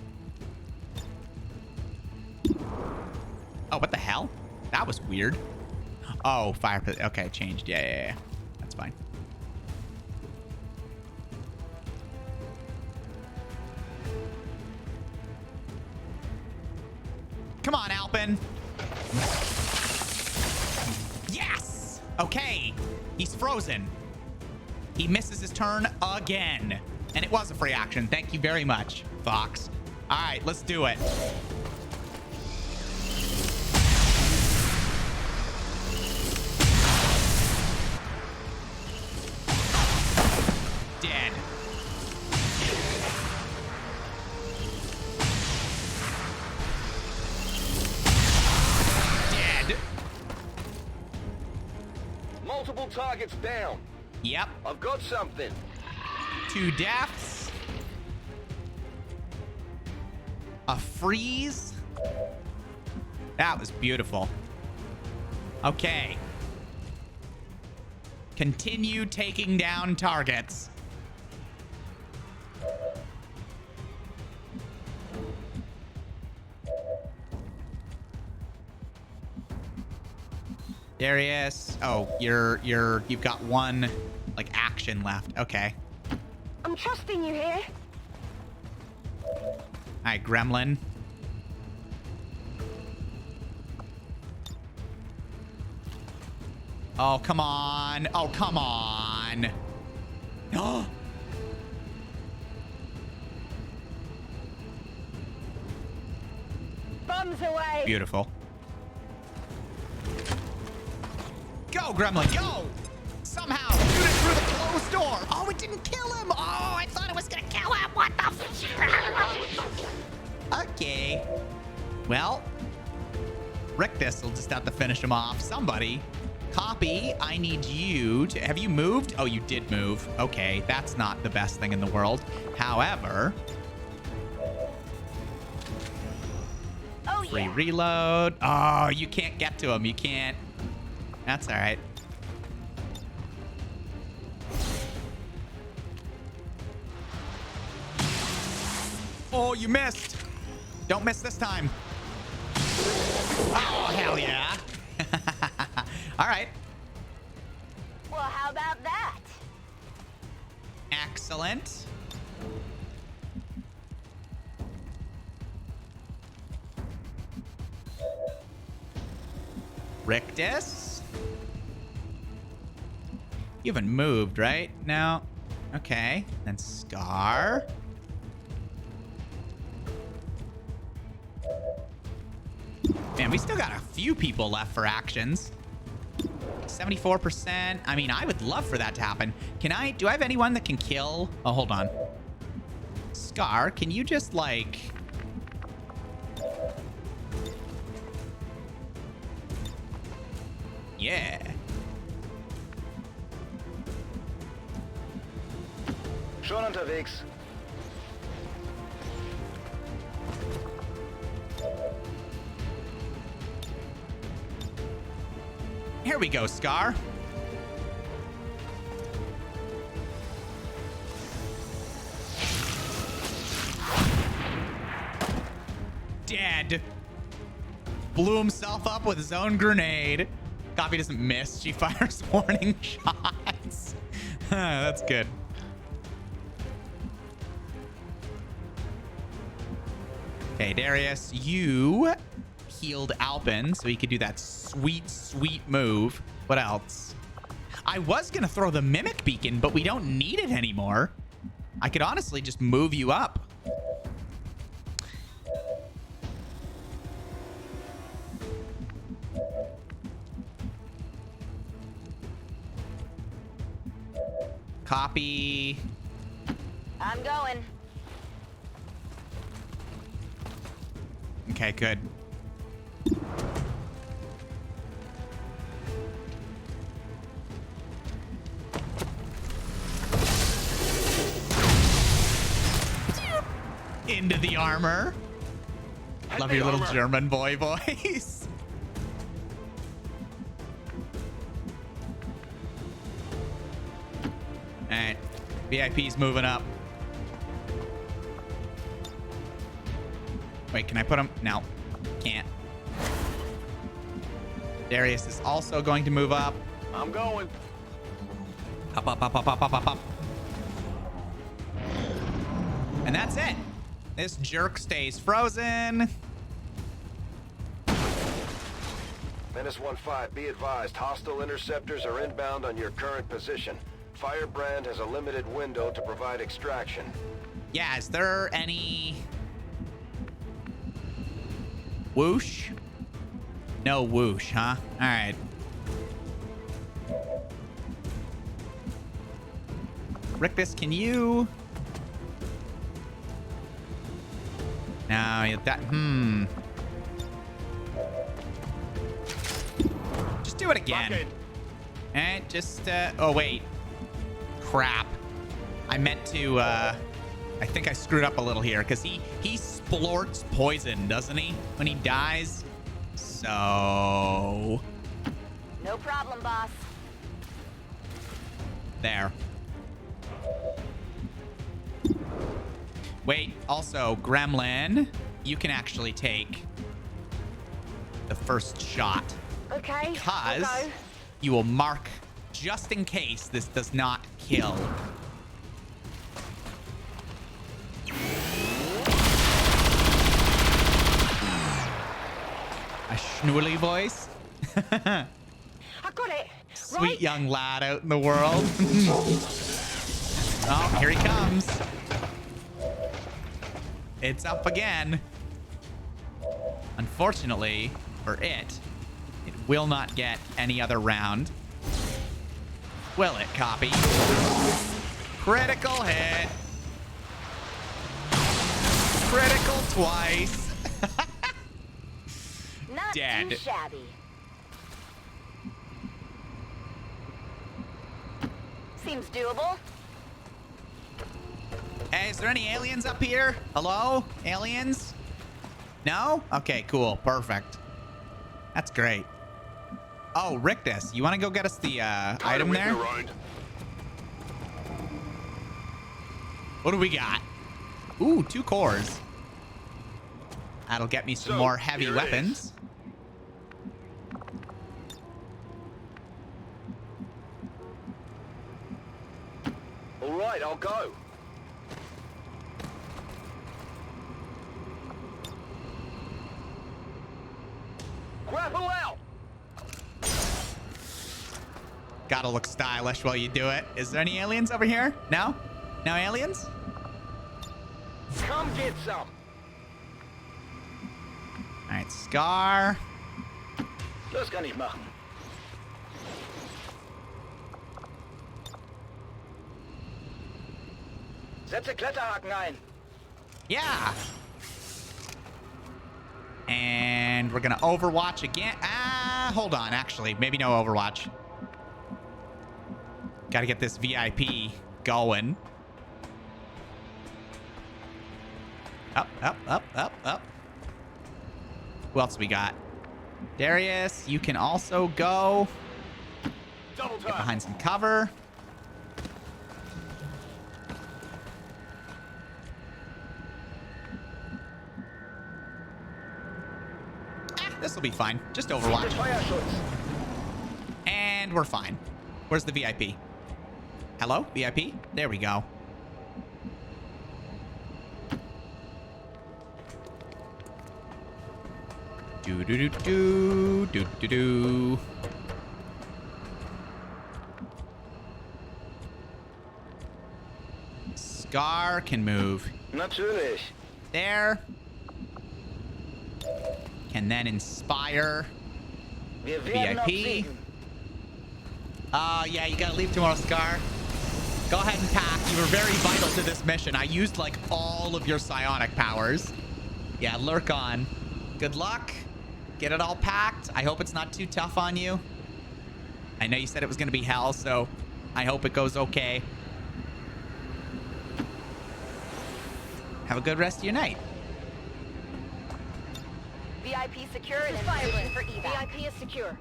Oh, what the hell? That was weird. Oh, fire pit. Okay, changed. Yeah. That's fine. Come on, Alpin. Yes! Okay. He's frozen. He misses his turn again. And it was a free action. Thank you very much, Fox. All right, let's do it. Dead. Dead. Multiple targets down. Yep. I've got something. 2 deaths. A freeze. That was beautiful. Okay. Continue taking down targets. Darius. Oh, you've got one like action left. Okay. I'm trusting you here. All right, Gremlin. Oh, come on. Oh, come on. Oh. Bombs away. Beautiful. Go, Gremlin, go! Somehow, shoot it through the closed door. Oh, it didn't kill him. Oh, I thought it was gonna kill him. What the f... Okay. Well, Rictus will just have to finish him off. Somebody. Copy, I need you to... Have you moved? Oh, you did move. Okay, that's not the best thing in the world. However... Oh, Free yeah. reload. Oh, you can't get to him. You can't. That's all right. Oh, you missed. Don't miss this time. Oh, hell yeah. All right. Well, how about that? Excellent. Rictus? You haven't moved, right? No. Okay. Then Scar. Man, we still got a few people left for actions. 74%. I mean, I would love for that to happen. Do I have anyone that can kill? Oh, hold on. Scar, can you just like... Yeah. Schon unterwegs. Here we go, Scar. Dead. Blew himself up with his own grenade. Coffee doesn't miss. She fires warning shots. That's good. Okay, Darius, you healed Alpin, so he could do that sweet, sweet move. What else? I was going to throw the Mimic Beacon, but we don't need it anymore. I could honestly just move you up. Copy. I'm going. Okay, good. Into the armor. Love your little German boy voice. All right, VIP's moving up. Wait, can I put him? No, can't. Darius is also going to move up. I'm going. Up, up, up, up, up, up, up, up. And that's it. This jerk stays frozen. Menace 1-5, be advised, hostile interceptors are inbound on your current position. Firebrand has a limited window to provide extraction. Yeah, is there any... Whoosh? No whoosh, huh? All right. Rictus, can you... No, that... Just do it again. And just... oh, wait. Crap. I meant to... I think I screwed up a little here, because he splorts poison, doesn't he? When he dies. So... No problem, boss. There. Wait, also, Gremlin, you can actually take the first shot. Okay. Because I'll go. you will mark just in case this does not kill. A schnoorly voice. I got it. Sweet Right. young lad out in the world. Oh, here he comes. It's up again. Unfortunately for it will not get any other round. Will it, Copy? Critical hit. Critical twice. dead. Too shabby. Seems doable. Hey, is there any aliens up here? Hello? Aliens? No? Okay, cool. Perfect. That's great. Oh, Rictus, you want to go get us the item there? What do we got? Ooh, 2 cores. That'll get me some more heavy weapons. All right, I'll go. Grapple out! Gotta look stylish while you do it. Is there any aliens over here? No? No aliens? Come get some. All right, Scar. Das kann ich machen. Setze Kletterhaken ein. Yeah. And we're gonna Overwatch again. Hold on. Actually, maybe no Overwatch. Gotta get this VIP going. Up, up, up, up, up. Who else we got? Darius, you can also go. Double Get time. behind some cover. This will be fine. Just Overwatch. Feuerschutz. And we're fine. Where's the VIP? Hello, VIP? There we go. Do do do do do do do. Scar can move Natürlich. there. Can then inspire. Wir werden VIP. obsiegen. Yeah, you gotta leave tomorrow, Scar. Go ahead and pack. You were very vital to this mission. I used like all of your psionic powers. Yeah, lurk on. Good luck. Get it all packed. I hope it's not too tough on you. I know you said it was gonna be hell, so I hope it goes okay. Have a good rest of your night. VIP secure and in position for evac. VIP is secure.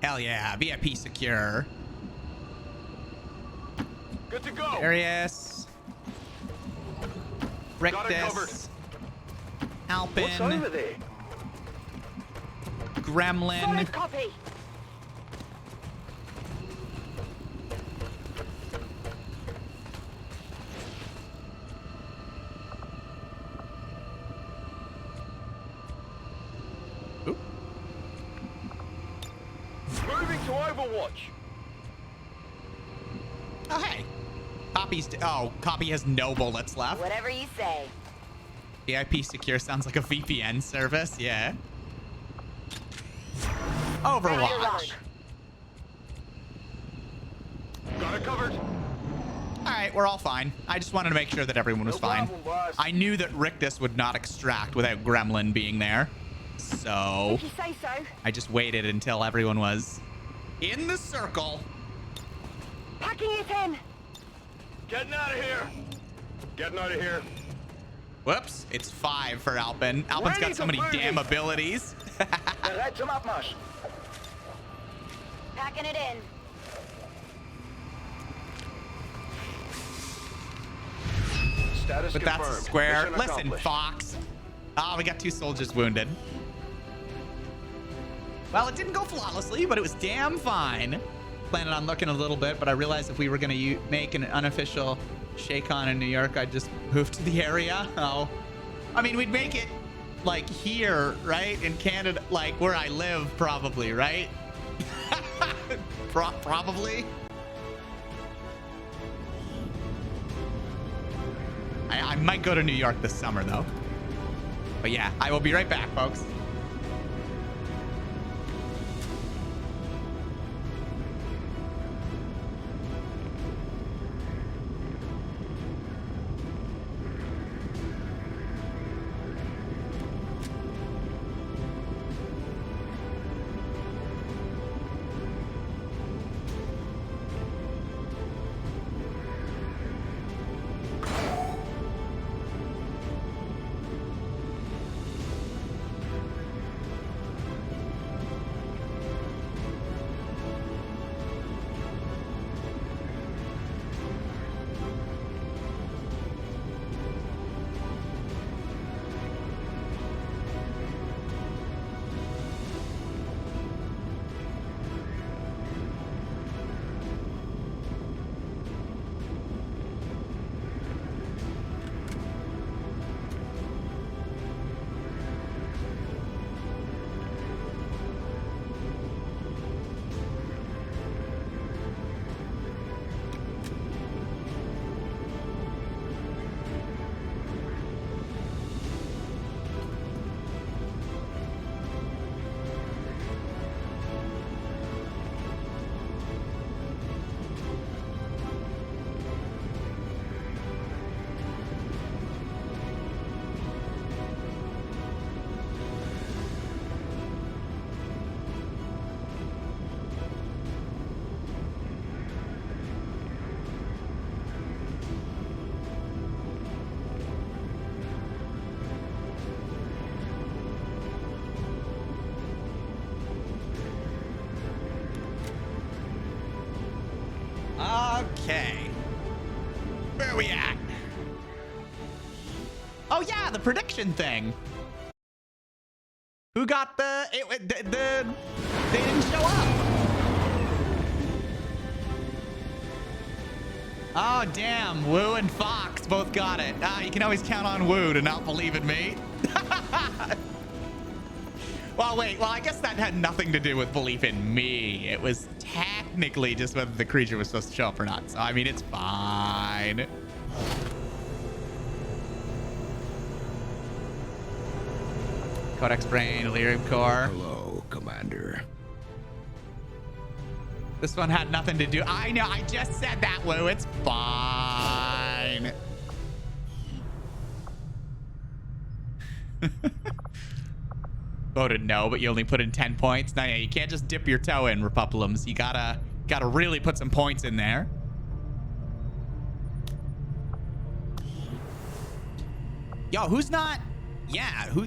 Hell yeah, VIP secure. Good to go. Darius. Got it covered. Rictus. What's Alpin. over there? Gremlin. Solid copy. Oop. Moving to Overwatch. Oh, hey. Copy has no bullets left. Whatever you say. VIP secure sounds like a VPN service. Yeah. Overwatch. Got it covered. All right, we're all fine. I just wanted to make sure that everyone was No fine. problem, boss. I knew that Rictus would not extract without Gremlin being there. So If you say so. I just waited until everyone was in the circle. Packing it in. Getting out of here. Getting out of here. Whoops, it's 5 for Alpin. Alpin's got so many damn abilities. Bereit zum Abmarsch. Packing it in. Status But confirmed. that's a square. Mission Listen, accomplished. Fox. We got 2 soldiers wounded. Well, it didn't go flawlessly, but it was damn fine. Planning on looking a little bit, but I realized if we were going to make an unofficial Shaycon in New York, I'd just move to the area. Oh, I mean, we'd make it like here, right? In Canada, like where I live, probably, right? Probably. I might go to New York this summer, though. But yeah, I will be right back, folks. Where are we at? Oh yeah, the prediction thing. Who got they didn't show up. Oh damn, Woo and Fox both got it. Ah, you can always count on Woo to not believe in me. Well, wait. Well, I guess that had nothing to do with belief in me. It was technically just whether the creature was supposed to show up or not. So, I mean, it's fine. Codex Brain, Delirium Core. Hello, Commander. This one had nothing to do. I know. I just said that, Woo. It's fine. Voted no, but you only put in 10 points. Now, yeah, you can't just dip your toe in, Republicans. You gotta really put some points in there. Yo, who's not? Yeah, who?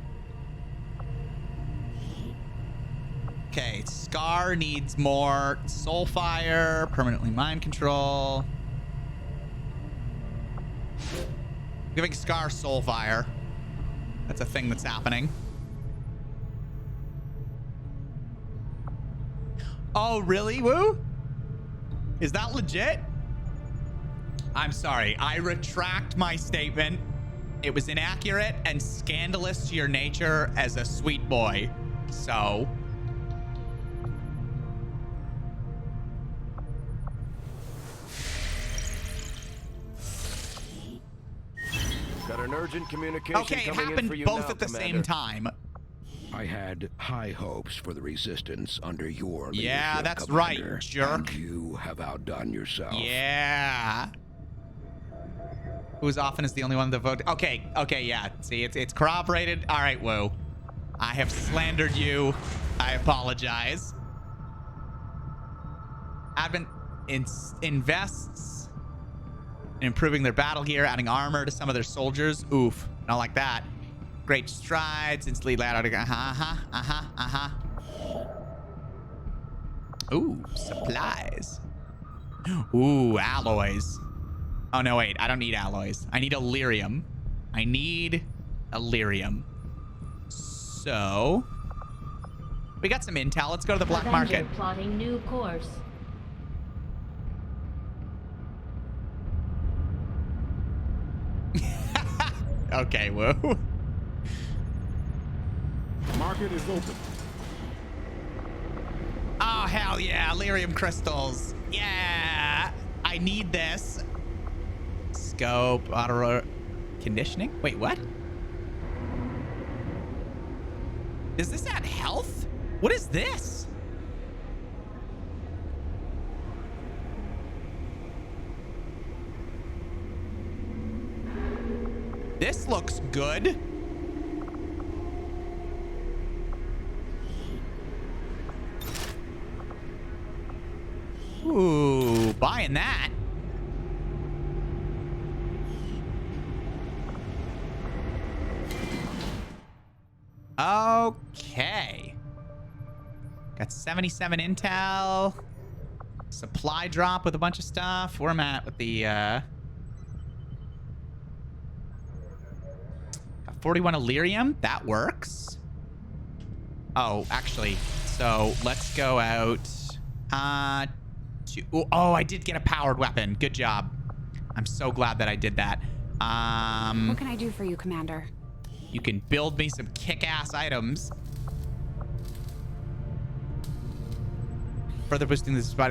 Okay, Scar needs more Soulfire, permanently mind control. Giving Scar Soulfire. That's a thing that's happening. Oh, really, Woo? Is that legit? I'm sorry. I retract my statement. It was inaccurate and scandalous to your nature as a sweet boy. So... Got an urgent communication okay, it coming in happened for you both now, at the Commander. same time. I had high hopes for the Resistance under your leadership, Yeah, that's Commander, right, jerk. And you have outdone yourself. Yeah. Who's often is the only one that voted? Okay, yeah. See, it's corroborated. All right, Woo. I have slandered you. I apologize. Advent invests in improving their battle gear, adding armor to some of their soldiers. Oof, not like that. Great strides, instantly loud. Ooh, supplies. Ooh, alloys. Oh, no, wait. I don't need alloys. I need Illyrium. I need Illyrium. So, we got some intel. Let's go to the black Avenger market. plotting new course. Okay, whoa. Market is open. Oh, hell yeah. Lyrium crystals. Yeah. I need this. Scope, auto conditioning. Wait, what? Does this add health? What is this? This looks good. Ooh, buying that. Okay. Got 77 intel. Supply drop with a bunch of stuff. Where am I at with the, got 41 Illyrium. That works. Oh, actually, so let's go out, oh, I did get a powered weapon. Good job. I'm so glad that I did that. What can I do for you, Commander? You can build me some kick-ass items. Further boosting the spot.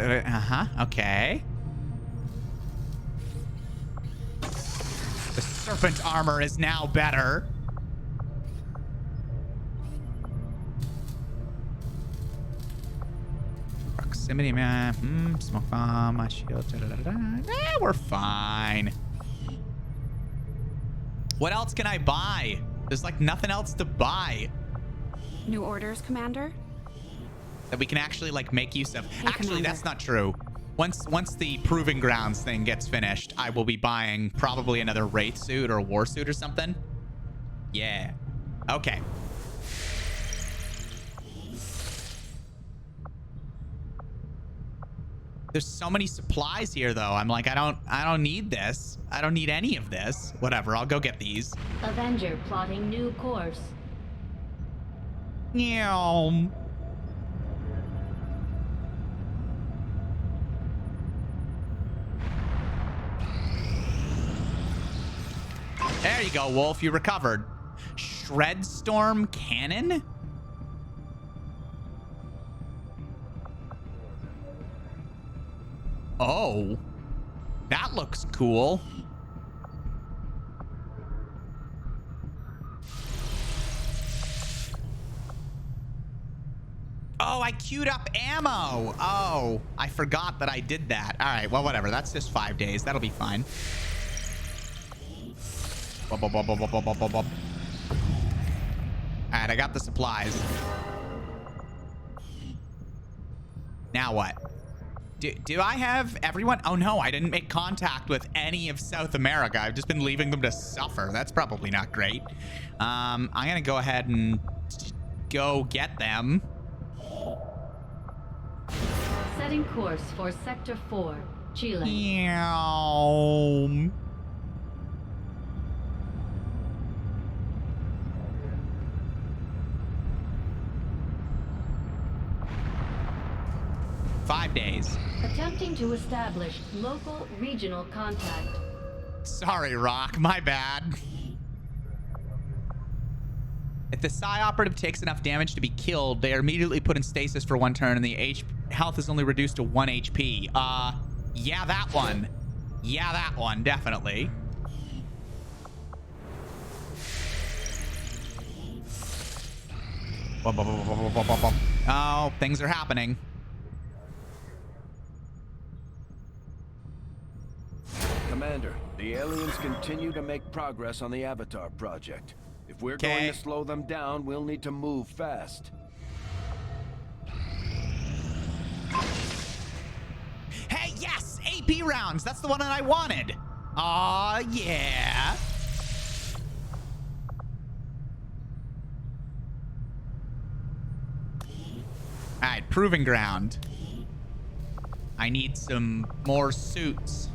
Okay. The serpent armor is now better. Proximity map. Smoke bomb. My shield. We're fine. What else can I buy? There's like nothing else to buy New orders, Commander? that we can actually like make use of. Hey, Actually, Commander. that's not true. Once the Proving Grounds thing gets finished, I will be buying probably another Wraith suit or a War suit or something. Yeah. Okay. There's so many supplies here, though. I'm like, I don't need this. I don't need any of this. Whatever, I'll go get these. Avenger plotting new course. Meow. There you go, Wolf. You recovered. Shred Storm Cannon? Oh. That looks cool. Oh, I queued up ammo. Oh, I forgot that I did that. All right, well, whatever. That's just 5 days. That'll be fine. All right, I got the supplies. Now what? Do I have everyone? Oh, no, I didn't make contact with any of South America. I've just been leaving them to suffer. That's probably not great. I'm going to go ahead and go get them. Setting course for Sector 4, Chile. Meow. Five days. Attempting to establish local regional contact. Sorry, Rock. My bad. If the Psi operative takes enough damage to be killed, they are immediately put in stasis for 1 turn, and the health is only reduced to 1 HP. Yeah, that one. Yeah, that one, definitely. Oh, things are happening. Commander, the aliens continue to make progress on the Avatar project. If we're going to slow them down, we'll need to move fast. Hey, yes! AP rounds! That's the one that I wanted! Aw, yeah! Alright, proving ground. I need some more suits.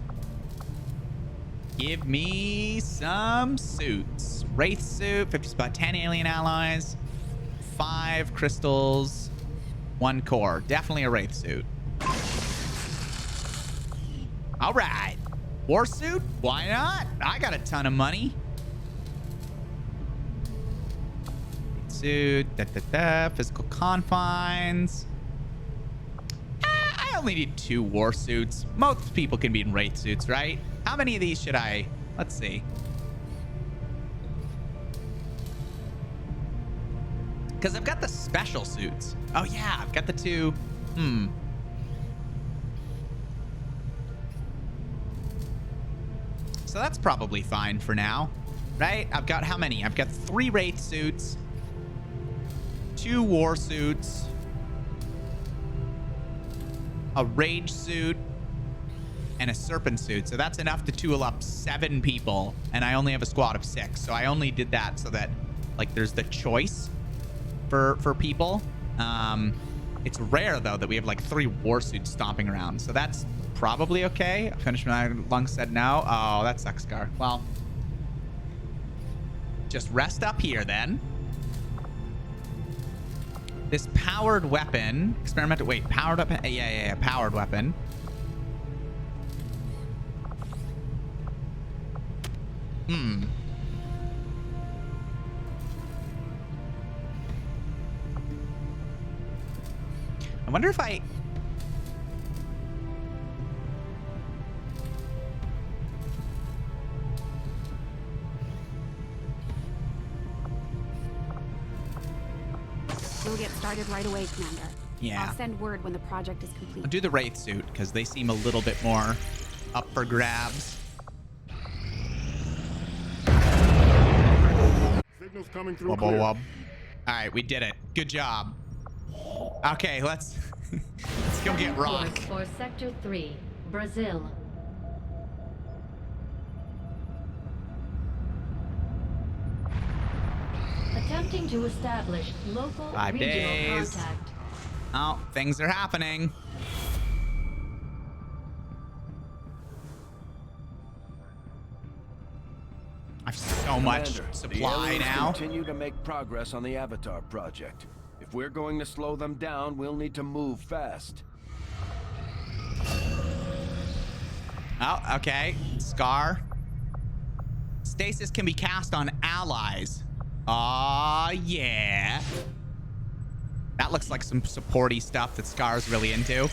Give me some suits. Wraith suit, 50 spot, 10 alien allies, 5 crystals, 1 core. Definitely a Wraith suit. All right. War suit? Why not? I got a ton of money. Suit, physical confines. I only need 2 war suits. Most people can be in Wraith suits, right? How many of these should I... Let's see. Because I've got the special suits. Oh, yeah. I've got the 2. So that's probably fine for now, right? I've got how many? I've got 3 Wraith suits, 2 war suits, a Rage suit, and a Serpent suit. So that's enough to tool up 7 people, and I only have a squad of 6. So I only did that so that, like, there's the choice for people. It's rare, though, that we have, like, 3 war suits stomping around. So that's probably okay. Finish my lungs said no. Oh, that sucks, Scar. Well, just rest up here, then. This powered weapon. Experimental. Wait, powered weapon? Yeah. Powered weapon. I wonder if I... We'll get started right away, Commander. Yeah. I'll send word when the project is complete. I'll do the Wraith suit, because they seem a little bit more up for grabs. Signals coming through Wub, clear. wub. All right, we did it. Good job. Okay, let's go get Rock. Course for Sector 3, Brazil. Attempting to establish local 5 regional days. contact. Oh, things are happening. I've so much Commander, the supply aliens now. continue to make progress on the Avatar project. If we're going to slow them down, we'll need to move fast. Oh, okay. Scar. Stasis can be cast on allies. Aw, yeah. That looks like some supporty stuff that Scar's really into.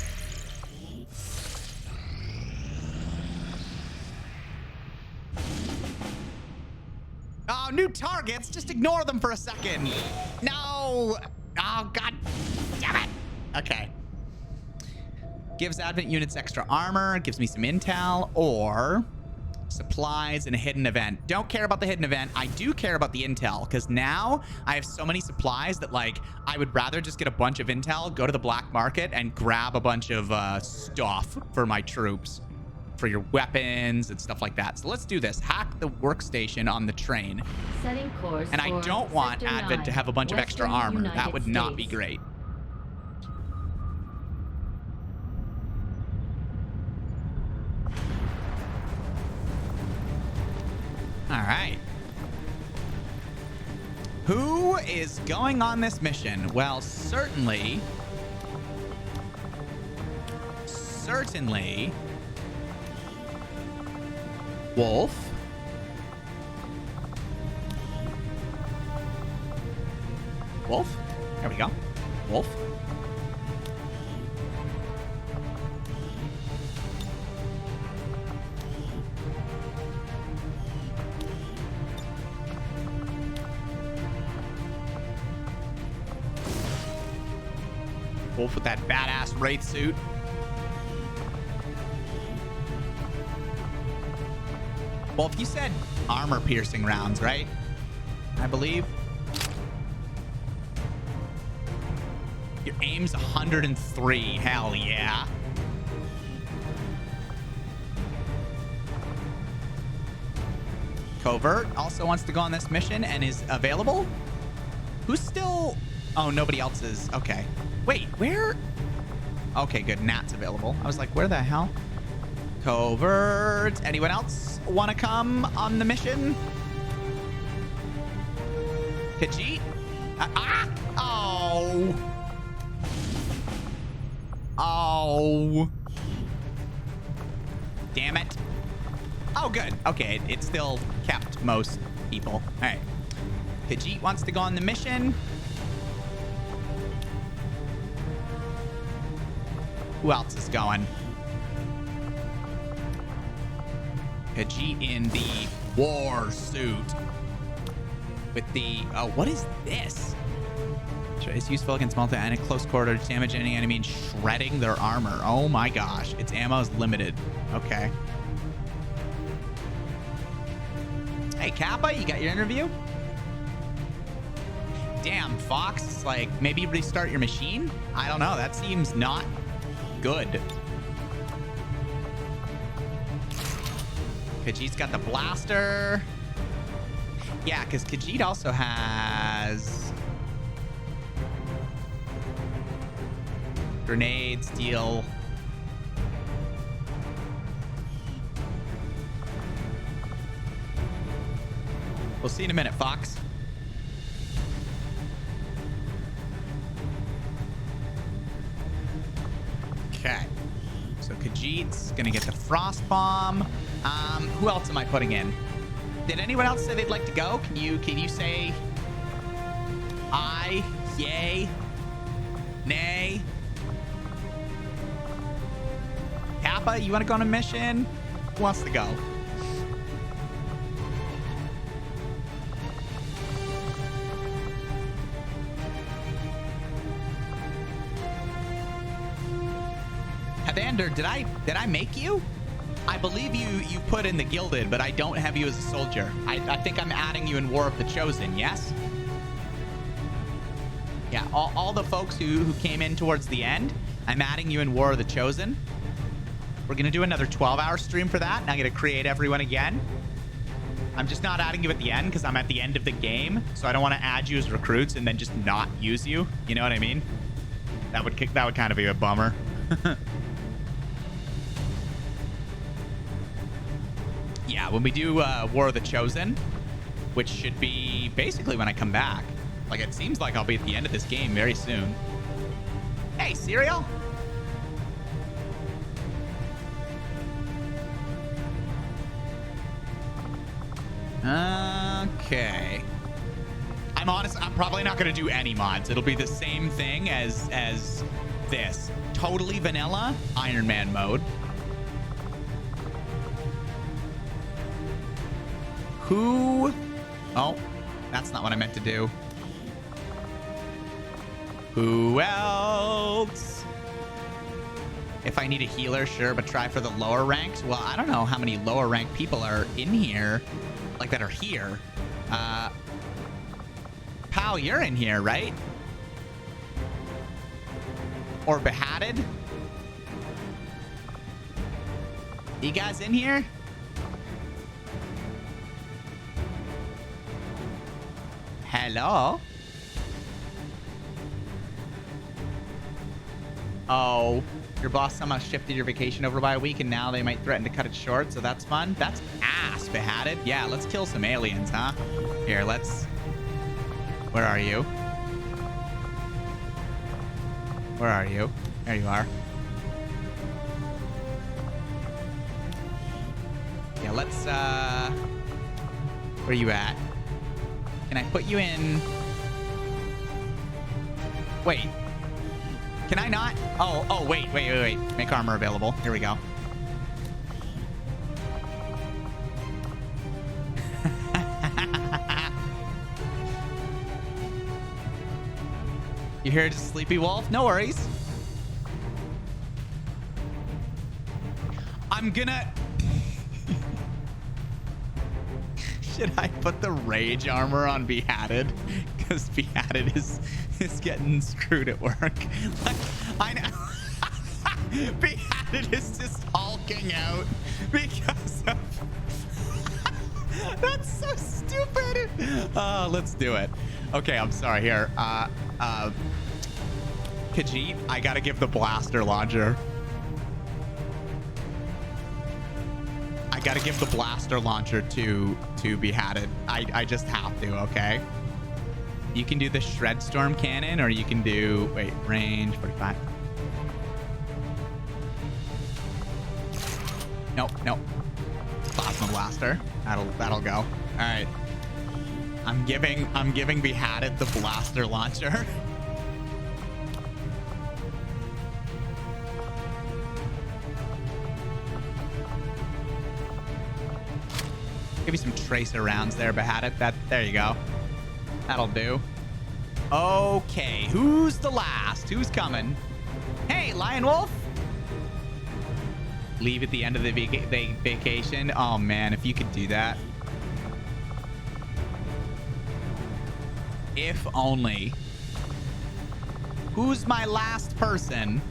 Oh, new targets. Just ignore them for a second. No. Oh, God damn it. Okay. Gives Advent units extra armor, gives me some intel, or supplies and a hidden event. Don't care about the hidden event. I do care about the intel, because now I have so many supplies that, like, I would rather just get a bunch of intel, go to the black market, and grab a bunch of stuff for my troops, for your weapons and stuff like that. So let's do this. Hack the workstation on the train. Setting course And I for don't want Sector Advent 9, to have a bunch of extra Western armor. United That would not be States. great. All right. Who is going on this mission? Well, certainly. Wolf. Wolf? There we go. Wolf. Wolf with that badass Wraith suit. Wolf, you said armor-piercing rounds, right? I believe. Your aim's 103. Hell yeah. Covert also wants to go on this mission and is available. Who's still... Oh, nobody else is. Okay. Wait, where? Okay, good. Nat's available. I was like, where the hell? Covert. Anyone else want to come on the mission? Khajiit? Oh. Oh. Damn it. Oh, good. Okay, it still kept most people. All right. Khajiit wants to go on the mission. Who else is going? Khajiit in the war suit. With the... Oh, what is this? It's useful against multi-enemy close quarter damage any enemy and shredding their armor. Oh my gosh. Its ammo is limited. Okay. Hey, Kappa, you got your interview? Damn, Fox, like, maybe restart your machine? I don't know. That seems not good. Khajiit's got the blaster. Yeah, because Khajiit also has grenade, steel. We'll see in a minute, Fox. Okay. So Khajiit's gonna get the frost bomb. Who else am I putting in? Did anyone else say they'd like to go? Can you say aye, yay, nay? Kappa, you want to go on a mission? Who wants to go? Evander, did I make you? I believe you put in the Gilded, but I don't have you as a soldier. I think I'm adding you in War of the Chosen, yes? Yeah, all the folks who came in towards the end, I'm adding you in War of the Chosen. We're going to do another 12-hour stream for that, and I'm going to create everyone again. I'm just not adding you at the end because I'm at the end of the game, so I don't want to add you as recruits and then just not use you. You know what I mean? That would kind of be a bummer. Yeah, when we do War of the Chosen, which should be basically when I come back. Like, it seems like I'll be at the end of this game very soon. Hey, Serial. Okay. I'm honest, I'm probably not going to do any mods. It'll be the same thing as this. Totally vanilla Iron Man mode. Who? Oh, that's not what I meant to do. Who else? If I need a healer, sure, but try for the lower ranks. Well, I don't know how many lower rank people are in here, like that are here. Pal, you're in here, right? Or beheaded? You guys in here? Hello? Oh, your boss somehow shifted your vacation over by a week and now they might threaten to cut it short, so that's fun. That's ass, beheaded. Yeah, let's kill some aliens, huh? Here, let's... Where are you? Where are you? There you are. Yeah, let's, where are you at? Can I put you in... Wait. Can I not? Oh, wait. Make armor available. Here we go. You here to Sleepy Wolf? No worries. I'm gonna... Should I put the rage armor on Beheaded? Because Beheaded is getting screwed at work. Like, I know. Beheaded is just hulking out because of... That's so stupid. Let's do it. Okay, I'm sorry. Here. Khajiit, I gotta give the blaster launcher. I gotta give the blaster launcher to Beheaded. I just have to, okay? You can do the Shred Storm Cannon, or you can do... Wait, range 45. Nope. Plasma Blaster. That'll go. All right. I'm giving Beheaded the blaster launcher. Give me some tracer rounds there, Beheaded. There you go. That'll do. Okay, who's the last? Who's coming? Hey, Lion Wolf. Leave at the end of the vacation. Oh man, if you could do that. If only. Who's my last person?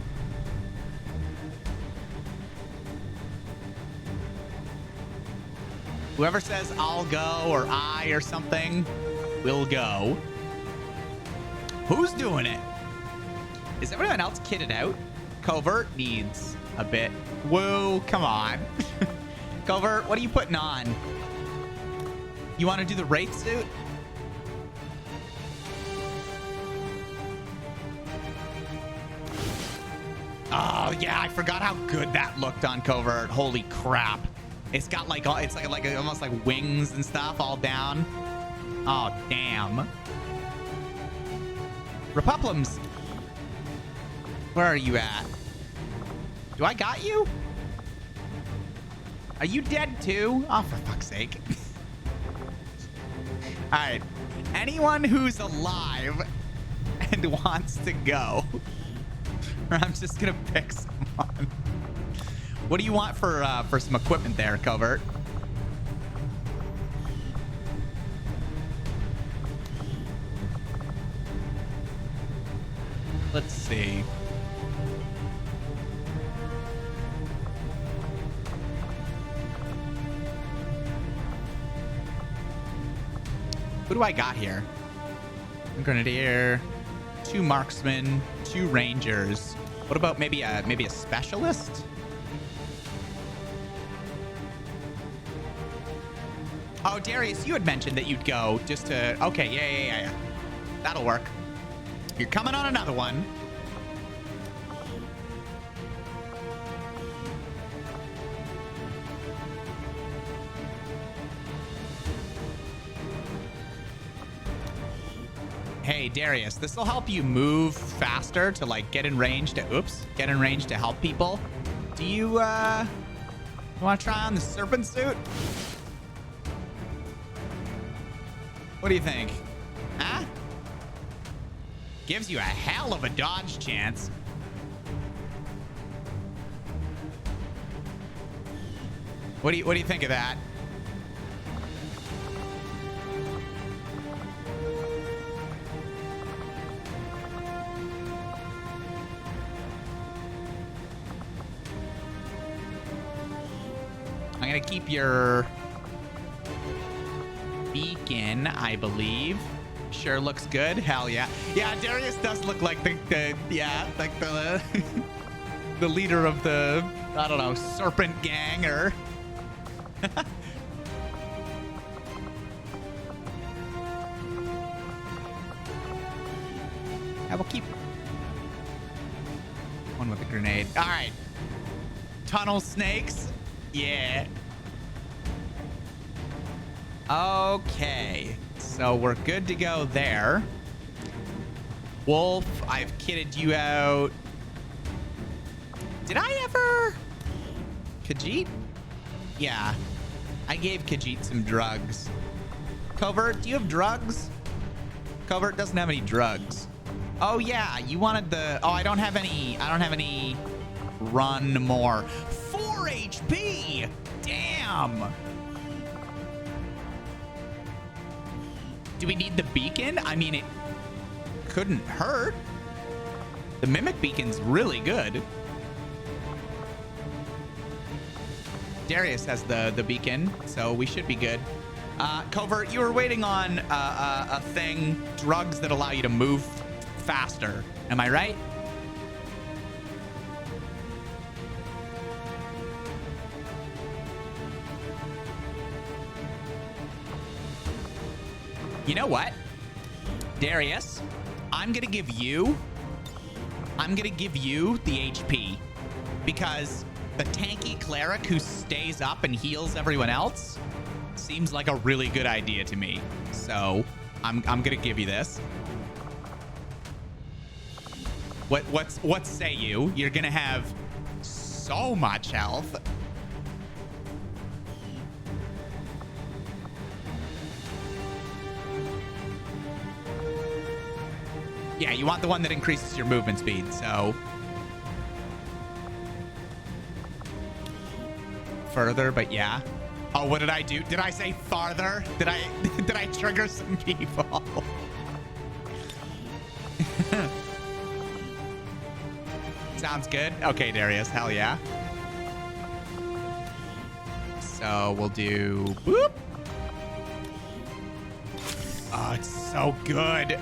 Whoever says I'll go or I or something will go. Who's doing it? Is everyone else kitted out? Covert needs a bit. Whoa, come on. Covert, what are you putting on? You want to do the Wraith suit? Oh, yeah, I forgot how good that looked on Covert. Holy crap. It's got like, it's like almost like wings and stuff all down. Oh, damn. Republicans. Where are you at? Do I got you? Are you dead too? Oh, for fuck's sake. All right. Anyone who's alive and wants to go. Or I'm just going to pick someone. What do you want for some equipment there, Covert? Let's see. Who do I got here? A Grenadier, 2 marksmen, 2 rangers. What about maybe a specialist? Oh, Darius, you had mentioned that you'd go just to... Okay, yeah. That'll work. You're coming on another one. Hey, Darius, this will help you move faster to, like, get in range to... Oops. Get in range to help people. Do you, want to try on the serpent suit? What do you think? Huh? Gives you a hell of a dodge chance. What do you think of that? I'm gonna keep your beacon, I believe. Sure looks good. Hell yeah. Yeah, Darius does look like the the leader of the, I don't know, serpent gang or... I will keep one with a grenade. All right. Tunnel snakes. Yeah. Okay. So we're good to go there. Wolf, I've kitted you out. Did I ever... Khajiit? Yeah. I gave Khajiit some drugs. Covert, do you have drugs? Covert doesn't have any drugs. Oh yeah, you wanted the... Oh, I don't have any run more. 4 HP! Damn! Do we need the beacon? I mean, it couldn't hurt. The mimic beacon's really good. Darius has the beacon, so we should be good. Covert, you were waiting on a thing, drugs that allow you to move faster. Am I right? You know what? Darius, I'm gonna give you the HP because the tanky cleric who stays up and heals everyone else seems like a really good idea to me. So I'm gonna give you this. What say you? You're gonna have so much health. Yeah, you want the one that increases your movement speed, so... Further, but yeah. Oh, what did I do? Did I say farther? Did I trigger some people? Sounds good. Okay, Darius, hell yeah. So we'll do... Boop. Oh, it's so good.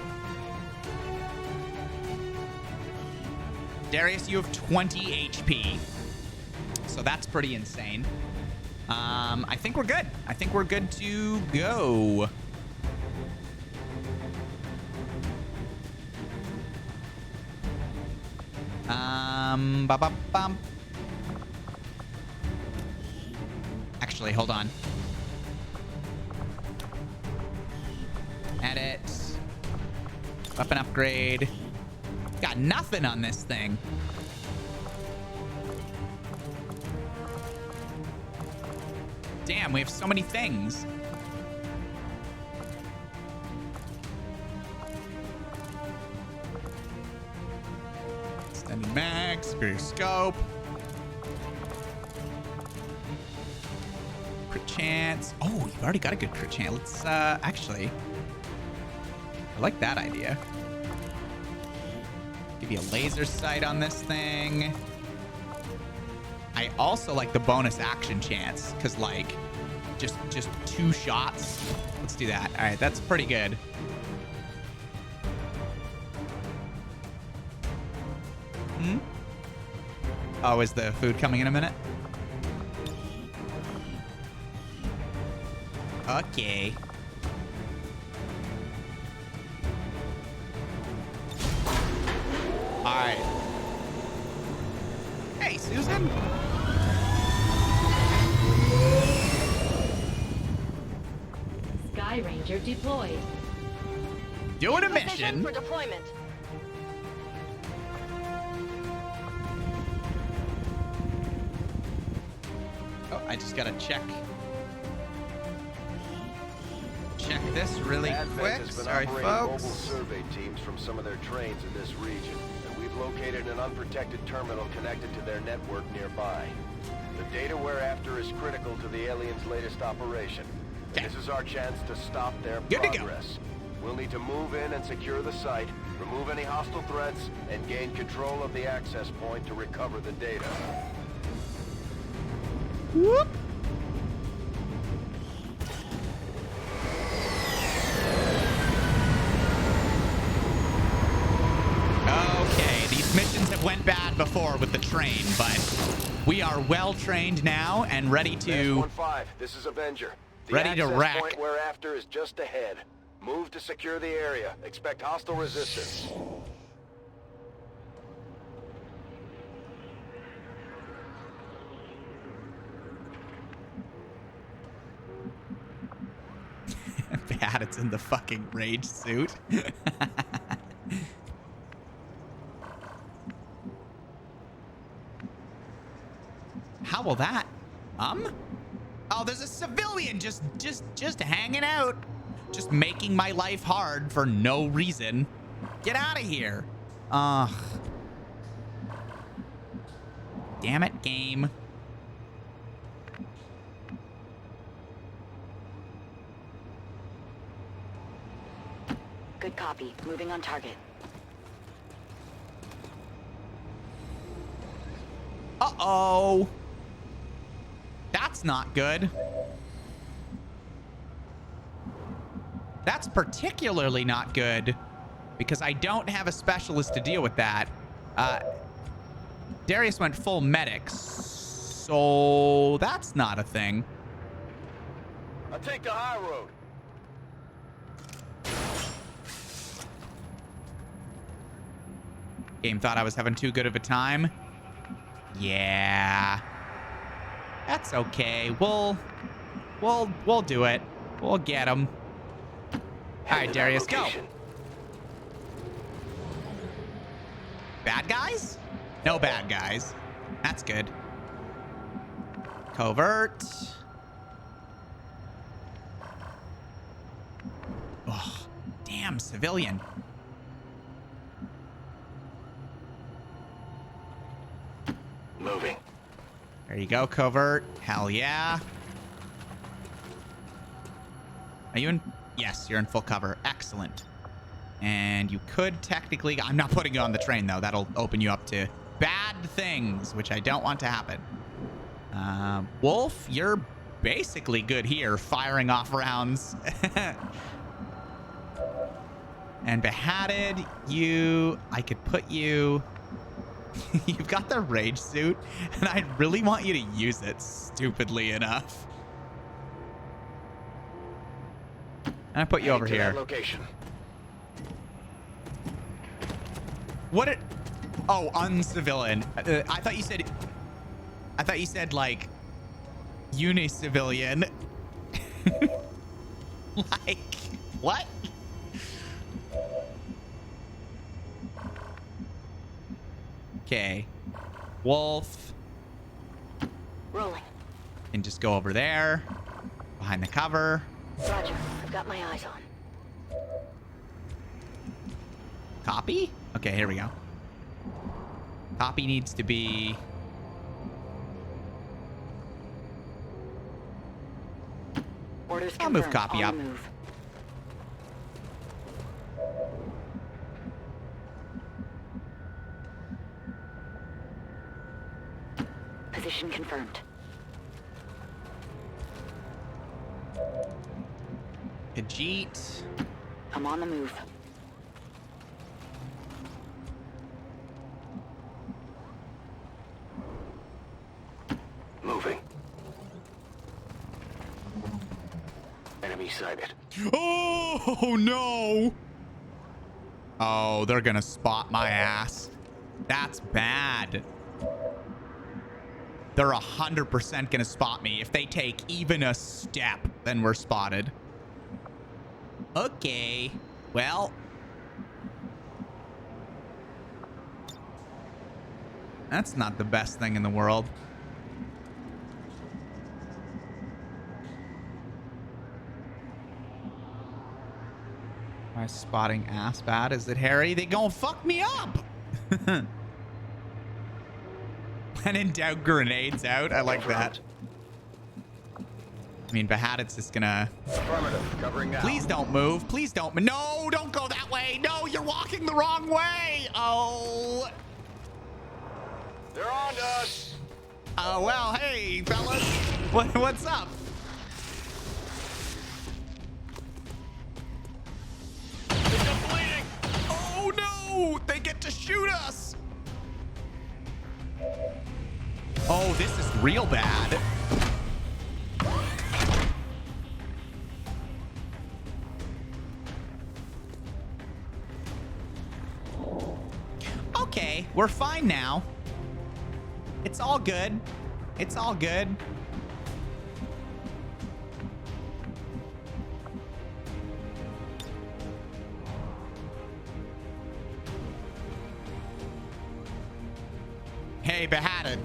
Darius, you have 20 HP. So that's pretty insane. I think we're good. I think we're good to go. Ba-ba-bum. Actually, hold on. Edit. Weapon upgrade. Got nothing on this thing. Damn, we have so many things. Extended mag, superior scope. Crit chance. Oh, you've already got a good crit chance. Let's, actually. I like that idea. Give you a laser sight on this thing. I also like the bonus action chance because, like, just 2 shots. Let's do that. All right, that's pretty good. Oh, is the food coming in a minute? Okay. All right. Hey, Susan. Sky Ranger deployed. Doing a Position mission. for deployment. Oh, I just gotta check this really Advent quick. has been Sorry, operating mobile folks. survey teams from some of their trains in this region, and we've located an unprotected terminal connected to their network nearby. The data we're after is critical to the aliens' latest operation. Okay. This is our chance to stop their Good to go. progress. We'll need to move in and secure the site, remove any hostile threats, and gain control of the access point to recover the data. Whoop. Okay, these missions have went bad before with the train, but we are well trained now and ready to 1-5, this is Avenger. The ready to access rack. point we're after is just ahead. Move to secure the area. Expect hostile resistance. bad. It's in the fucking rage suit. How will that? Oh, there's a civilian just hanging out, just making my life hard for no reason. Get out of here. Ugh. Damn it, game. Good copy. Moving on target. Uh-oh. That's not good. That's particularly not good because I don't have a specialist to deal with that. Darius went full medics, so that's not a thing. I'll take the high road. Game thought I was having too good of a time. Yeah. That's okay. We'll do it. We'll get him. All right, Darius, go. Bad guys? No bad guys. That's good. Covert. Oh, damn, civilian. Moving. There you go, covert. Hell yeah. Are you in? Yes, you're in full cover. Excellent. And you could technically... I'm not putting you on the train, though. That'll open you up to bad things, which I don't want to happen. Wolf, you're basically good here, firing off rounds. And beheaded, you... I could put you... You've got the rage suit, and I really want you to use it, stupidly enough. And I put you over here. Location. What it? Oh, uncivilian. I thought you said. I thought you said like unicivilian. Like what? Okay, Wolf. Rolling. And just go over there, behind the cover. Roger. I've got my eyes on. Copy? Okay, here we go. Copy needs to be... Orders I'll confirmed. move copy On up. the move. Position confirmed. Khajiit. I'm on the move. Moving. Enemy sighted. Oh, no. Oh, they're gonna spot my ass. That's bad. They're 100% gonna spot me. If they take even a step, then we're spotted. Okay. Well. That's not the best thing in the world. Am I spotting ass bad? Is it Harry? They gonna fuck me up. When in doubt, grenades out. I like that. I mean, Behatted's just gonna... Affirmative. Covering now. Please don't move. Please don't... No, don't go that way. No, you're walking the wrong way. Oh. They're on to us. Well, hey, fellas. What's up? They're bleeding. Oh, no. They get to shoot us. Oh, this is real bad. Okay, we're fine now. It's all good. It's all good. Hey, Behatted.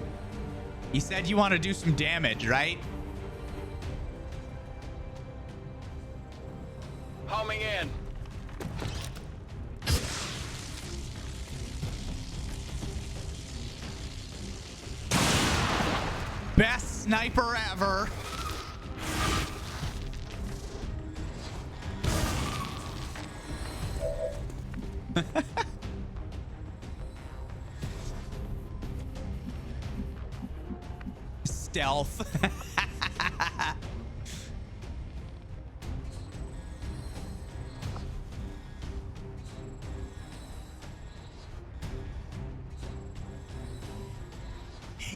You said you want to do some damage, right? Homing in. Best sniper ever. Stealth.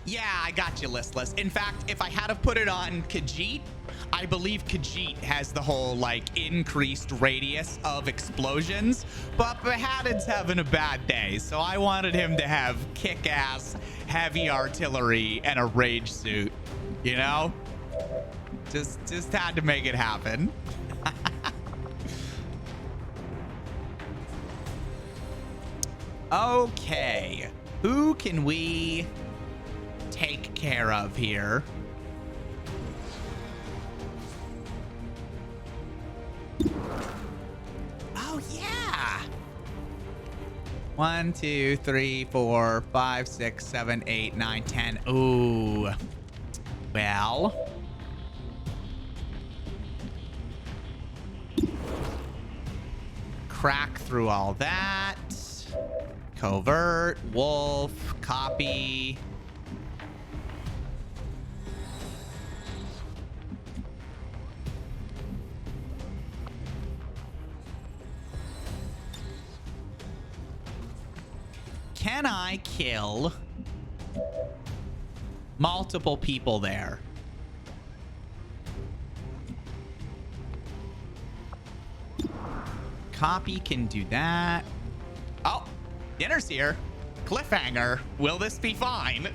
Yeah, I got you, Listless. In fact, if I had to put it on Khajiit, I believe Khajiit has the whole, like, increased radius of explosions. But Behatted's having a bad day, so I wanted him to have kick-ass heavy artillery and a rage suit. You know? Just had to make it happen. Okay. Who can we take care of here? Oh, yeah. 1, 2, 3, 4, 5, 6, 7, 8, 9, 10. Ooh. Well. Crack through all that. Covert, wolf, copy. Can I kill multiple people there? Copy can do that. Oh, dinner's here. Cliffhanger. Will this be fine?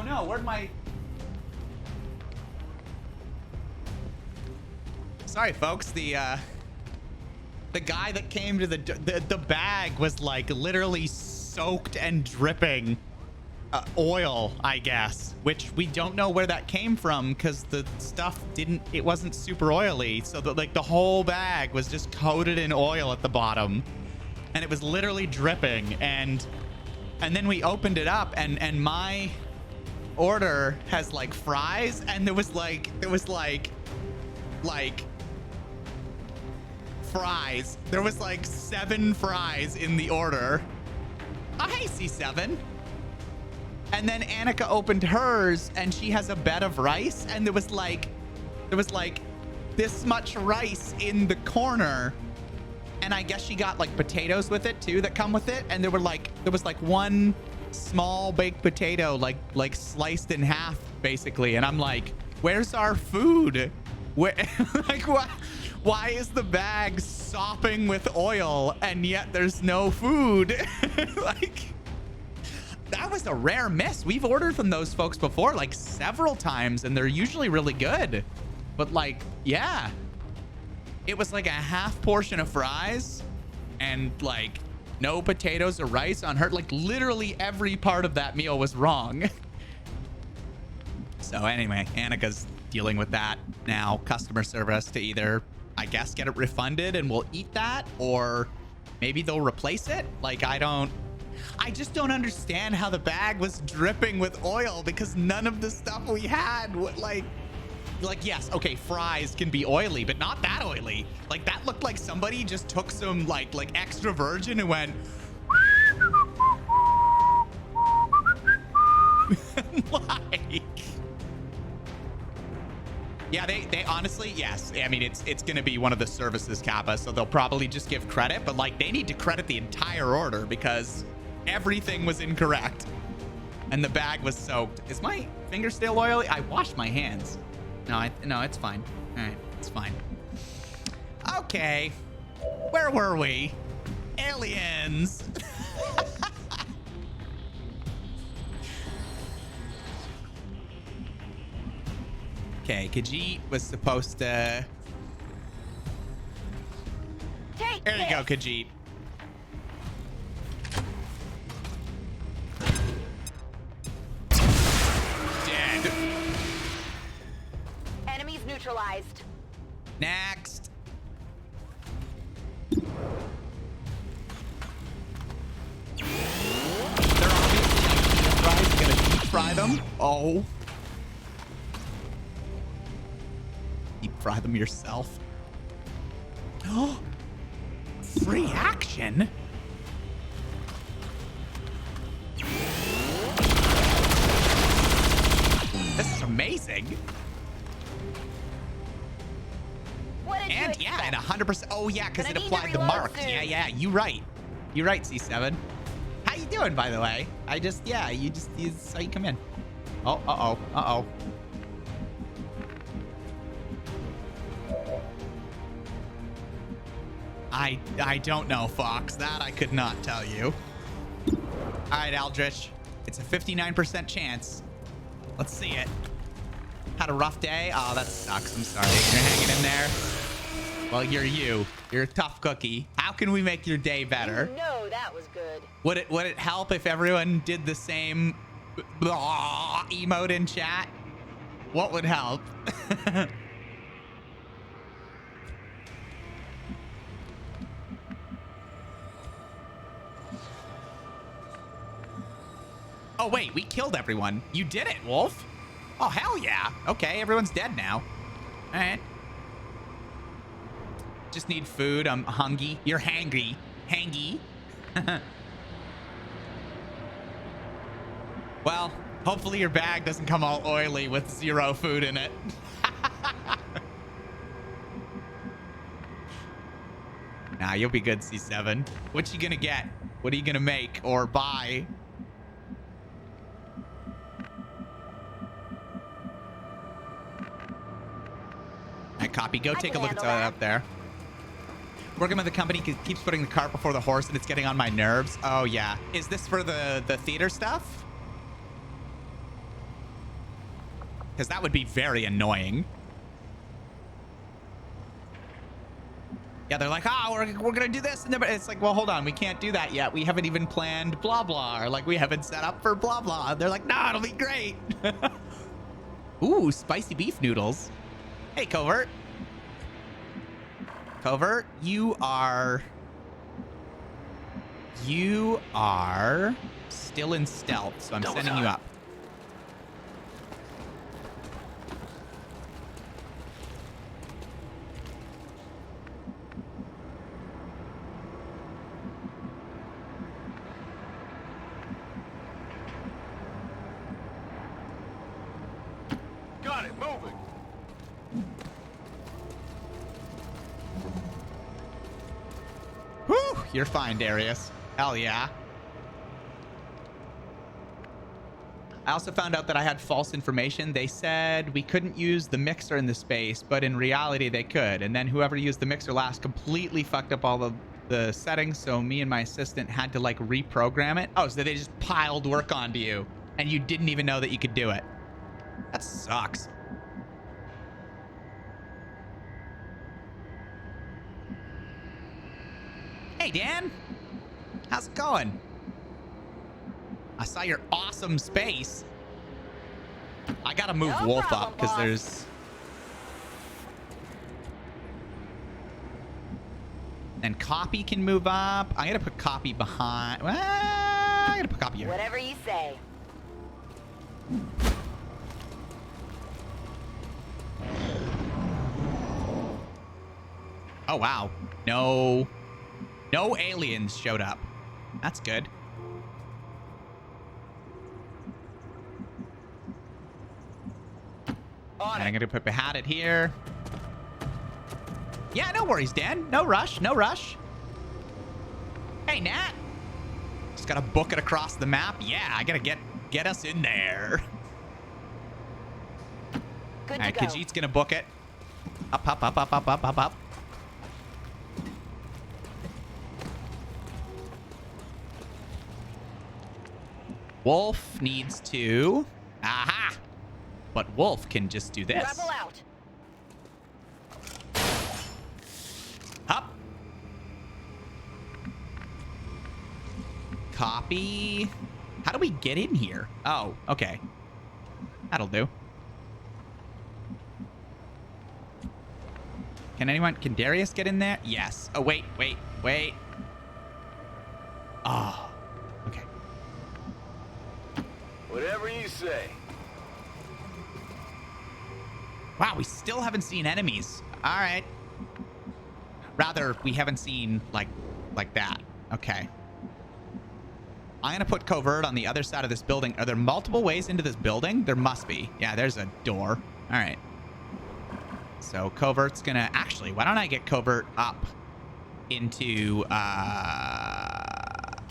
Oh no, where'd my... Sorry, folks. The guy that came to the bag was like literally soaked and dripping oil, I guess, which we don't know where that came from because the stuff it wasn't super oily. So that like the whole bag was just coated in oil at the bottom, and it was literally dripping. And then we opened it up, and my order has like fries, and there was like fries. There was like 7 fries in the order. Oh, hey, C7. And then Annika opened hers, and she has a bed of rice, and there was like this much rice in the corner. And I guess she got like potatoes with it too that come with it. And there was like one small baked potato like sliced in half basically. And I'm like, where's our food? Where like what? Why is the bag sopping with oil and yet there's no food? Like, that was a rare miss. We've ordered from those folks before, like several times, and they're usually really good. But like, yeah, it was like a half portion of fries and like no potatoes or rice on her. Like literally every part of that meal was wrong. So anyway, Annika's dealing with that now. Customer service to either, I guess, get it refunded and we'll eat that, or maybe they'll replace it. Like, I just don't understand how the bag was dripping with oil, because none of the stuff we had would like yes, okay, fries can be oily, but not that oily. Like that looked like somebody just took some like extra virgin and went like, yeah, they honestly, yes. I mean, it's going to be one of the services, Kappa, so they'll probably just give credit, but like they need to credit the entire order because everything was incorrect and the bag was soaked. Is my finger still oily? I washed my hands. No, it's fine. All right, it's fine. Okay, where were we? Aliens. Okay, Khajiit was supposed to... There you go, Khajiit. Dead. Enemies neutralized. Next. They're obviously like fries. Gonna deep fry them. Oh. Deep fry them yourself. Oh, free action. This is amazing. And yeah, and 100%. Oh yeah, because it applied the mark. Yeah, you're right. You're right, C7. How you doing, by the way? You saw you come in. Oh. I don't know, Fox. That I could not tell you. All right, Aldrich. It's a 59% chance. Let's see it. Had a rough day? Oh, that sucks. I'm sorry. You're hanging in there. Well, you're a tough cookie. How can we make your day better? No, that was good. Would it help if everyone did the same emote in chat? What would help? Oh, wait, we killed everyone. You did it, Wolf. Oh, hell yeah. Okay, everyone's dead now. All right. Just need food. I'm hungry. You're hangry. Hangy. Well, hopefully your bag doesn't come all oily with 0 food in it. Nah, you'll be good, C7. What you gonna get? What are you gonna make or buy? Copy. Go take a look at that up there. Working with the company keeps putting the cart before the horse, and it's getting on my nerves. Oh yeah. Is this for the theater stuff? Because that would be very annoying. Yeah, they're like, oh, we're going to do this. And it's like, well, hold on. We can't do that yet. We haven't even planned blah, blah. Or like, we haven't set up for blah, blah. They're like, no, it'll be great. Ooh, spicy beef noodles. Hey, Covert. Covert, you are still in stealth, so I'm sending you up. Got it, moving. Whew, you're fine, Darius. Hell yeah. I also found out that I had false information. They said we couldn't use the mixer in the space, but in reality they could. And then whoever used the mixer last completely fucked up all the settings, so me and my assistant had to like reprogram it. Oh, so they just piled work onto you, and you didn't even know that you could do it. That sucks. Hey, Dan. How's it going? I saw your awesome space. I gotta move No Wolf problem, up because boss. there's... And Copy can move up. I'm gonna put Copy behind... Well, I'm gonna put Copy here. Whatever you say. Oh, wow. No aliens showed up. That's good. And I'm gonna put Behatted here. Yeah, no worries, Dan. No rush, no rush. Hey, Nat. Just gotta book it across the map. Yeah, I gotta get us in there. Good All to right, go. Khajiit's gonna book it. Up, up, up, up, up, up, up, up. Wolf needs to... Aha! But Wolf can just do this. Rebel out. Up. Copy. How do we get in here? Oh, okay. That'll do. Can Darius get in there? Yes. Oh, wait. Oh, okay. Whatever you say. Wow, we still haven't seen enemies. All right. Rather, we haven't seen like that. Okay. I'm gonna put Covert on the other side of this building. Are there multiple ways into this building? There must be. Yeah, there's a door. All right. So Covert's gonna... Actually, why don't I get Covert up into... Got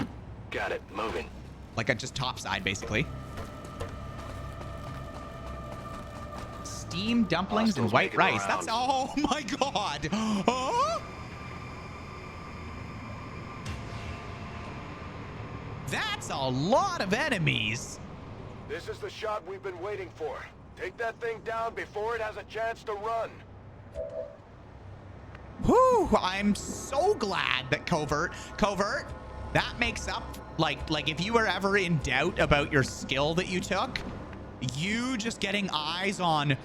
it, moving. Like a just top side, basically. Steamed dumplings and Hostiles white making rice. rounds. That's... Oh, my God. Huh? That's a lot of enemies. This is the shot we've been waiting for. Take that thing down before it has a chance to run. Whew, I'm so glad that Covert, that makes up, like if you were ever in doubt about your skill that you took, you just getting eyes on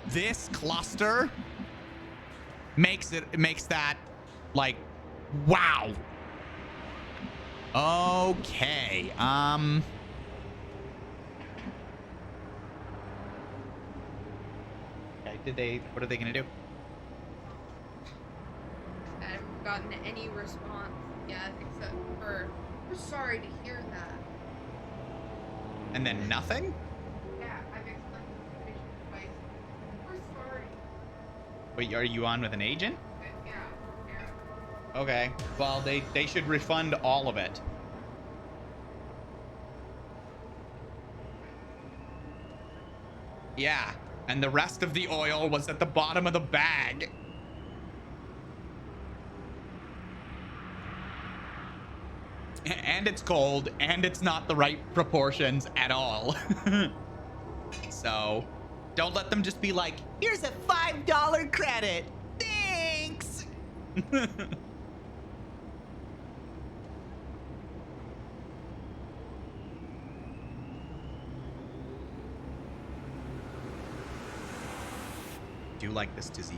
this cluster makes that, like, wow. Okay, okay, what are they gonna do? I haven't gotten any response yet, except for, we're sorry to hear that. And then nothing? Yeah, I've explained the situation twice. We're sorry. Wait, are you on with an agent? Yeah. Okay, well, they should refund all of it. Yeah, and the rest of the oil was at the bottom of the bag. And it's cold, and it's not the right proportions at all. So, Don't let them just be like, here's a $5 credit. Thanks. Do like this tzatziki.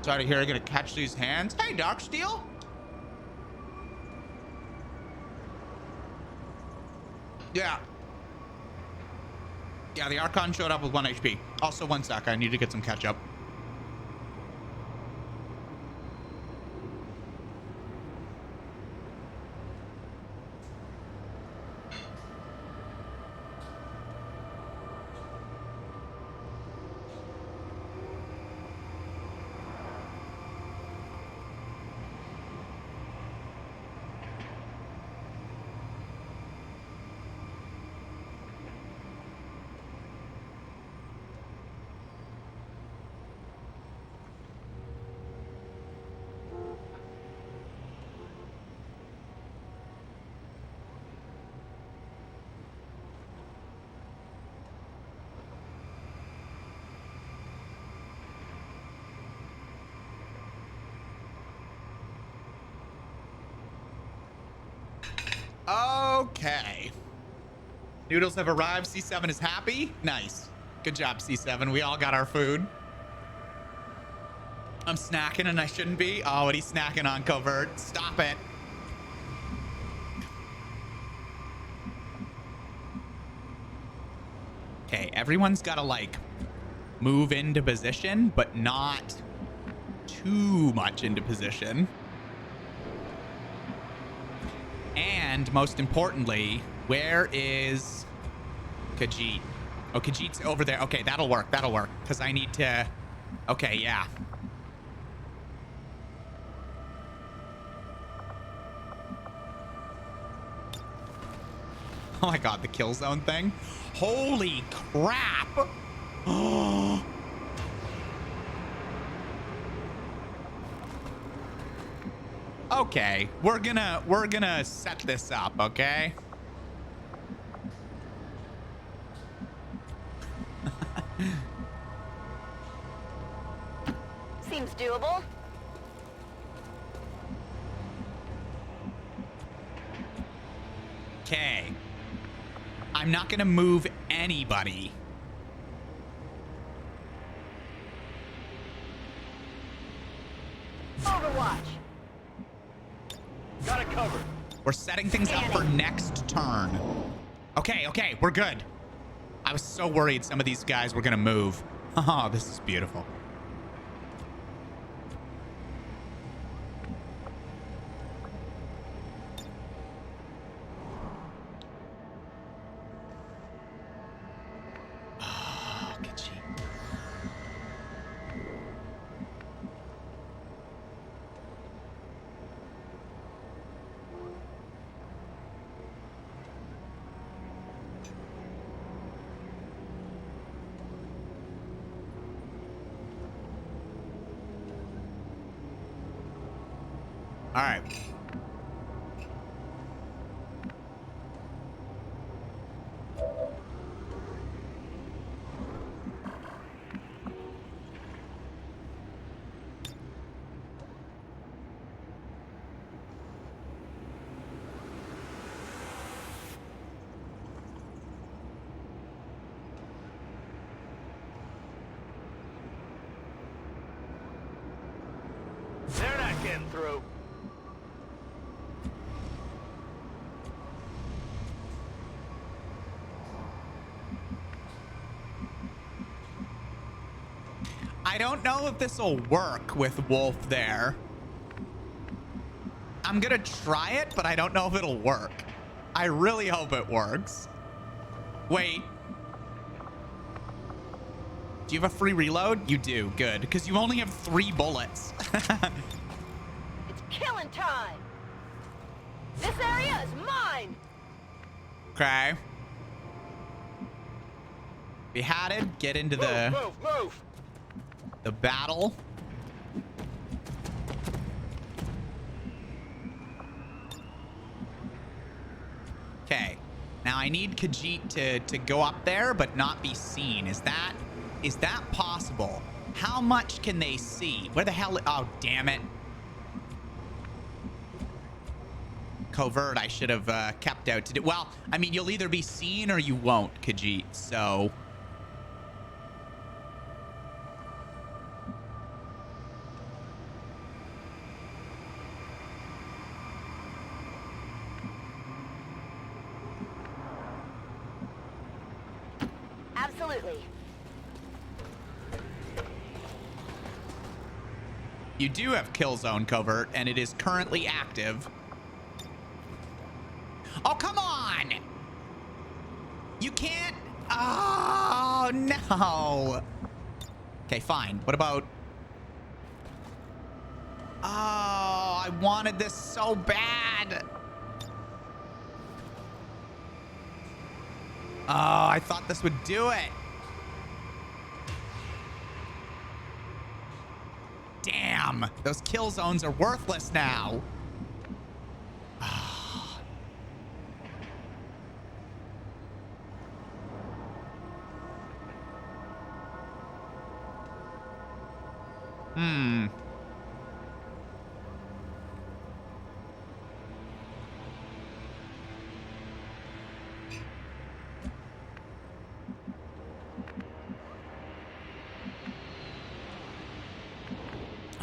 Sorry to hear I'm gonna catch these hands. Hey, Darksteel. Yeah. Yeah, the Archon showed up with 1 HP. Also, 1 sec. I need to get some catch up. Okay. Noodles have arrived. C7 is happy. Nice. Good job, C7. We all got our food. I'm snacking and I shouldn't be. Oh, what he's snacking on, Covert. Stop it. Okay, everyone's got to like move into position, but not too much into position. And most importantly, where is Khajiit? Oh, Khajiit's over there. Okay, that'll work. That'll work. Because I need to... Okay, yeah. Oh my god, the kill zone thing. Holy crap. Oh. Okay, we're gonna set this up, okay? Seems doable. Okay. I'm not gonna move anybody. Overwatch. Got it covered. We're setting things up for next turn. Okay, okay, we're good. I was so worried some of these guys were gonna move. Oh, this is beautiful. Oh, Khajiit. All right. They're not getting through. I don't know if this will work with Wolf there. I'm gonna try it, but I don't know if it'll work. I really hope it works. Wait. Do you have a free reload? You do. Good. Because you only have 3 bullets. It's killing time. This area is mine. Okay. We had it. Get into the... Move. The battle. Now I need Khajiit to go up there but not be seen. Is that possible? How much can they see? Where the hell? Oh, damn it. Covert I should have kept out to do. Well, I mean, you'll either be seen or you won't, Khajiit, so... Absolutely. You do have kill zone covert, and it is currently active. Oh, come on! You can't... Oh, no. Okay, fine. What about... Oh, I wanted this so bad. Oh, I thought this would do it. Damn, those kill zones are worthless now.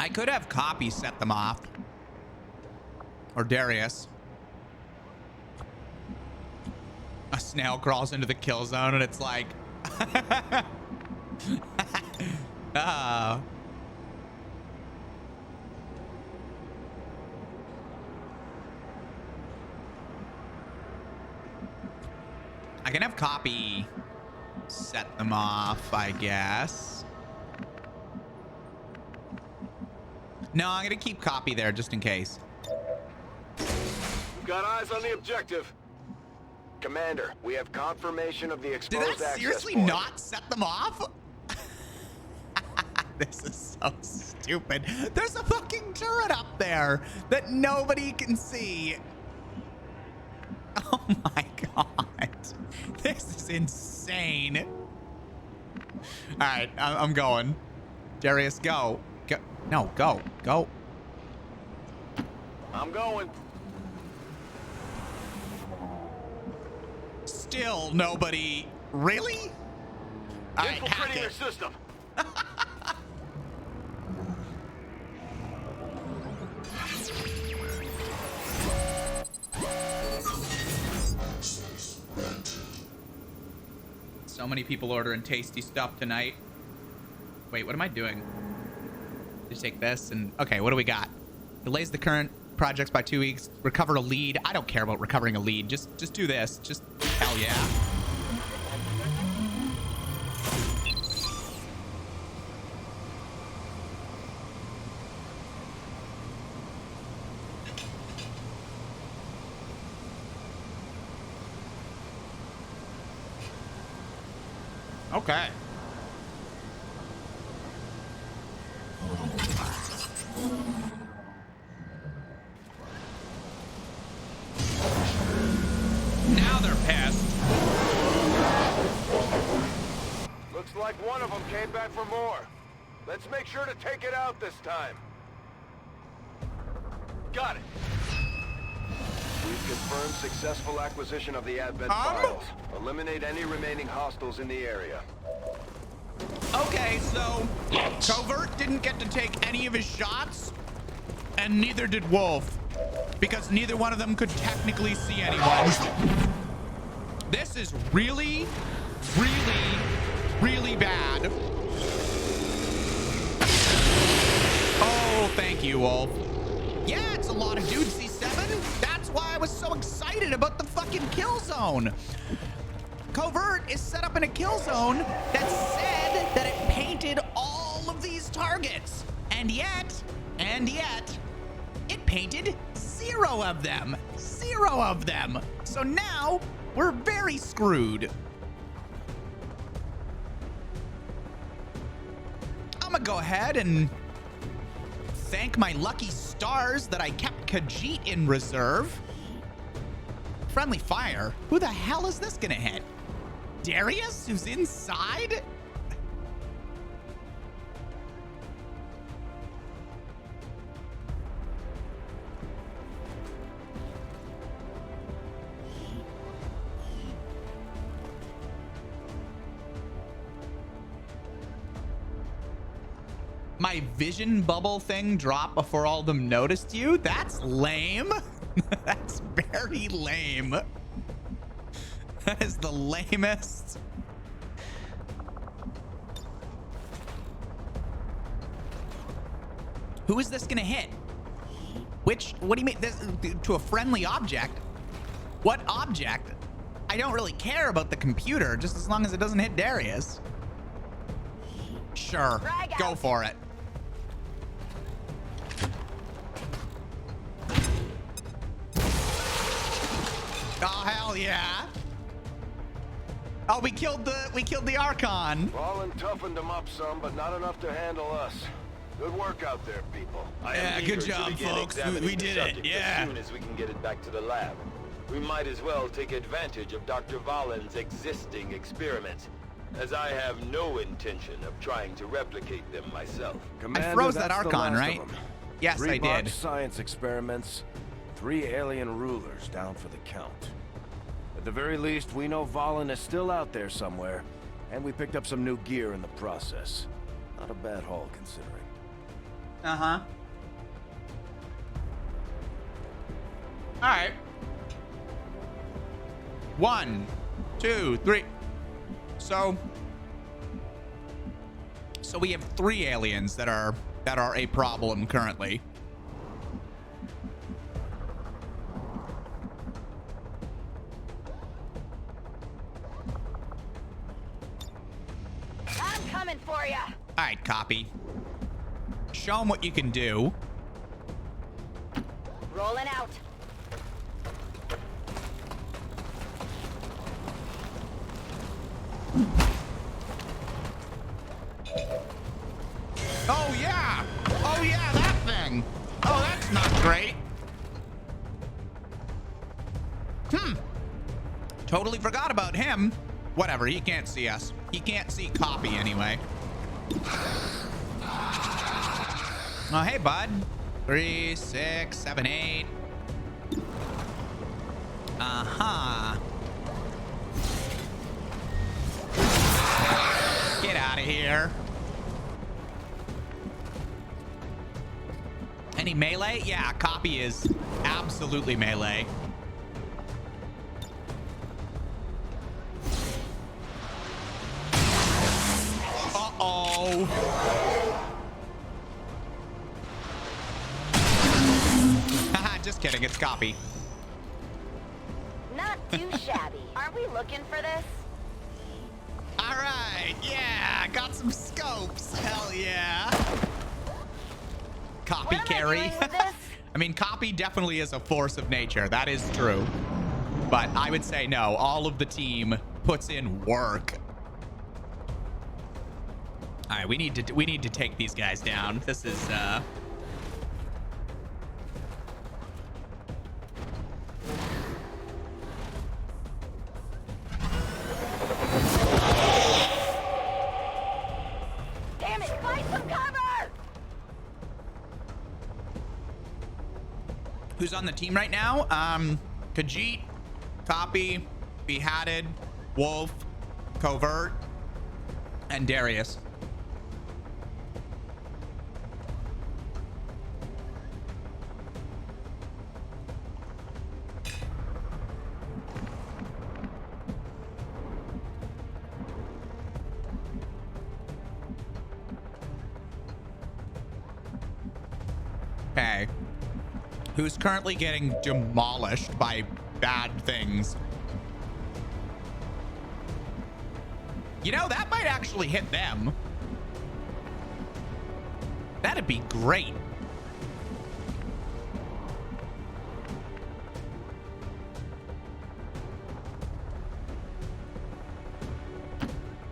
I could have Copy set them off. Or Darius. A snail crawls into the kill zone and it's like... Oh. I can have Copy set them off, I guess. No, I'm gonna keep Copy there just in case. We've got eyes on the objective. Commander, we have confirmation of the exposed Did access that seriously point. not set them off? This is so stupid. There's a fucking turret up there that nobody can see. Oh my god. This is insane. All right, I'm going. Darius, go. Go. No, go. Go. I'm going. Still nobody. Really? All right, hack Infiltrating your it. system. So many people ordering tasty stuff tonight. Wait, what am I doing? Just take this and... Okay, what do we got? Delays the current projects by 2 weeks. Recover a lead. I don't care about recovering a lead. Just do this. Just... Hell yeah. Okay. Now they're pissed. Looks like one of them came back for more. Let's make sure to take it out this time. Got it. We've confirmed successful acquisition of the Advent files. Eliminate any remaining hostiles in the area. Okay, so Covert didn't get to take any of his shots, and neither did Wolf, because neither one of them could technically see anyone. This is really, really, really bad. Oh, thank you, Wolf. Yeah, it's a lot of dudes, C7. That's why I was so excited about the fucking kill zone. Covert is set up in a kill zone that said that it painted all of these targets. And yet, it painted 0 of them. 0 of them. So now we're very screwed. I'm gonna go ahead and thank my lucky stars that I kept Khajiit in reserve. Friendly fire? Who the hell is this gonna hit? Darius, who's inside? My vision bubble thing dropped before all of them noticed you? That's lame. That's very lame. That is the lamest. Who is this gonna hit? Which, what do you mean? This, to a friendly object? What object? I don't really care about the computer, just as long as it doesn't hit Darius. Sure, go for it. Oh, hell yeah. Oh, we killed the Archon. Fallen toughened them up some, but not enough to handle us. Good work out there, people. Yeah, good job, folks. We did it. Yeah. As soon as we can get it back to the lab. We might as well take advantage of Dr. Valen's existing experiments, as I have no intention of trying to replicate them myself. Commander, I froze that that's the Archon, last right? of them. Yes, 3 I did. botched science experiments, 3 alien rulers down for the count. At the very least, we know Valen is still out there somewhere, and we picked up some new gear in the process. Not a bad haul, considering. Uh-huh. All right. 1, 2, 3. So we have 3 aliens that are a problem currently. I'm coming for ya. All right, copy. Show them what you can do. Rolling out. Oh yeah! Oh yeah, that thing! Oh, that's not great. Totally forgot about him. Whatever, he can't see us. He can't see copy anyway. Oh, hey, bud. 3, 6, 7, 8. Uh-huh. Get out of here. Any melee? Yeah, copy is absolutely melee. Uh-oh. Haha, just kidding. It's copy. Not too shabby. Aren't we looking for this? All right. Yeah, got some scopes. Hell yeah. Copy What am I carry. doing with this? I mean, copy definitely is a force of nature. That is true. But I would say no. All of the team puts in work. All right, we need to take these guys down. This is Damn it! Find some cover! who's on the team right now? Khajiit, Copy, Behatted, Wolf, Covert, and Darius. Okay. Who's currently getting demolished by bad things? You know, that might actually hit them. That'd be great.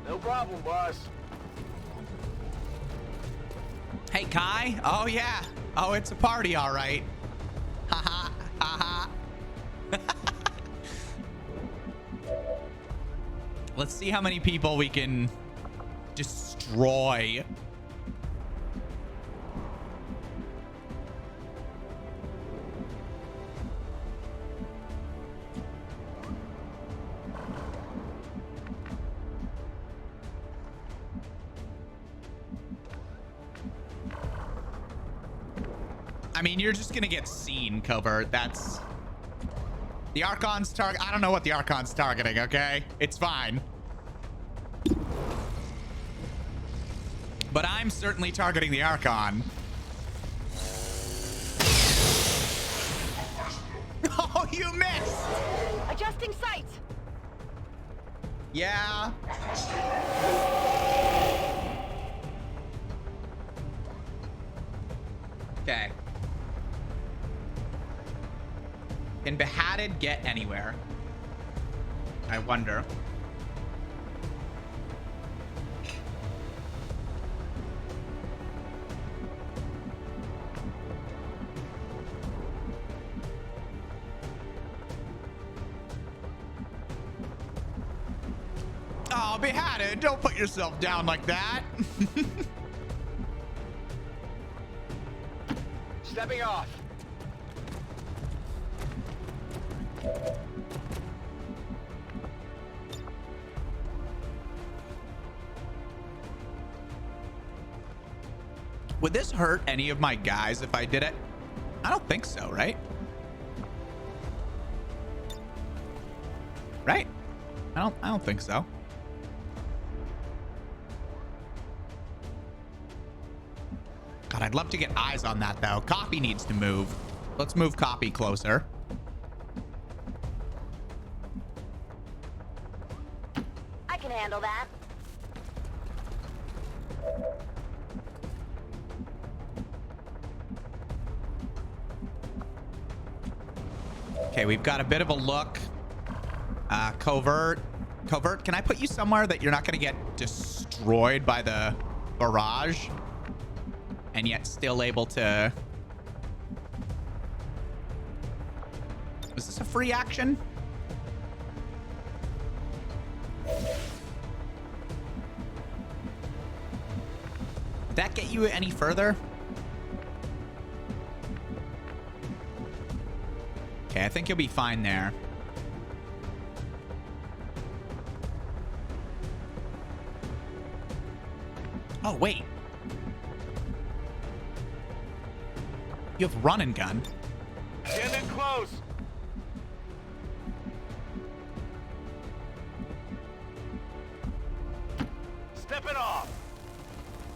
No problem, boss. Hey, Kai. Oh, yeah. Oh, it's a party, all right. Haha. Haha. Let's see how many people we can destroy. I mean, you're just gonna get seen, Covert. That's the Archon's target. I don't know what the Archon's targeting, okay? It's fine. But I'm certainly targeting the Archon. Oh, you missed! Adjusting sights. Yeah. Okay. Can Behatted get anywhere? I wonder. Oh, Behatted, don't put yourself down like that. Stepping off. Would this hurt any of my guys if I did it? I don't think so, right? Right? I don't think so. God, I'd love to get eyes on that though. Copy needs to move. Let's move Copy closer. I can handle that. Okay, we've got a bit of a look. Covert, can I put you somewhere that you're not going to get destroyed by the barrage and yet still able to... Is this a free action? Did that get you any further? Okay, I think you'll be fine there. Oh, wait. You have run and gun. Stand in close. Step it off.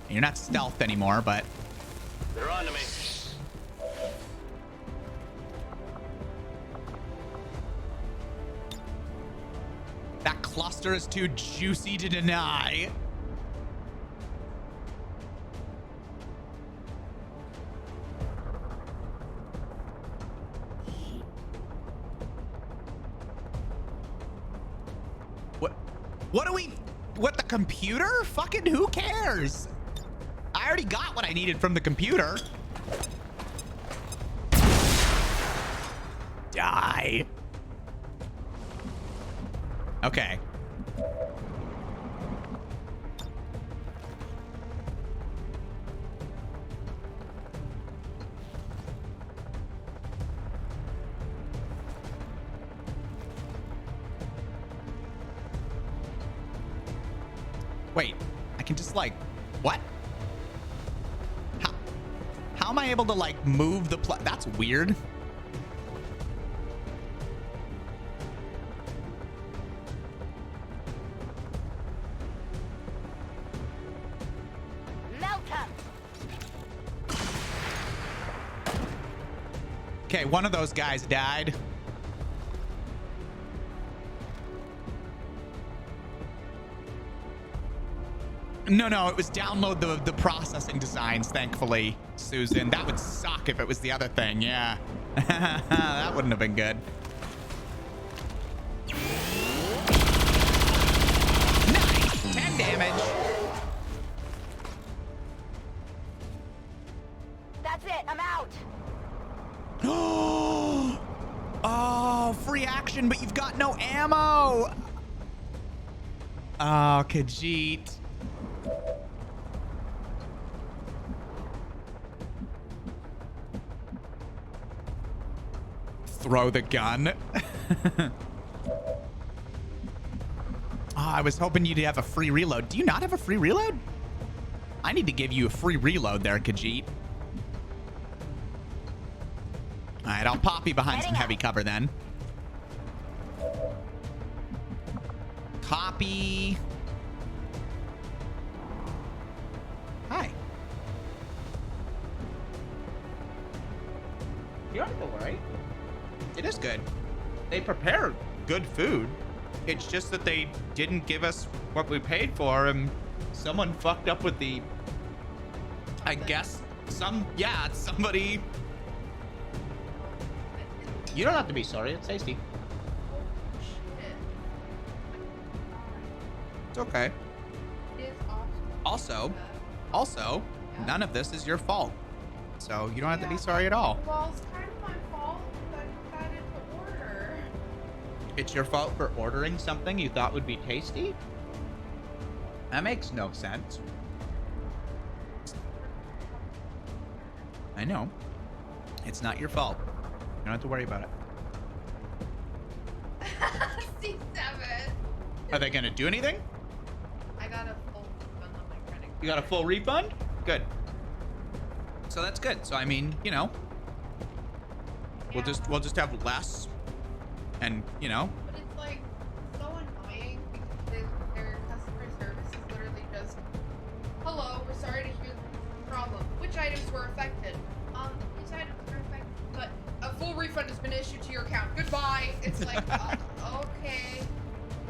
You're not stealthed anymore, but... They're on to me. That cluster is too juicy to deny. What do we... What, the computer? Fucking who cares? I already got what I needed from the computer. Die. Okay. Wait, I can just like, what? How am I able to like move the that's weird. Okay, one of those guys died. No, it was download the processing designs, thankfully, Susan. That would suck if it was the other thing, yeah. That wouldn't have been good. Nice! 10 damage. That's it, I'm out. Oh, free action, but you've got no ammo. Oh, Khajiit. Throw the gun. I was hoping you'd have a free reload. Do you not have a free reload? I need to give you a free reload there, Khajiit. All right, I'll pop you behind some heavy cover then. Copy. Hi. You don't have to worry. It is good. They prepare good food. It's just that they didn't give us what we paid for, and someone fucked up with the... I guess somebody... You don't have to be sorry. It's tasty. It's okay. Also, none of this is your fault. So you don't have to be sorry at all. Well, it's kind of my fault that I decided to order. It's your fault for ordering something you thought would be tasty? That makes no sense. I know. It's not your fault. You don't have to worry about it. C7. Are they going to do anything? I got a full refund on my credit card. You got a full refund? Good. So that's good. So I mean, you know, we'll just have less, and you know. But it's like so annoying because their customer service is literally just, "Hello, we're sorry to hear the problem. Which items were affected? These items were affected, but a full refund has been issued to your account. Goodbye." It's like, okay,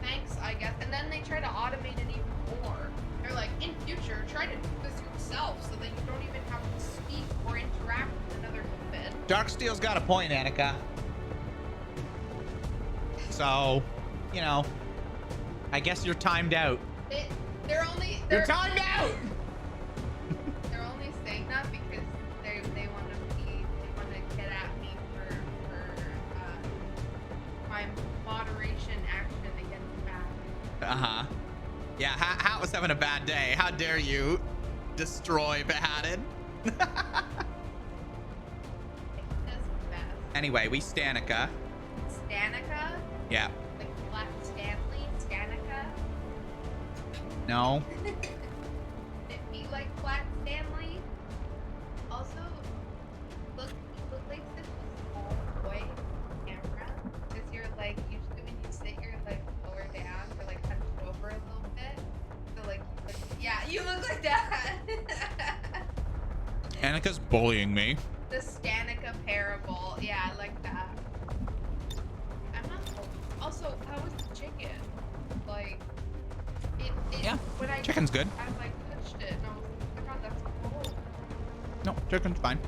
thanks, I guess. And then they try to automate it even more. They're like, in future, try to do this yourself so that you don't even have to speak or interact with another human. Darksteel's got a point, Annika. So, you know, I guess you're timed out. You're timed out. They're only saying that because they want to get at me for my moderation action against that. Yeah, Hat was having a bad day. How dare you destroy Behatted? Anyway, we Stanica. Stanica? Yeah. Like Flat Stanley? Stanica? No. It be like Flat Stanley? Also, look like this small boy camera. Because you're like, usually when you sit, you're like lower down or like hunched over a little bit. So like, yeah, you look like that. Annika's bullying me. The Stanica parable. Yeah, I like that. I'm not. Also, how was the chicken? Like, it Yeah, when I chicken's good. I like touched it and I was like, oh my god, that's cool. No, chicken's fine.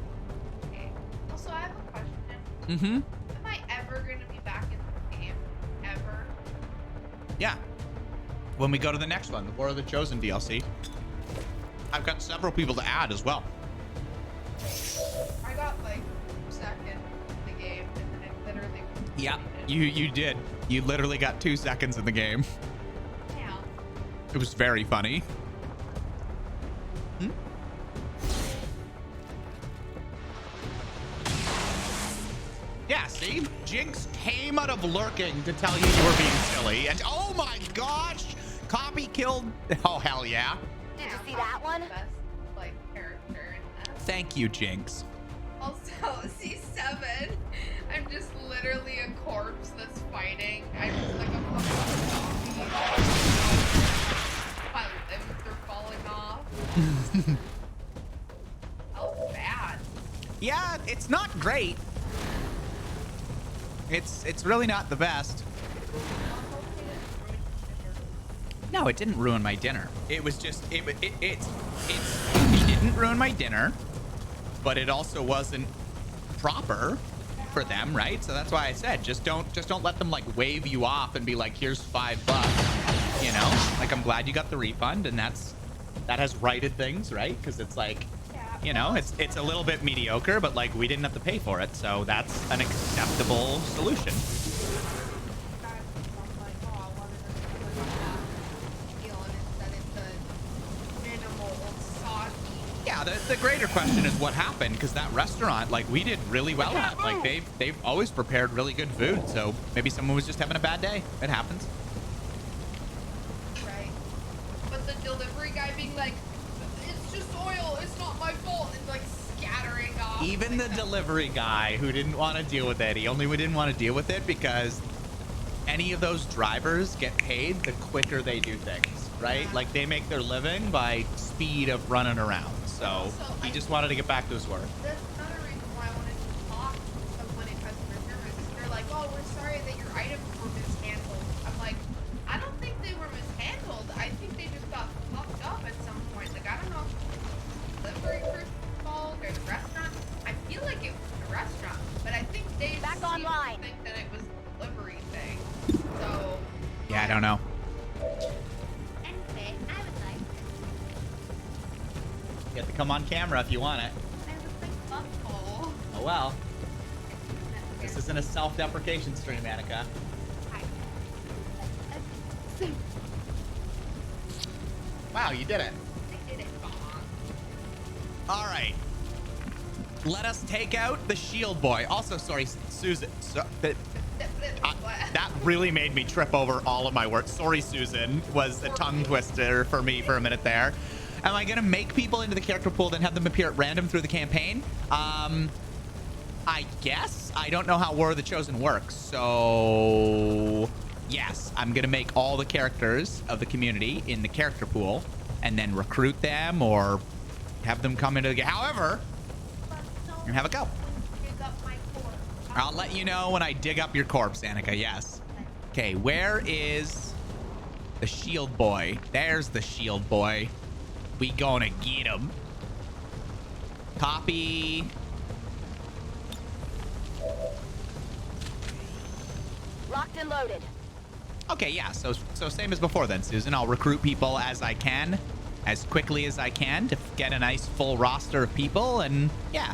Okay. Also, I have a question. Mm-hmm. Am I ever gonna be back in the game? Ever? Yeah. When we go to the next one, the War of the Chosen DLC. I've got several people to add as well. I got like 2 seconds in the game and then I literally. Yeah, you did. You literally got 2 seconds in the game. Yeah. It was very funny. Yeah, see? Jinx came out of lurking to tell you were being silly. And oh my gosh! Copy killed. Oh, hell yeah. Did you see that one? Best, like, character in that. Thank you, Jinx. Also, C7, I'm just literally a corpse that's fighting. I'm just like a fucking zombie. My limbs are falling off. Oh, bad. Yeah, it's not great. It's really not the best. No, it didn't ruin my dinner. It was just it didn't ruin my dinner, but it also wasn't proper for them, right? So that's why I said just don't let them like wave you off and be like, here's $5, you know? Like, I'm glad you got the refund, and that has righted things, right? Because it's like, you know, it's a little bit mediocre, but like we didn't have to pay for it, so that's an acceptable solution. Yeah, the greater question is what happened, because that restaurant, like, we did really well at. Like, they've always prepared really good food, so maybe someone was just having a bad day. It happens. Right. But the delivery guy being like, it's just oil, it's not my fault, and like scattering off. Even the delivery guy who didn't want to deal with it, he only didn't want to deal with it because any of those drivers get paid the quicker they do things, right? Like, they make their living by speed of running around. So he just wanted to get back to his work. That's another reason why I wanted to talk to someone in customer service. They're like, oh, we're sorry that your items were mishandled. I'm like, I don't think they were mishandled. I think they just got fucked up at some point. Like, I don't know if the delivery person's fault or the restaurant. I feel like it was the restaurant, but I think they Back online. think that it was the delivery thing. So Yeah, I don't know. Anyway, I would like. You have to come on camera if you want it. I was like, oh. Oh, well. This isn't a self-deprecation stream, Annika. Wow, you did it. I did it wrong. All right. Let us take out the shield boy. Also, sorry, Susan. That really made me trip over all of my words. Sorry, Susan, was a tongue twister for me for a minute there. Am I going to make people into the character pool, then have them appear at random through the campaign? I guess. I don't know how War of the Chosen works. So, yes, I'm going to make all the characters of the community in the character pool and then recruit them or have them come into the game. However, and have a go. I'll let you know when I dig up your corpse, Annika. Yes. Okay, where is the shield boy? There's the shield boy. We gonna get him. Copy. Locked and loaded. Okay, yeah. So same as before then, Susan. I'll recruit people as I can, as quickly as I can to get a nice full roster of people, and yeah.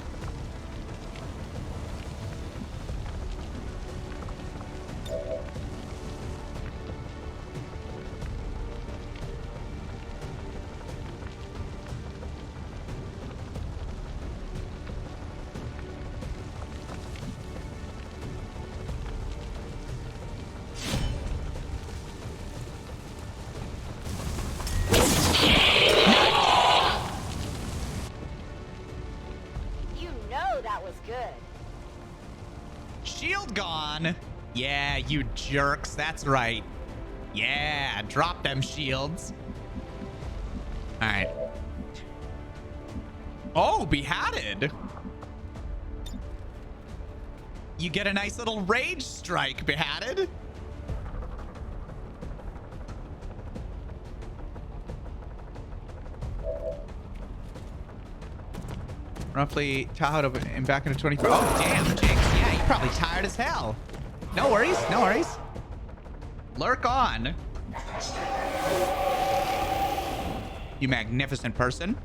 Yeah, you jerks. That's right. Yeah, drop them shields. All right. Oh, beheaded. You get a nice little rage strike, beheaded. Roughly Tahoe and back into 24. Oh, damn, Jinx. Yeah, you're probably tired as hell. No worries, no worries. Lurk on. You magnificent person.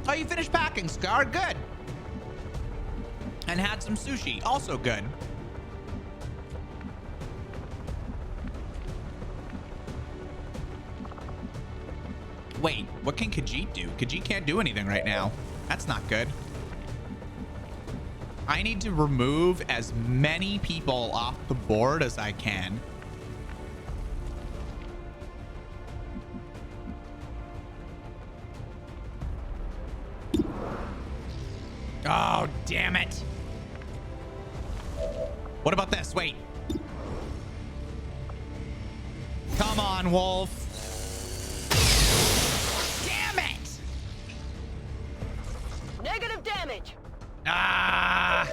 Oh, you finished packing, Scar. Good. And had some sushi. Also good. Wait, what can Khajiit do? Khajiit can't do anything right now. That's not good. I need to remove as many people off the board as I can. Oh, damn it. What about this? Wait. Come on, Wolf. Damn it! Negative damage. Ah!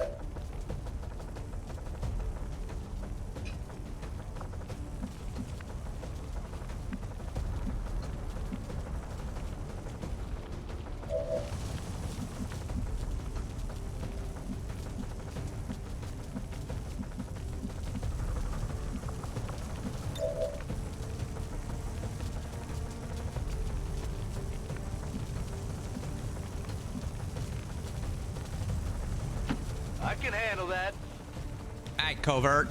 can handle that. All right, Covert.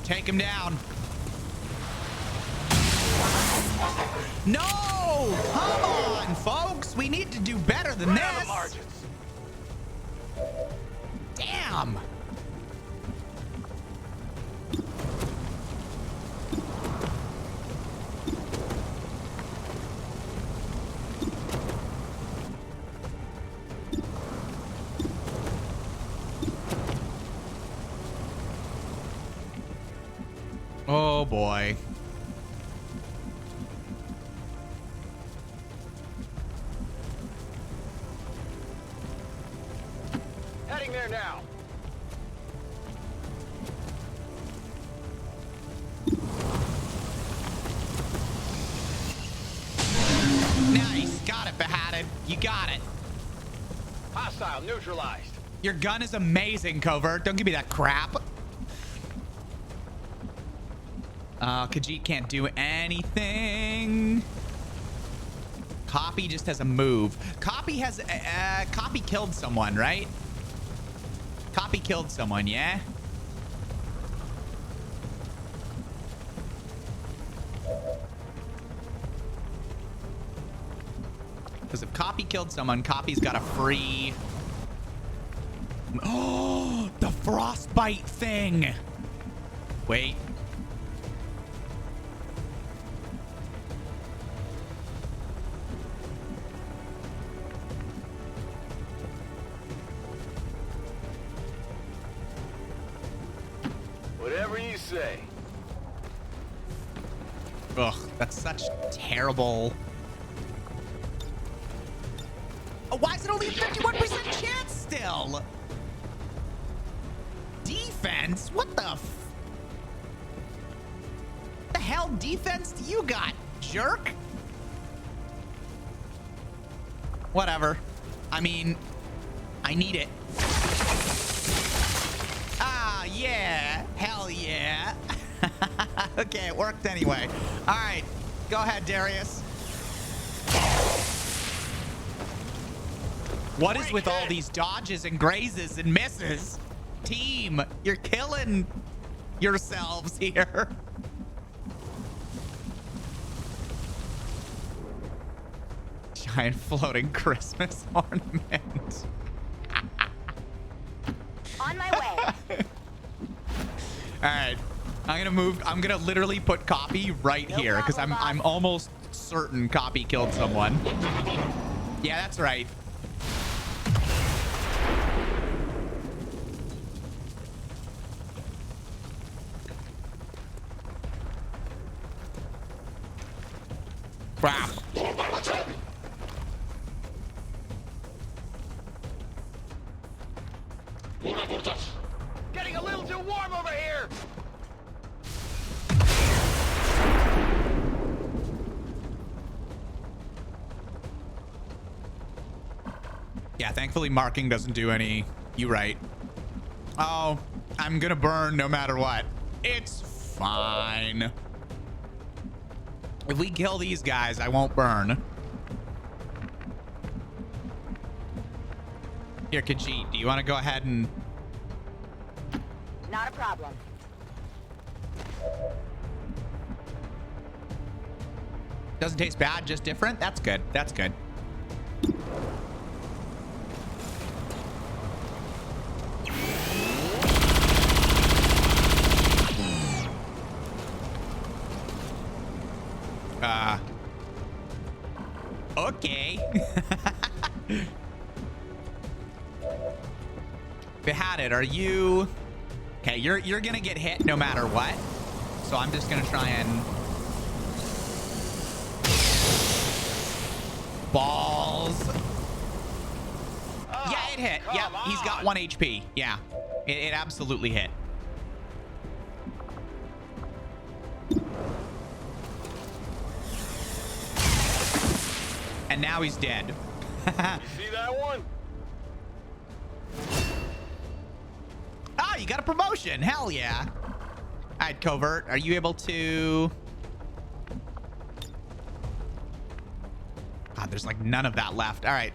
Take him down. No! Come on, folks. We need to do better than Right on the this. margins. Damn. Oh boy. Heading there now. Nice. Got it, Behatted. You got it. Hostile neutralized. Your gun is amazing, Covert. Don't give me that crap. Khajiit can't do anything. Copy just has a move. Copy has Copy killed someone, right? Copy killed someone, yeah? Because if Copy killed someone, Copy's got a free... Oh, the frostbite thing. Wait. Whatever you say. Ugh, that's such terrible... Oh, why is it only a 51% chance still? Defense? What the the hell defense do you got, jerk? Whatever. I mean, I need it. Ah, yeah. Hell yeah. Okay, it worked anyway. All right, go ahead, Darius. What is with all these dodges and grazes and misses? Team, you're killing yourselves here. Giant floating Christmas ornament. On my way. All right, I'm gonna literally put Copy right No here because problem, I'm almost certain Copy killed someone. Yeah, that's right. Crap. Getting a little too warm over here. Yeah, thankfully marking doesn't do any. You right. Oh, I'm gonna burn no matter what. It's fine. If we kill these guys, I won't burn. Here, Khajiit, do you want to go ahead and... Not a problem. Doesn't taste bad, just different? That's good. That's good. Okay. Behatted, are you... Okay, you're gonna get hit no matter what. So I'm just gonna try and... Balls. Oh, Yeah, it hit. Yeah, he's got 1 HP. Yeah, it absolutely hit. And now he's dead. You see that one? Ah, you got a promotion. Hell yeah. All right, Covert, are you able to... God, there's like none of that left. All right.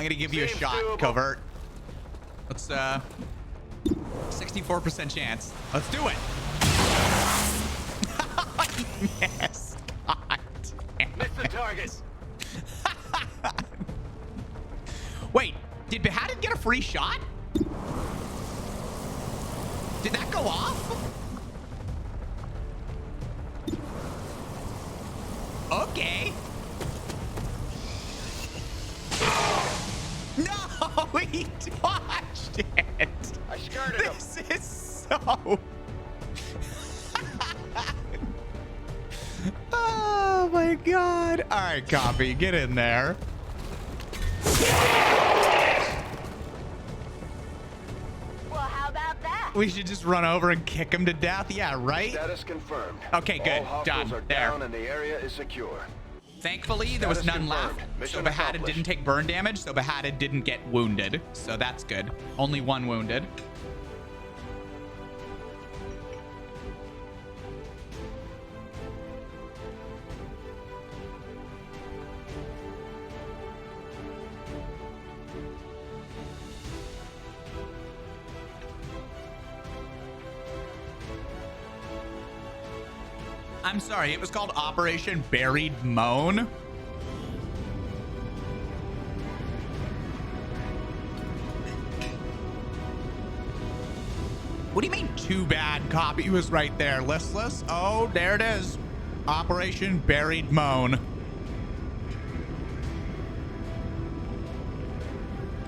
I'm gonna give you a Seems shot, doable. Covert. Let's 64% chance. Let's do it. Yes. God damn Missed the it. target. Wait, did Beheaded get a free shot? Did that go off? Okay. No, he dodged it. I skirted him. This is so... Oh my God. All right, Copy, get in there. Well, how about that? We should just run over and kick him to death. Yeah, right? Status confirmed. Okay, good. All hostiles Done. are There. down and the area is secure. Thankfully, there was Status none left. confirmed. So Mission Beheaded accomplished. didn't take burn damage, so Beheaded didn't get wounded. So that's good. Only one wounded. I'm sorry, it was called Operation Buried Moan. What do you mean too bad? Copy was right there. Listless. Oh, there it is. Operation Buried Moan.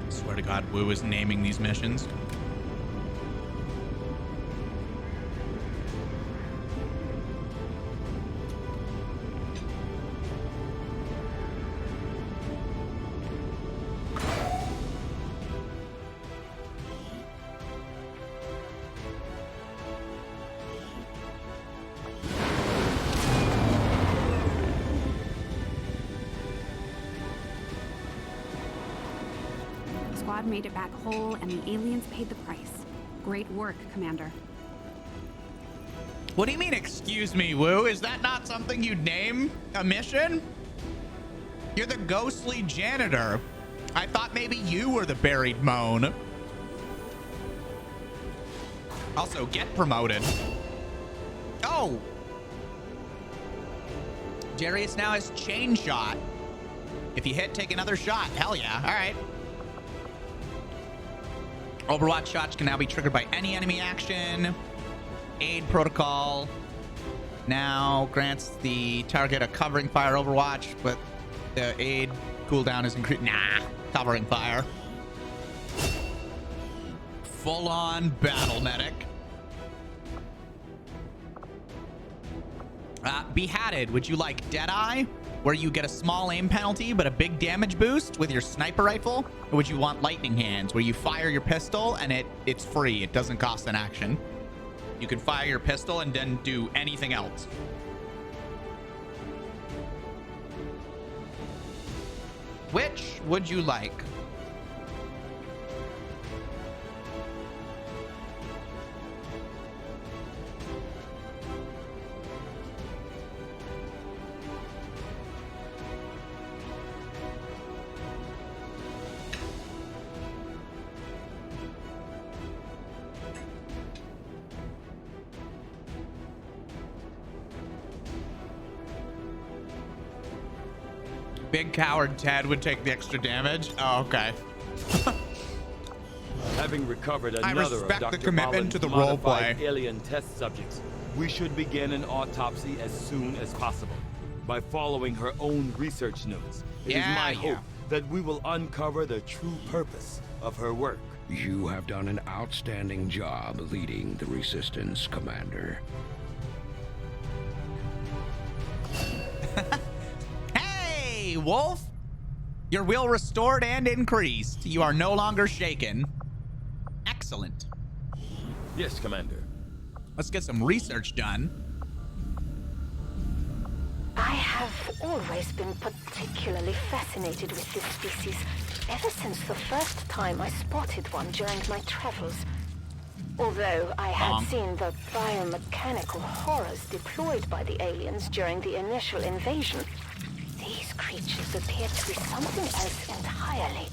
I swear to God, Wu is naming these missions. Squad made it back whole, and the aliens paid the price. Great work, Commander. What do you mean, excuse me, Wu? Is that not something you'd name a mission? You're the ghostly janitor. I thought maybe you were the buried moan. Also, get promoted. Oh! Jarius now has chain shot. If you hit, take another shot. Hell yeah. All right. Overwatch shots can now be triggered by any enemy action. Aid protocol now grants the target a covering fire Overwatch, but the aid cooldown is increased. Nah, covering fire. Full-on battle medic. Beheaded, would you like Deadeye, where you get a small aim penalty but a big damage boost with your sniper rifle? Or would you want Lightning Hands, where you fire your pistol and it's free, it doesn't cost an action? You can fire your pistol and then do anything else. Which would you like? Big coward Ted would take the extra damage. Oh, okay. Having recovered I another of respect the Dr. commitment Mullen's to the modified roleplay. alien test subjects, we should begin an autopsy as soon as possible. By following her own research notes, it is my hope that we will uncover the true purpose of her work. You have done an outstanding job leading the Resistance, Commander. Hey, Wolf! Your will restored and increased. You are no longer shaken. Excellent. Yes, Commander. Let's get some research done. I have always been particularly fascinated with this species, ever since the first time I spotted one during my travels. Although I had seen the biomechanical horrors deployed by the aliens during the initial invasion, these creatures appear to be something else entirely.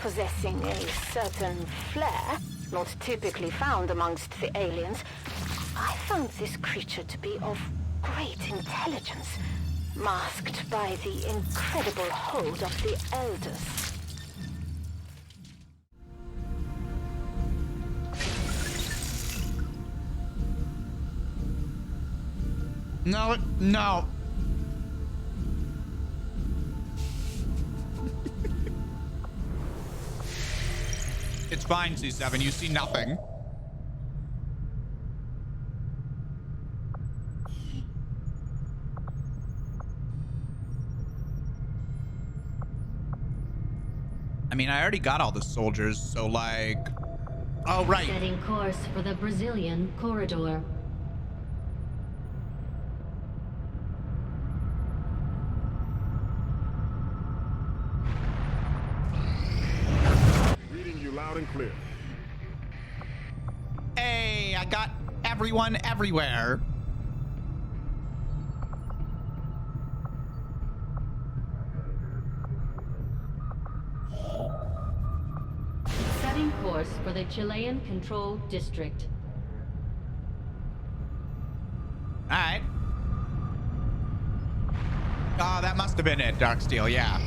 possessing a certain flair not typically found amongst the aliens, I found this creature to be of great intelligence, masked by the incredible hold of the Elders. No, no. It's fine, C7. You see nothing. I mean, I already got all the soldiers, so like... Oh, right. Setting course for the Brazilian corridor. Reading you loud and clear. Hey, I got everyone everywhere. Setting course for the Chilean Control District. All right. Oh, that must have been it, Darksteel. Yeah.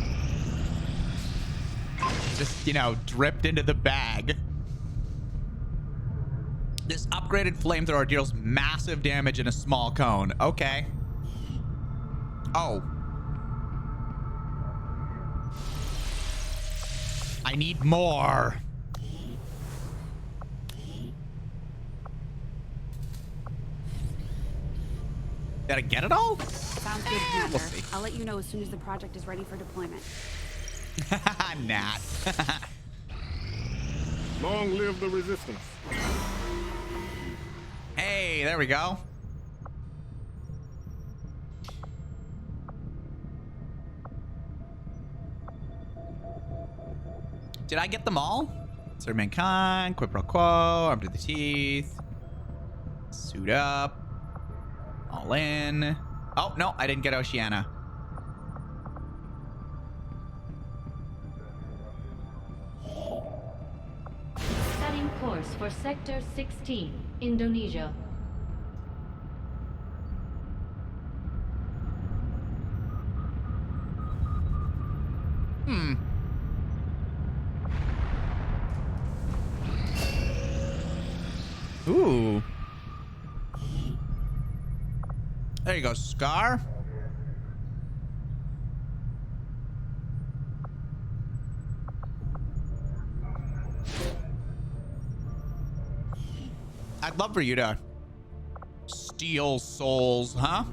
Just, you know, dripped into the bag. This upgraded flamethrower deals massive damage in a small cone. Okay. Oh. I need more. Did I get it all? Sounds good, Commander. We'll see. I'll let you know as soon as the project is ready for deployment. Nat. Long live the resistance. Hey, there we go. Did I get them all? Serve mankind, quid pro quo, armed to the teeth. Suit up. All in. Oh, no, I didn't get Oceania. Setting course for Sector 16, Indonesia. Ooh. There you go, Scar. I'd love for you to steal souls, huh?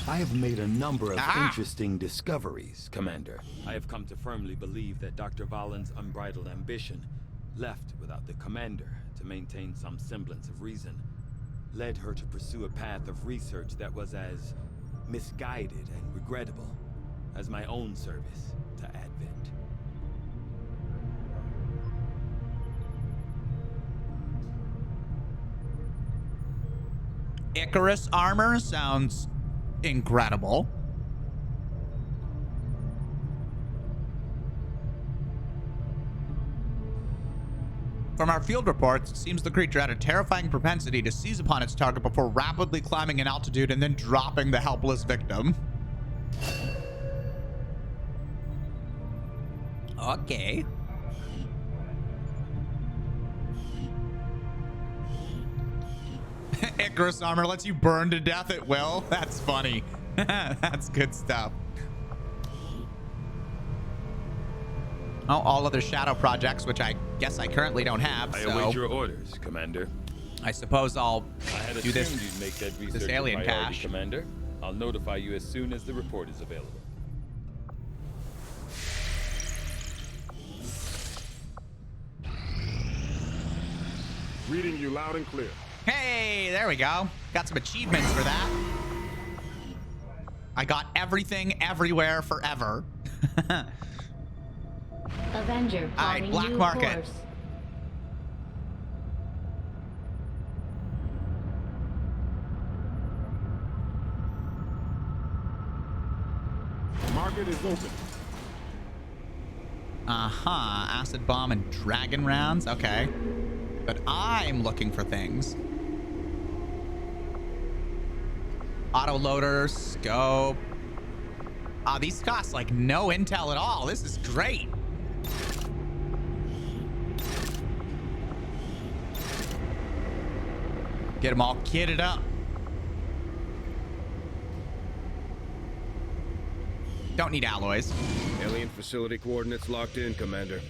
I have made a number of interesting discoveries, Commander. I have come to firmly believe that Dr. Valen's unbridled ambition, left without the Commander to maintain some semblance of reason, led her to pursue a path of research that was as misguided and regrettable as my own service to Advent. Icarus armor sounds incredible. From our field reports, it seems the creature had a terrifying propensity to seize upon its target before rapidly climbing in altitude and then dropping the helpless victim. Okay. Icarus armor lets you burn to death at will. That's funny. That's good stuff. Oh, all other shadow projects, which I guess I currently don't have. I await your orders, Commander. I suppose I'll do this. You'd make that research this alien a priority, cache. Commander. I'll notify you as soon as the report is available. Reading you loud and clear. Hey, there we go. Got some achievements for that. I got everything, everywhere, forever. Avenger plotting Black new market. course. Target is open. Acid bomb and dragon rounds. Okay. But I'm looking for things. Auto loader, scope. These cost like no intel at all. This is great. Get them all kitted up. Don't need alloys. Alien facility coordinates locked in, Commander.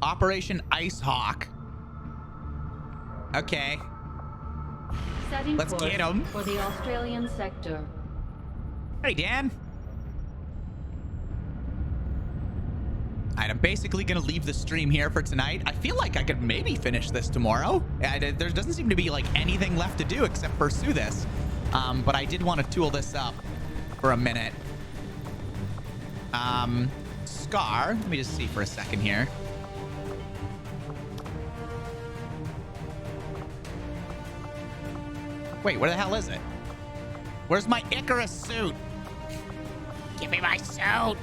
Operation Ice Hawk. Okay. Setting Let's course get 'em. for the Australian sector. Hey, Dan. Alright, I'm basically gonna leave the stream here for tonight. I feel like I could maybe finish this tomorrow. There doesn't seem to be like anything left to do except pursue this. But I did want to tool this up for a minute. Scar. Let me just see for a second here. Wait, where the hell is it? Where's my Icarus suit? Give me my suit.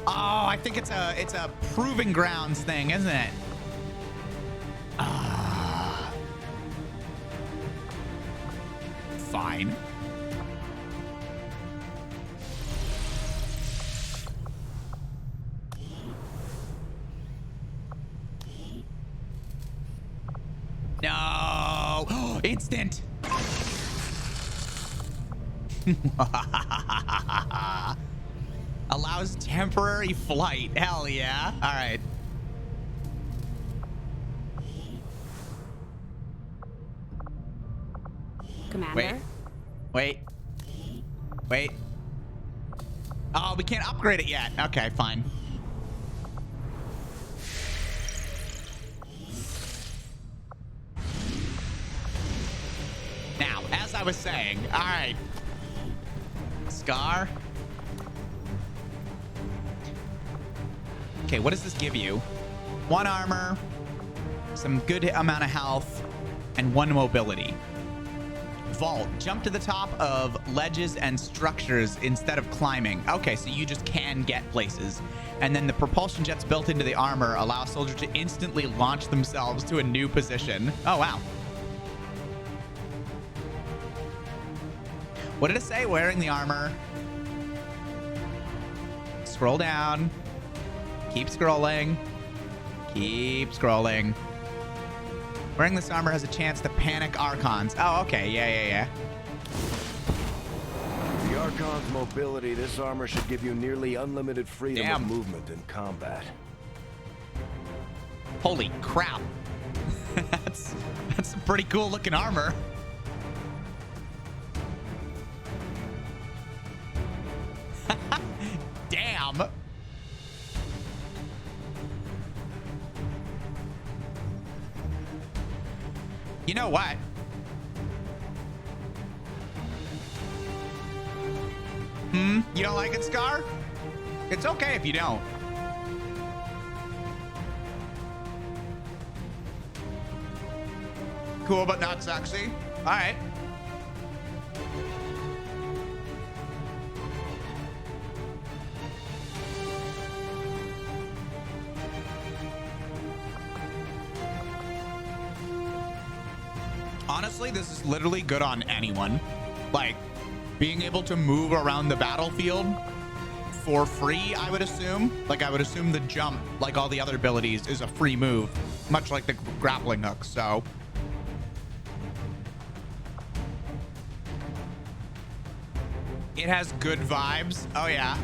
Oh, I think it's a proving grounds thing, isn't it? Fine. No! Instant! Allows temporary flight. Hell yeah. All right. Commander? Wait. Oh, we can't upgrade it yet. Okay, fine. Now, as I was saying, all right. Scar. Okay, what does this give you? 1 armor, some good amount of health, and 1 mobility. Vault. Jump to the top of ledges and structures instead of climbing. Okay, so you just can get places. And then the propulsion jets built into the armor allow soldiers to instantly launch themselves to a new position. Oh, wow. What did it say? Wearing the armor. Scroll down. Keep scrolling. Keep scrolling. Wearing this armor has a chance to panic Archons. Oh, okay. Yeah. The Archon's mobility, this armor should give you nearly unlimited freedom Damn. of movement in combat. Holy crap. That's a pretty cool looking armor. Damn. You know what? You don't like it, Scar? It's okay if you don't. Cool, but not sexy. All right. Honestly, this is literally good on anyone. Like, being able to move around the battlefield for free, I would assume. Like, I would assume the jump, like all the other abilities, is a free move, much like the grappling hook, so. It has good vibes. Oh, yeah.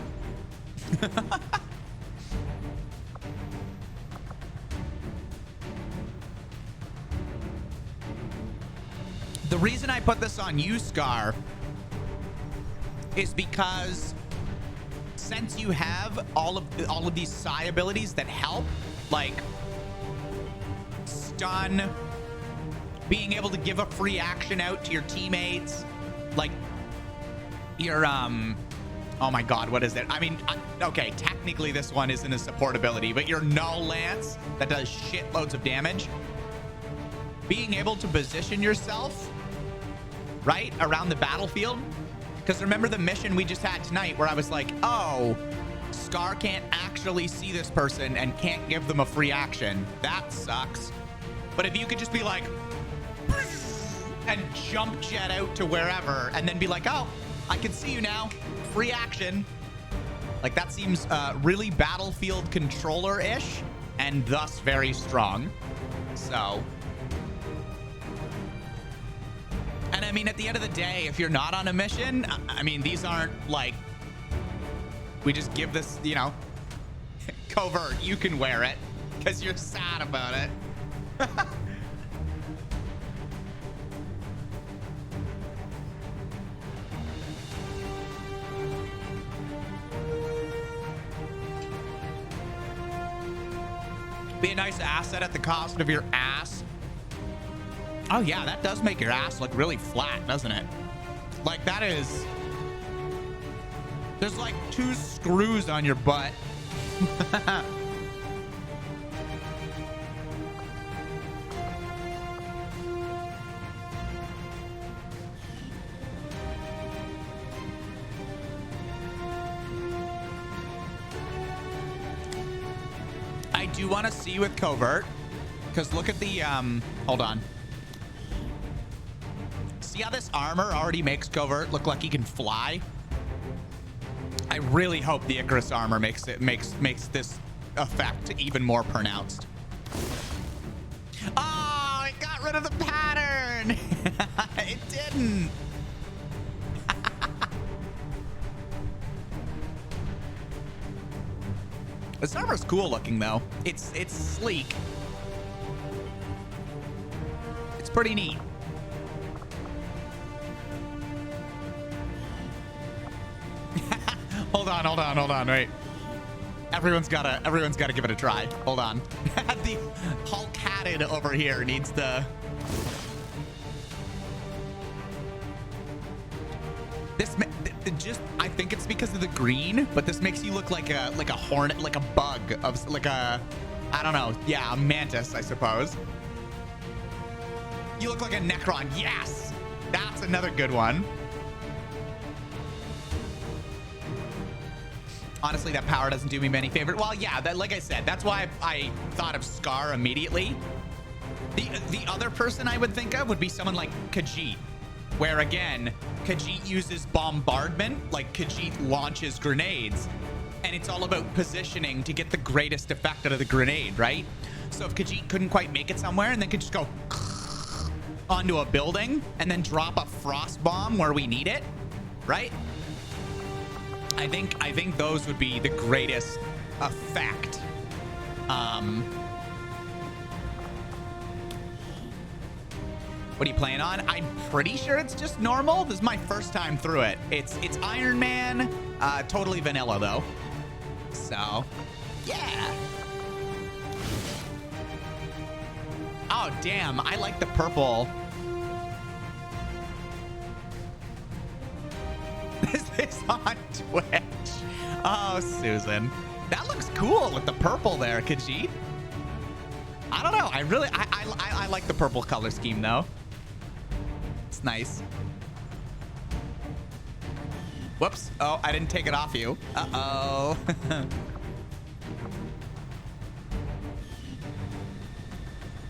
The reason I put this on you, Scar, is because since you have all of these psi abilities that help, like stun, being able to give a free action out to your teammates, like your oh my god, what is it? I mean, okay, technically this one isn't a support ability, but your null lance that does shitloads of damage. being able to position yourself right around the battlefield. Because remember the mission we just had tonight where I was like, oh, Scar can't actually see this person and can't give them a free action. That sucks. But if you could just be like, and jump jet out to wherever and then be like, oh, I can see you now. Free action. Like, that seems really Battlefield controller-ish and thus very strong. So. And I mean, at the end of the day, if you're not on a mission, I mean, these aren't like, we just give this, you know, covert, you can wear it because you're sad about it. Be a nice asset at the cost of your ass. Oh yeah, that does make your ass look really flat, doesn't it? Like, that is... There's like 2 screws on your butt. I do want to see with covert, because look at the hold on. See how this armor already makes covert look like he can fly? I really hope the Icarus armor makes this effect even more pronounced. Oh, it got rid of the pattern. It didn't. This armor's cool looking though. It's sleek. It's pretty neat. Hold on, wait. Everyone's gotta give it a try. Hold on. The Hulk-hatted over here needs the... I think it's because of the green, but this makes you look like a hornet, like a bug of like a, I don't know. Yeah, a mantis, I suppose. You look like a Necron. Yes, that's another good one. Honestly, that power doesn't do me many favors. Well, yeah, that, like I said, that's why I thought of Scar immediately. The other person I would think of would be someone like Khajiit, where again, Khajiit uses bombardment, like Khajiit launches grenades, and it's all about positioning to get the greatest effect out of the grenade, right? So if Khajiit couldn't quite make it somewhere and then could just go onto a building and then drop a frost bomb where we need it, right? I think those would be the greatest effect. What are you playing on? I'm pretty sure it's just normal. This is my first time through it. It's Iron Man, totally vanilla though. So, yeah. Oh damn, I like the purple. Is this on Twitch? Oh, Susan. That looks cool with the purple there, Khajiit. I don't know. I like the purple color scheme though. It's nice. Whoops. Oh, I didn't take it off you. Uh-oh.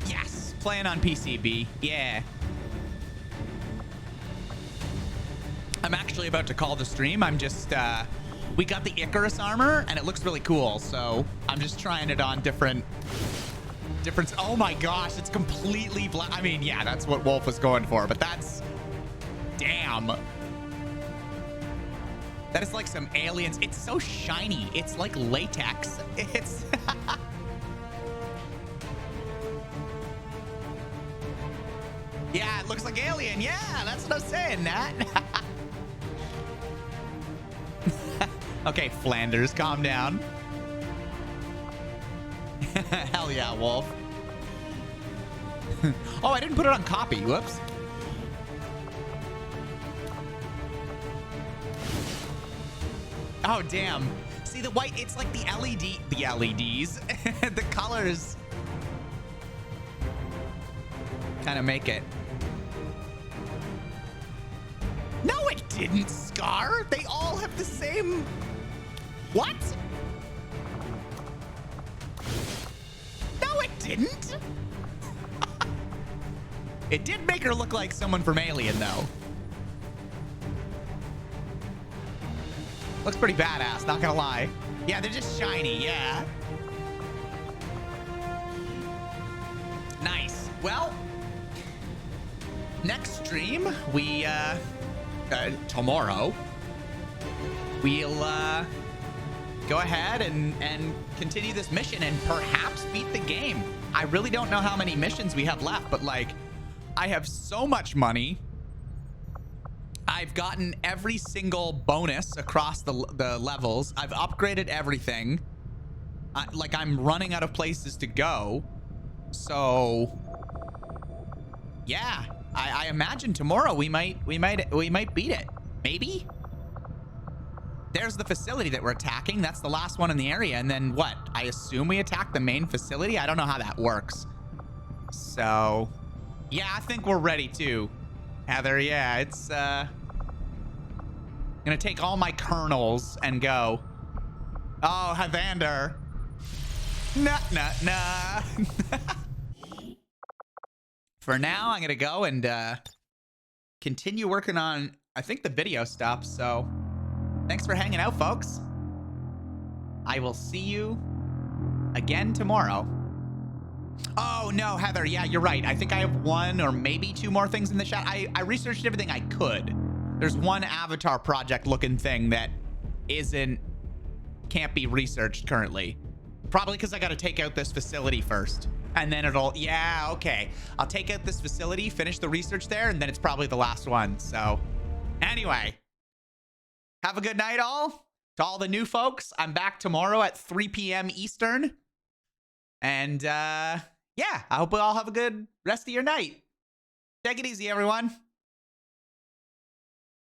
Yes. Playing on PCB. Yeah. I'm actually about to call the stream. I'm just, we got the Icarus armor and it looks really cool. So I'm just trying it on different, oh my gosh, it's completely black. I mean, yeah, that's what Wolf was going for, but that's, damn. That is like some aliens. It's so shiny. It's like latex. It's, yeah, it looks like alien. Yeah, that's what I'm saying, Nat. Okay, Flanders, calm down. Hell yeah, Wolf. Oh, I didn't put it on copy. Whoops. Oh, damn. See, the white, it's like the LEDs, the colors. kind of make it. No, it didn't, Scar. They all have the same... What? No, it didn't. It did make her look like someone from Alien, though. Looks pretty badass, not gonna lie. Yeah, they're just shiny, yeah. Nice. Well, next stream, we, tomorrow, we'll, go ahead and continue this mission and perhaps beat the game. I really don't know how many missions we have left, but, like, I have so much money. I've gotten every single bonus across the levels. I've upgraded everything. Like, I'm running out of places to go. So, yeah, I imagine tomorrow we might beat it. Maybe. There's the facility that we're attacking. That's the last one in the area. And then what? I assume we attack the main facility. I don't know how that works. So, yeah, I think we're ready too, Heather. Yeah, it's gonna take all my kernels and go. Oh, Hevander. Nah. For now, I'm gonna go and continue working on, I think, the video stuff. So thanks for hanging out, folks. I will see you again tomorrow. Oh, no, Heather. Yeah, you're right. I think I have one or maybe two more things in the chat. I researched everything I could. There's one avatar project looking thing that can't be researched currently. Probably because I got to take out this facility first. And then yeah, okay. I'll take out this facility, finish the research there, and then it's probably the last one. So anyway, have a good night, all. To all the new folks, I'm back tomorrow at 3 p.m. Eastern. And yeah, I hope we all have a good rest of your night. Take it easy, everyone.